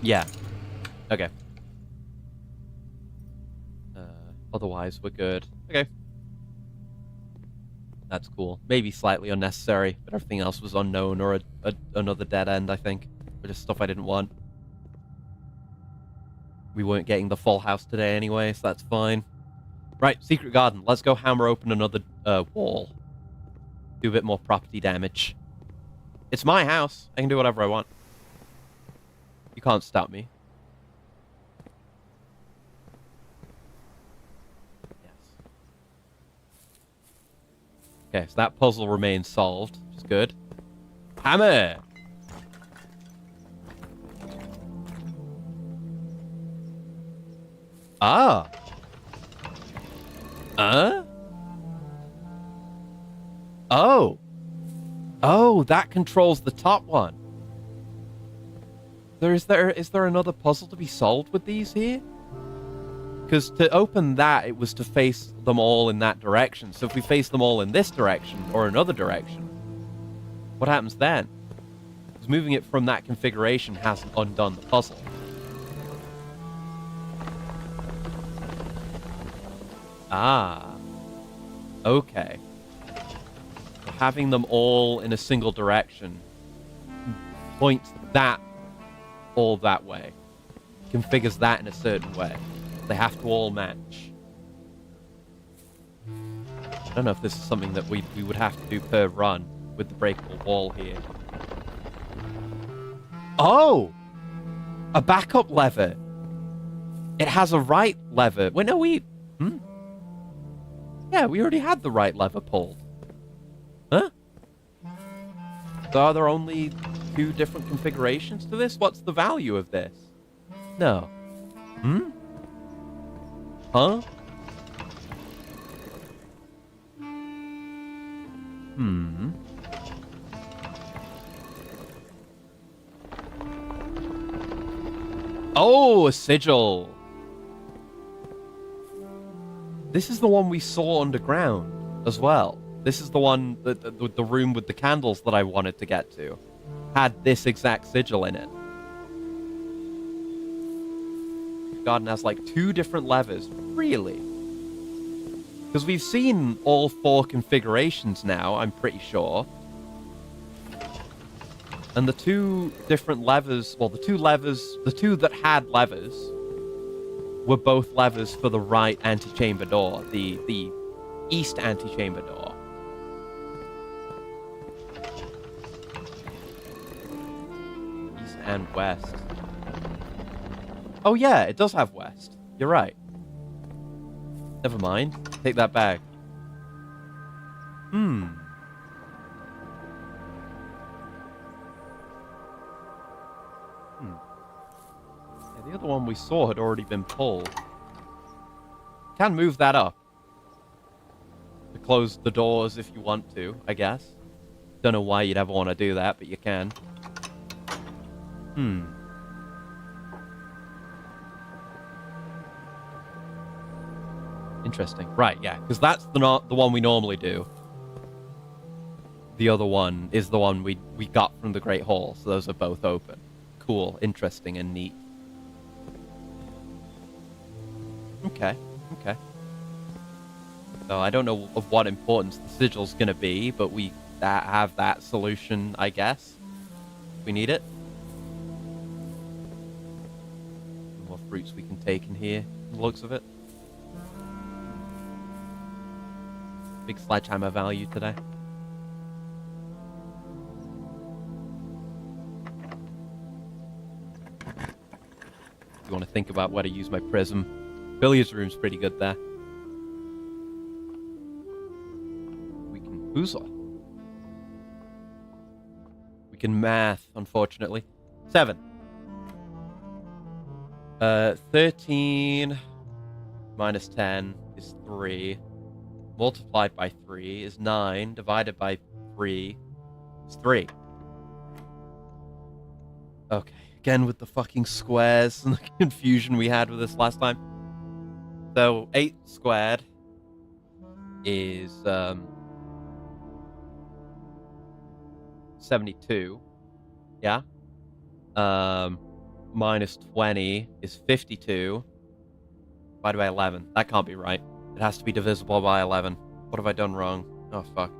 Yeah. Okay. Otherwise, we're good. Okay. That's cool. Maybe slightly unnecessary, but everything else was unknown or another dead end, I think. Or just stuff I didn't want. We weren't getting the full house today anyway, so that's fine. Right, secret garden. Let's go hammer open another wall. Do a bit more property damage. It's my house. I can do whatever I want. You can't stop me. Okay, so that puzzle remains solved, which is good. Hammer! Ah! Oh! Oh, that controls the top one. Is there another puzzle to be solved with these here? Because to open that, it was to face them all in that direction. So if we face them all in this direction or another direction, what happens then? Because moving it from that configuration hasn't undone the puzzle. Ah. Okay. So having them all in a single direction points that all that way. Configures that in a certain way. They have to all match. I don't know if this is something that we would have to do per run with the breakable wall here. Oh! A backup lever. It has a right lever. Wait, no, Yeah, we already had the right lever pulled. Huh? So are there only 2 different configurations to this? What's the value of this? No. Huh? Oh, a sigil. This is the one we saw underground as well. This is the one, the room with the candles that I wanted to get to. Had this exact sigil in it. Garden has like 2 different levers. Really? Because we've seen all 4 configurations now, I'm pretty sure. And the 2 different levers, well, the 2 that had levers were both levers for the right antechamber door, the east antechamber door. East and west. Oh yeah, it does have west. You're right. Never mind. Take that back. Yeah, the other one we saw had already been pulled. Can move that up. To close the doors if you want to, I guess. Don't know why you'd ever want to do that, but you can. Interesting. Right, yeah, because that's the one we normally do. The other one is the one we got from the Great Hall, so those are both open. Cool, interesting, and neat. Okay. So I don't know of what importance the sigil's gonna be, but we have that solution, I guess. We need it. More fruits we can take in here, from the looks of it. Big sledgehammer value today. You want to think about where to use my prism. Billiards room's pretty good there. We can boozle. We can math, unfortunately. 7. 13 minus 10 is 3. Multiplied by 3 is 9. Divided by 3 is 3. Okay, again with the fucking squares and the confusion we had with this last time. So 8 squared is 72. Yeah. Minus 20 is 52. Divided by 11. That can't be right. It has to be divisible by 11. What have I done wrong? Oh, fuck.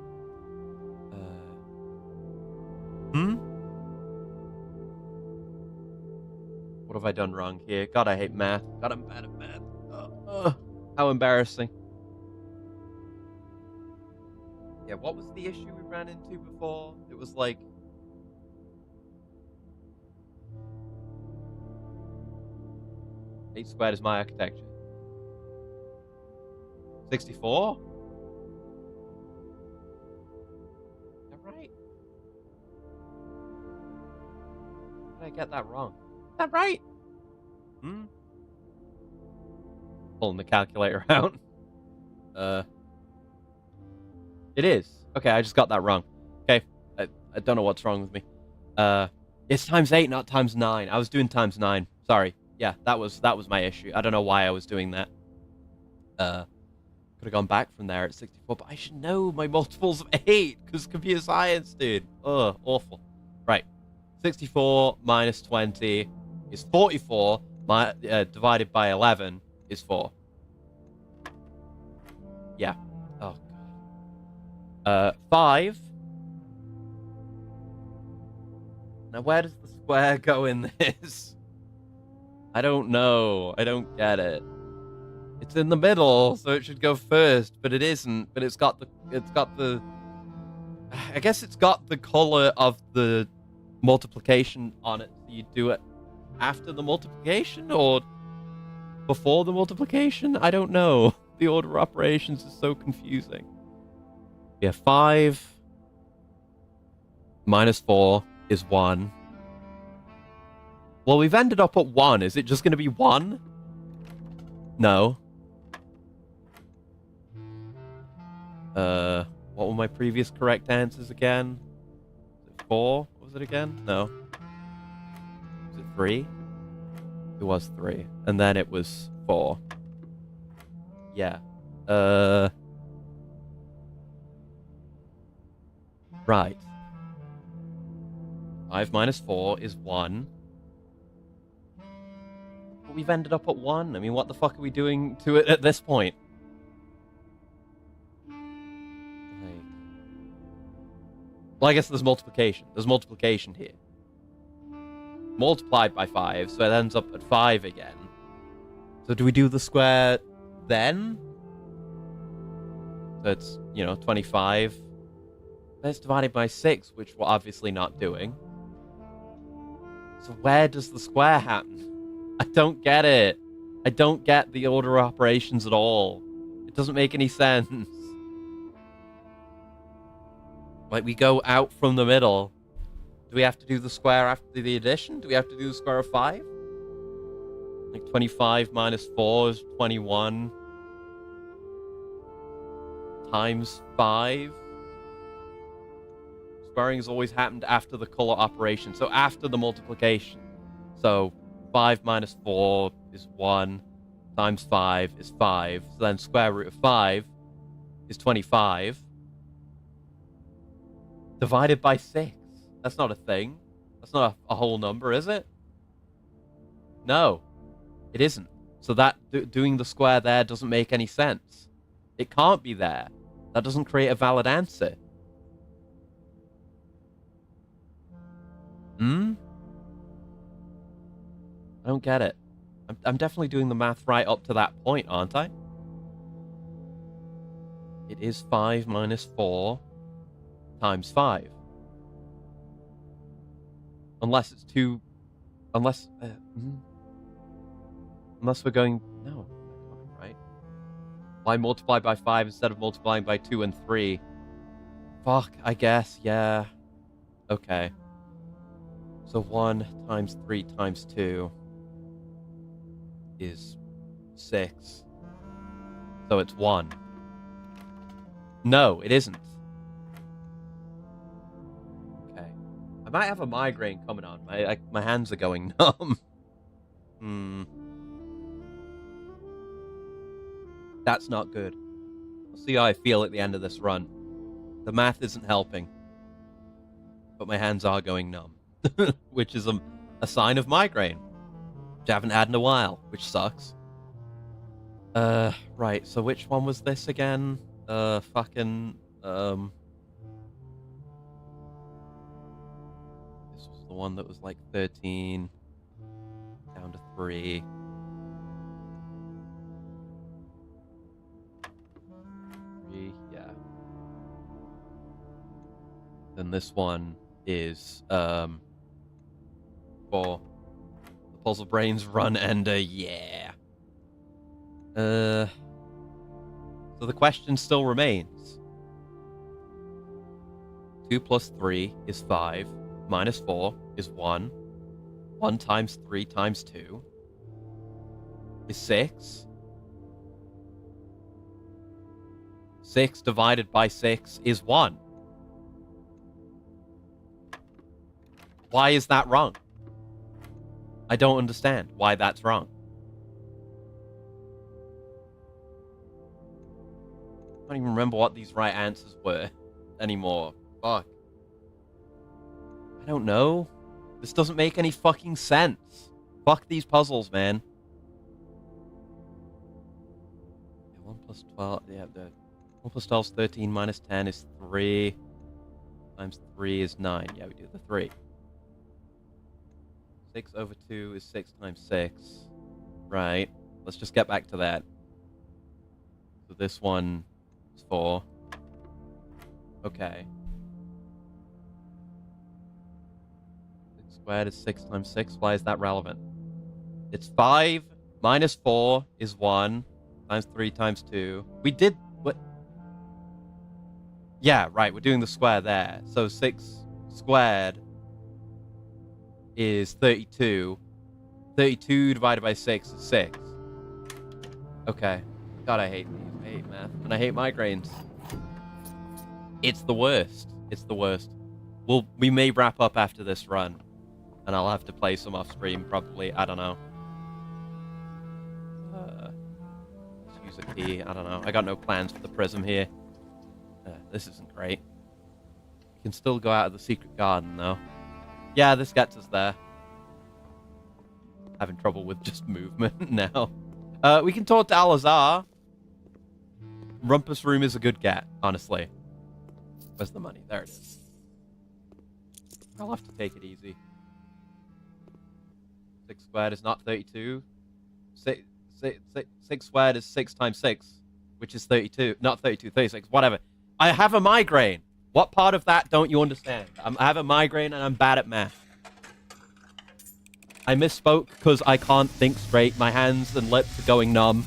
What have I done wrong here? God, I hate math. God, I'm bad at math. How embarrassing. Yeah, what was the issue we ran into before? It was like... Eight squared is my architecture. 64? Is that right? Did I get that wrong? Is that right? Pulling the calculator out. It is. Okay, I just got that wrong. Okay, I don't know what's wrong with me. It's times 8, not times 9. I was doing times 9. Sorry. Yeah, that was my issue. I don't know why I was doing that. Could have gone back from there at 64, but I should know my multiples of 8, because computer science, dude. Ugh, awful. Right. 64 minus 20 is 44. Divided by 11 is 4. Yeah. Oh, God. 5. Now, where does the square go in this? I don't know. I don't get it. It's in the middle, so it should go first, but it isn't. But it's got the I guess it's got the color of the multiplication on it. So you do it after the multiplication or before the multiplication? I don't know. The order of operations is so confusing. Yeah, 5 minus 4 is 1. Well, we've ended up at 1. Is it just going to be 1? No. What were my previous correct answers again? Was it 4? What was it again? No. Was it 3? It was 3. And then it was 4. Yeah. Right. 5 minus 4 is 1. But we've ended up at 1. I mean, what the fuck are we doing to it at this point? Well, I guess there's multiplication. There's multiplication here. Multiplied by 5, so it ends up at 5 again. So do we do the square then? So it's, 25. That's divided by 6, which we're obviously not doing. So where does the square happen? I don't get it. I don't get the order of operations at all. It doesn't make any sense. Like, we go out from the middle. Do we have to do the square after the addition? Do we have to do the square of 5? Like, 25 minus 4 is 21. Times 5. Squaring has always happened after the color operation. So after the multiplication. So 5 minus 4 is 1. Times 5 is 5. So then square root of 5 is 25. Divided by 6. That's not a thing. That's not a whole number, is it? No, it isn't. So that doing the square there doesn't make any sense. It can't be there. That doesn't create a valid answer. I don't get it. I'm definitely doing the math right up to that point, aren't I? It is 5 minus 4 times 5. Unless it's 2... Unless we're going... No, right? Why multiply by 5 instead of multiplying by 2 and 3? Fuck, I guess, yeah. Okay. So 1 times 3 times 2 is 6. So it's 1. No, it isn't. Okay. I might have a migraine coming on. My hands are going numb. That's not good. I'll see how I feel at the end of this run. The math isn't helping. But my hands are going numb. Which is a sign of migraine. Which I haven't had in a while, which sucks. Right, so which one was this again? This was the one that was like 13 down to 3. Yeah. Then this one is 4. The puzzle brains run ender, yeah. So the question still remains. 2 plus 3 is 5. Minus 4 is 1. 1 times 3 times 2 is 6. 6 divided by 6 is 1. Why is that wrong? I don't understand why that's wrong. I don't even remember what these right answers were anymore. Fuck. I don't know. This doesn't make any fucking sense. Fuck these puzzles, man. Yeah, 1 plus 12... Yeah, 1 plus 12 is 13, minus 10 is 3. Times 3 is 9. Yeah, we do the 3. 6 over 2 is 6 times 6. Right. Let's just get back to that. So this one is 4. Okay. 6 squared is 6 times 6. Why is that relevant? It's 5 minus 4 is 1 times 3 times 2. We did... What? Yeah, right. We're doing the square there. So 6 squared is 32. 32 divided by 6 is 6. Okay. God, I hate these. I hate math. And I hate migraines. It's the worst. It's the worst. We may wrap up after this run. And I'll have to play some off stream, probably. I don't know. Let's use a key. I don't know. I got no plans for the prism here. This isn't great. You can still go out of the secret garden, though. Yeah, this gets us there. Having trouble with just movement now. We can talk to Al-Azhar. Rumpus Room is a good get, honestly. Where's the money? There it is. I'll have to take it easy. 6 squared is not 32. 6 squared is 6 times 6, which is 32. Not 32, 36, whatever. I have a migraine. What part of that don't you understand? I have a migraine and I'm bad at math. I misspoke because I can't think straight. My hands and lips are going numb.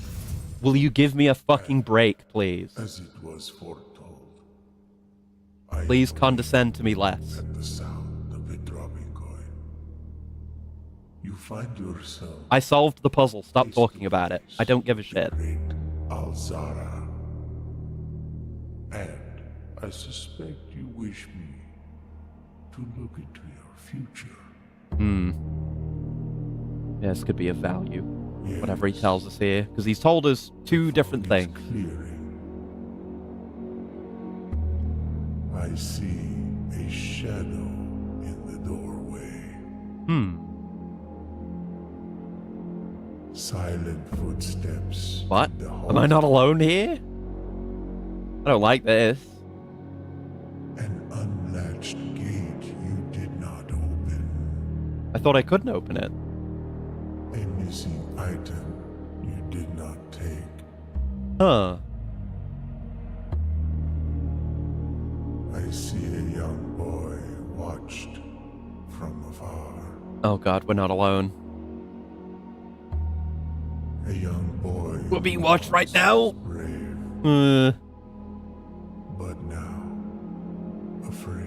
Will you give me a fucking break, please? As it was foretold. Please condescend to me less. At the sound of a dropping coin, you find yourself. I solved the puzzle. Stop talking about it. I don't give a shit. Great Alzara. And I suspect you wish me to look into your future. Yeah, this could be of value. Yes. Whatever he tells us here. Because he's told us 2 different things. Clearing. I see a shadow in the doorway. Silent footsteps. What? in the Am I not alone here? I don't like this. An unlatched gate you did not open. I thought I couldn't open it. A missing item you did not take. Huh. I see a young boy watched from afar. Oh god, we're not alone. A young boy. We're being watched right now. Brave, but now afraid.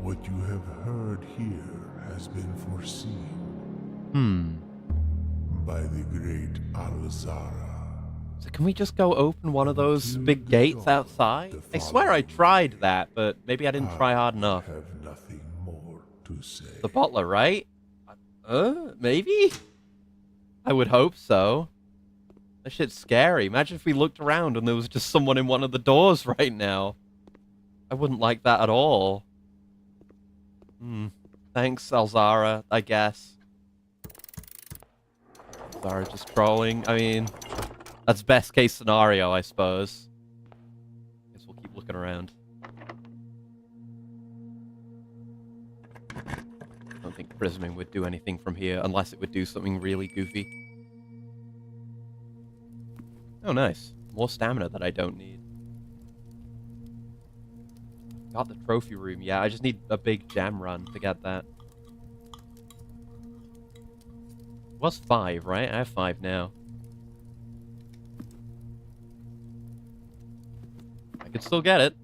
What you have heard here has been foreseen by the great Alzara. So can we just go open one of those big gates outside? I swear I tried that, but maybe I didn't try hard enough. I have nothing more to say. The butler, right? Maybe? I would hope so. That shit's scary. Imagine if we looked around and there was just someone in one of the doors right now. I wouldn't like that at all. Thanks, Alzara, I guess. Alzara just trolling. I mean, that's best case scenario, I suppose. Guess we'll keep looking around. I don't think Prisming would do anything from here unless it would do something really goofy. Oh, nice. More stamina that I don't need. Got the trophy room. Yeah, I just need a big gem run to get that. It was 5, right? I have 5 now. I could still get it.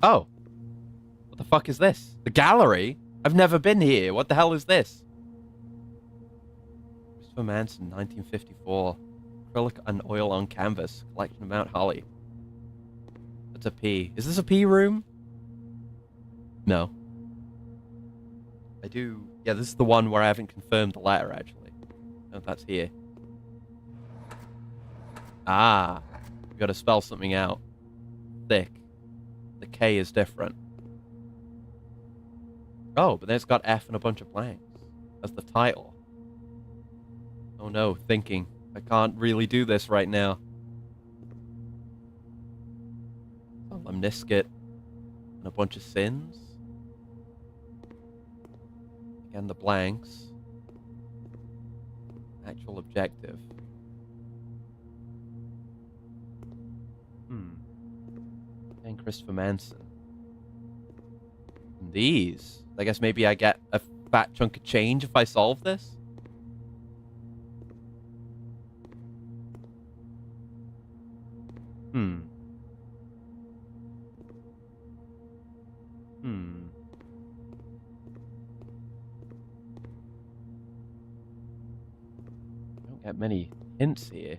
Oh. What the fuck is this? The gallery? I've never been here. What the hell is this? Christopher Manson, 1954. Acrylic and oil on canvas. Collection of Mount Holly. That's a P. Is this a P room? No. I do... Yeah, this is the one where I haven't confirmed the letter, actually. No, that's here. Ah. We've got to spell something out. Thick. The K is different. Oh, but then it's got F and a bunch of blanks. That's the title. Oh no, thinking. I can't really do this right now. Oh, Lemniscate. And a bunch of sins. Again, the blanks. Actual objective. And Christopher Manson. And these. I guess maybe I get a fat chunk of change if I solve this? Don't get many hints here.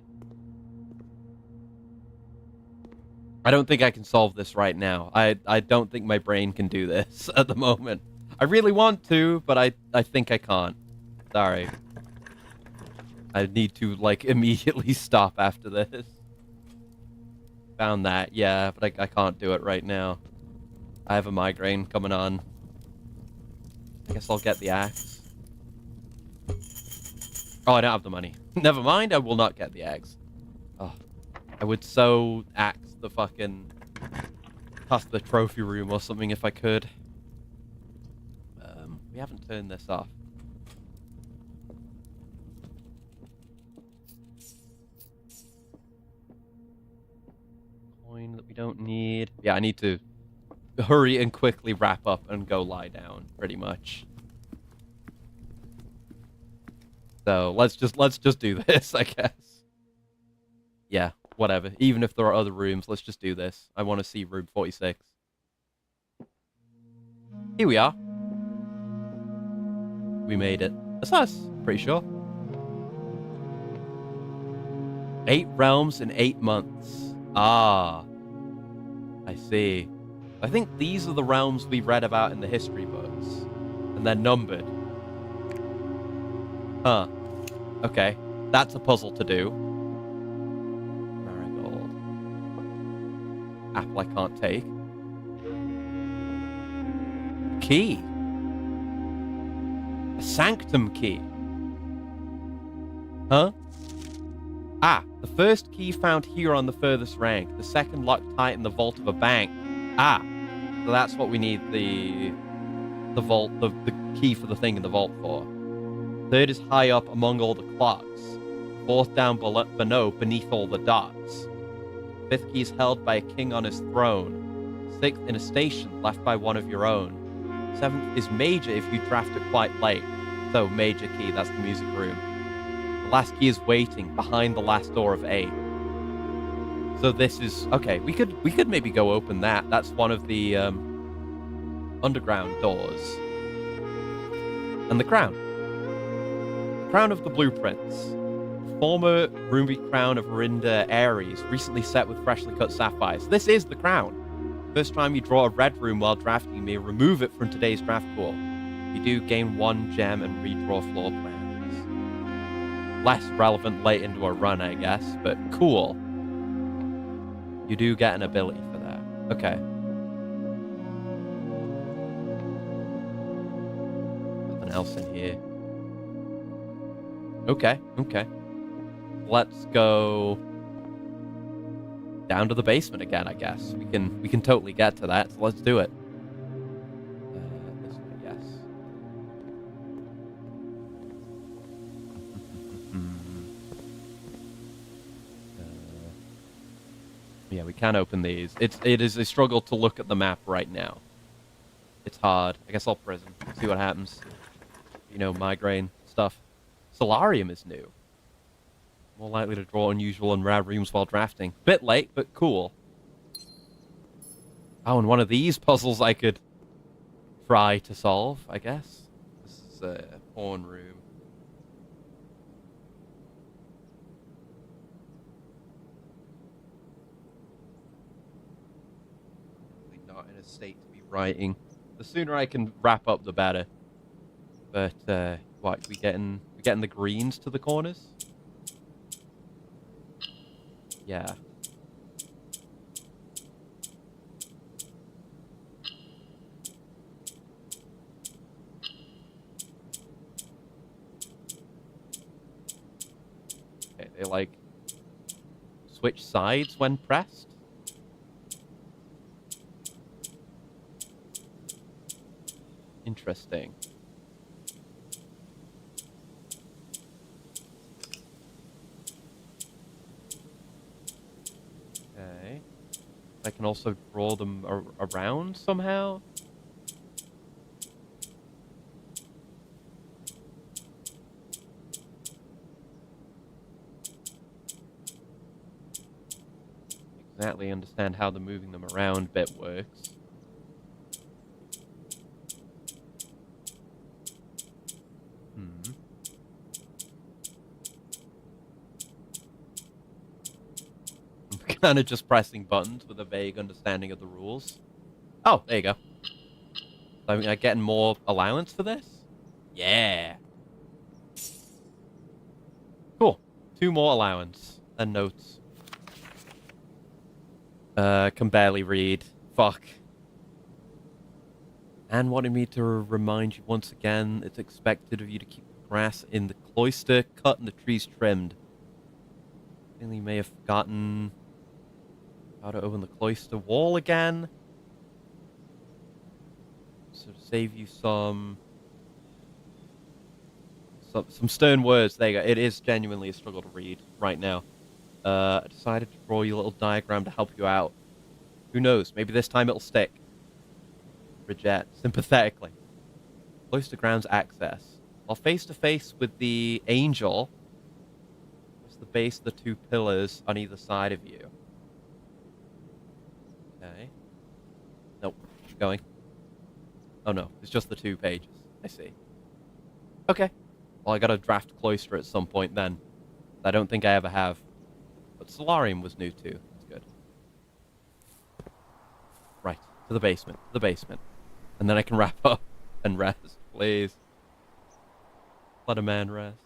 I don't think I can solve this right now. I don't think my brain can do this at the moment. I really want to, but I think I can't. Sorry. I need to, like, immediately stop after this. Found that, yeah, but I can't do it right now. I have a migraine coming on. I guess I'll get the axe. Oh, I don't have the money. Never mind, I will not get the axe. Oh, I would so axe the fucking... past the trophy room or something if I could. We haven't turned this off. Coin that we don't need. Yeah, I need to hurry and quickly wrap up and go lie down, pretty much. So let's just do this, I guess. Yeah, whatever. Even if there are other rooms, let's just do this. I want to see room 46. Here we are. We made it. That's us, pretty sure. 8 realms in 8 months. Ah. I see. I think these are the realms we read about in the history books. And they're numbered. Huh. Okay. That's a puzzle to do. Marigold. Apple I can't take. Key. A sanctum key. Huh? Ah, the first key found here on the furthest rank. The second locked tight in the vault of a bank. Ah, so that's what we need the vault, the key for the thing in the vault for. Third is high up among all the clocks. Fourth down below beneath all the dots. Fifth key is held by a king on his throne. Sixth in a station left by one of your own. Seventh is major if you draft it quite late. So major key, that's the music room. The last key is waiting behind the last door of 8. So this is okay. We could maybe go open that. That's one of the underground doors. And the crown. The crown of the blueprints. Former ruby crown of Rinda Ares, recently set with freshly cut sapphires. This is the crown. First time you draw a red rune while drafting, you may remove it from today's draft pool. You do gain 1 gem and redraw floor plans. Less relevant late into a run, I guess, but cool. You do get an ability for that. Okay. Nothing else in here. Okay. Let's go down to the basement again, I guess. We can totally get to that, so let's do it. This way, yes. Yeah, we can open these. It is a struggle to look at the map right now. It's hard. I guess I'll prison. See what happens. You know, migraine stuff. Solarium is new. More likely to draw unusual and rare rooms while drafting. Bit late, but cool. Oh, and one of these puzzles I could try to solve, I guess. This is a pawn room. Not in a state to be writing. The sooner I can wrap up, the better. But what? We getting the greens to the corners? Yeah. Okay, they like switch sides when pressed. Interesting. Okay. I can also draw them around somehow. Exactly understand how the moving them around bit works. Kind of just pressing buttons with a vague understanding of the rules. Oh, there you go. So I'm getting more allowance for this? Yeah. Cool. 2 more allowance and notes. Can barely read. Fuck. Anne wanted me to remind you once again, it's expected of you to keep the grass in the cloister cut and the trees trimmed. I think you may have forgotten how to open the cloister wall again. So to save you some stern words. There you go. It is genuinely a struggle to read right now. I decided to draw you a little diagram to help you out. Who knows? Maybe this time it'll stick. Bridget, sympathetically. Cloister grounds access. While face to face with the angel, it's the base of the 2 pillars on either side of you. Okay. Nope. Keep going. Oh no, it's just the 2 pages. I see. Okay. Well, I gotta draft Cloister at some point then. I don't think I ever have. But Solarium was new too. That's good. Right. To the basement. To the basement. And then I can wrap up and rest, please. Let a man rest.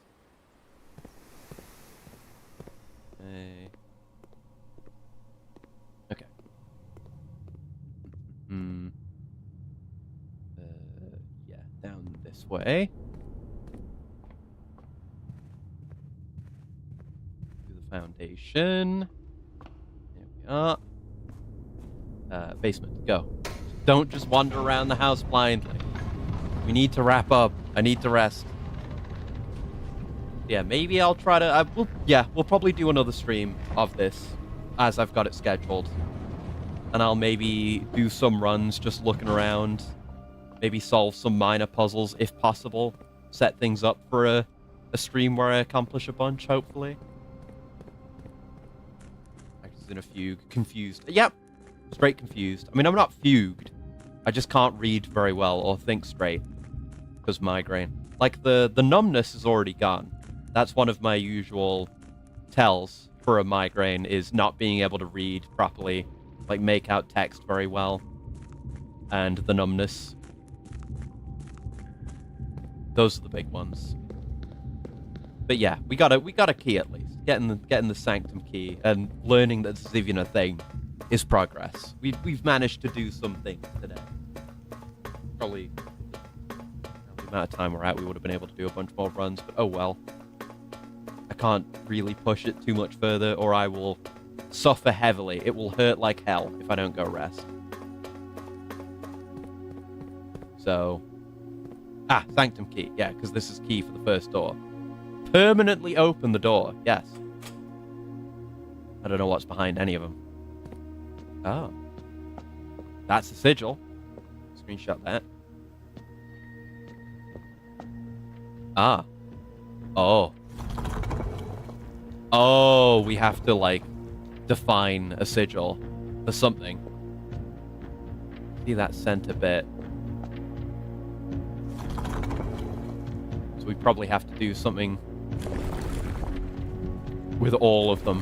Hey. Okay. Yeah, down this way. Do the foundation. There we are. Basement, go. Don't just wander around the house blindly. We need to wrap up. I need to rest. Yeah, maybe I'll try to... we'll probably do another stream of this as I've got it scheduled. And I'll maybe do some runs just looking around. Maybe solve some minor puzzles if possible. Set things up for a stream where I accomplish a bunch, hopefully. Actors in a fugue. Confused. Yep. Straight confused. I mean, I'm not fugued. I just can't read very well or think straight. Because migraine. Like, the numbness is already gone. That's one of my usual tells for a migraine, is not being able to read properly, like make out text very well, and the numbness. Those are the big ones. But yeah, we got a key at least. Getting the sanctum key and learning that this is even a thing is progress. We've managed to do some things today. Probably the amount of time we're at, we would have been able to do a bunch more runs, but oh well. I can't really push it too much further, or I will suffer heavily. It will hurt like hell if I don't go rest. So, sanctum key. Yeah, because this is key for the first door. Permanently open the door. Yes. I don't know what's behind any of them. Oh. That's the sigil. Screenshot that. Ah. Oh. Oh, we have to, like, define a sigil for something. See that center bit. So we probably have to do something with all of them.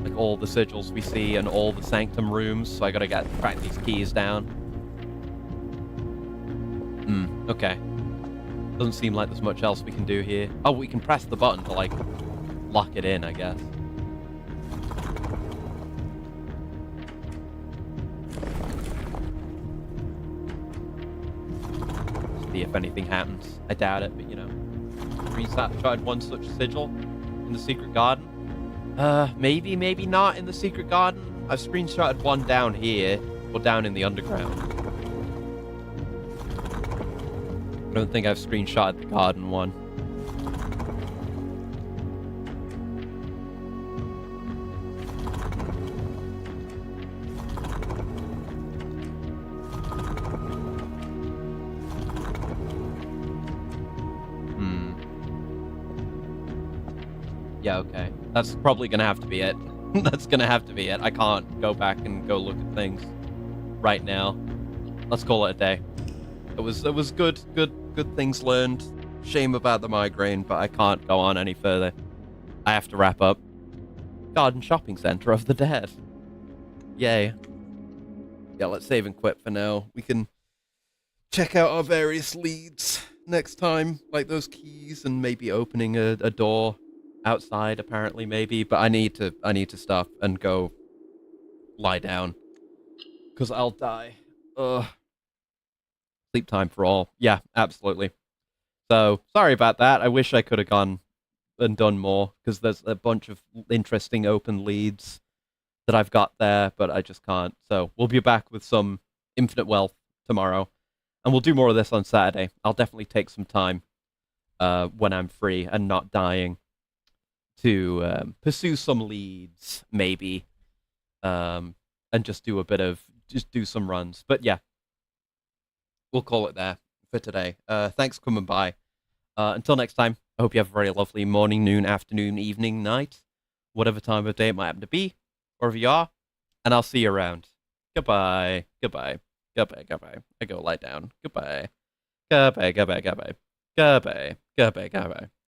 Like all the sigils we see and all the sanctum rooms. So I gotta track these keys down. Okay. Doesn't seem like there's much else we can do here. Oh, we can press the button to, like, lock it in, I guess. See if anything happens. I doubt it, but you know. Screenshot one such sigil in the secret garden. Maybe, maybe not in the secret garden. I've screenshotted one down here, or down in the underground. I don't think I've screenshotted the garden one. Yeah, okay. That's probably gonna have to be it. That's gonna have to be it. I can't go back and go look at things right now. Let's call it a day. It was good things learned. Shame about the migraine, but I can't go on any further. I have to wrap up. Garden Shopping Center of the Dead. Yay. Yeah, let's save and quit for now. We can check out our various leads next time, like those keys and maybe opening a door outside, apparently, maybe. But I need to stop and go lie down, because I'll die. Ugh. Sleep time for all. Yeah, absolutely. So, sorry about that. I wish I could have gone and done more, because there's a bunch of interesting open leads that I've got there, but I just can't. So, we'll be back with some Infinite Wealth tomorrow, and we'll do more of this on Saturday. I'll definitely take some time when I'm free and not dying to pursue some leads, maybe, and just do some runs. But yeah, we'll call it there for today. Thanks for coming by. Until next time, I hope you have a very lovely morning, noon, afternoon, evening, night, whatever time of day it might happen to be, wherever you are, and I'll see you around. Goodbye. Goodbye. Goodbye. Goodbye. I go lie down. Goodbye. Goodbye. Goodbye. Goodbye. Goodbye. Goodbye. Goodbye.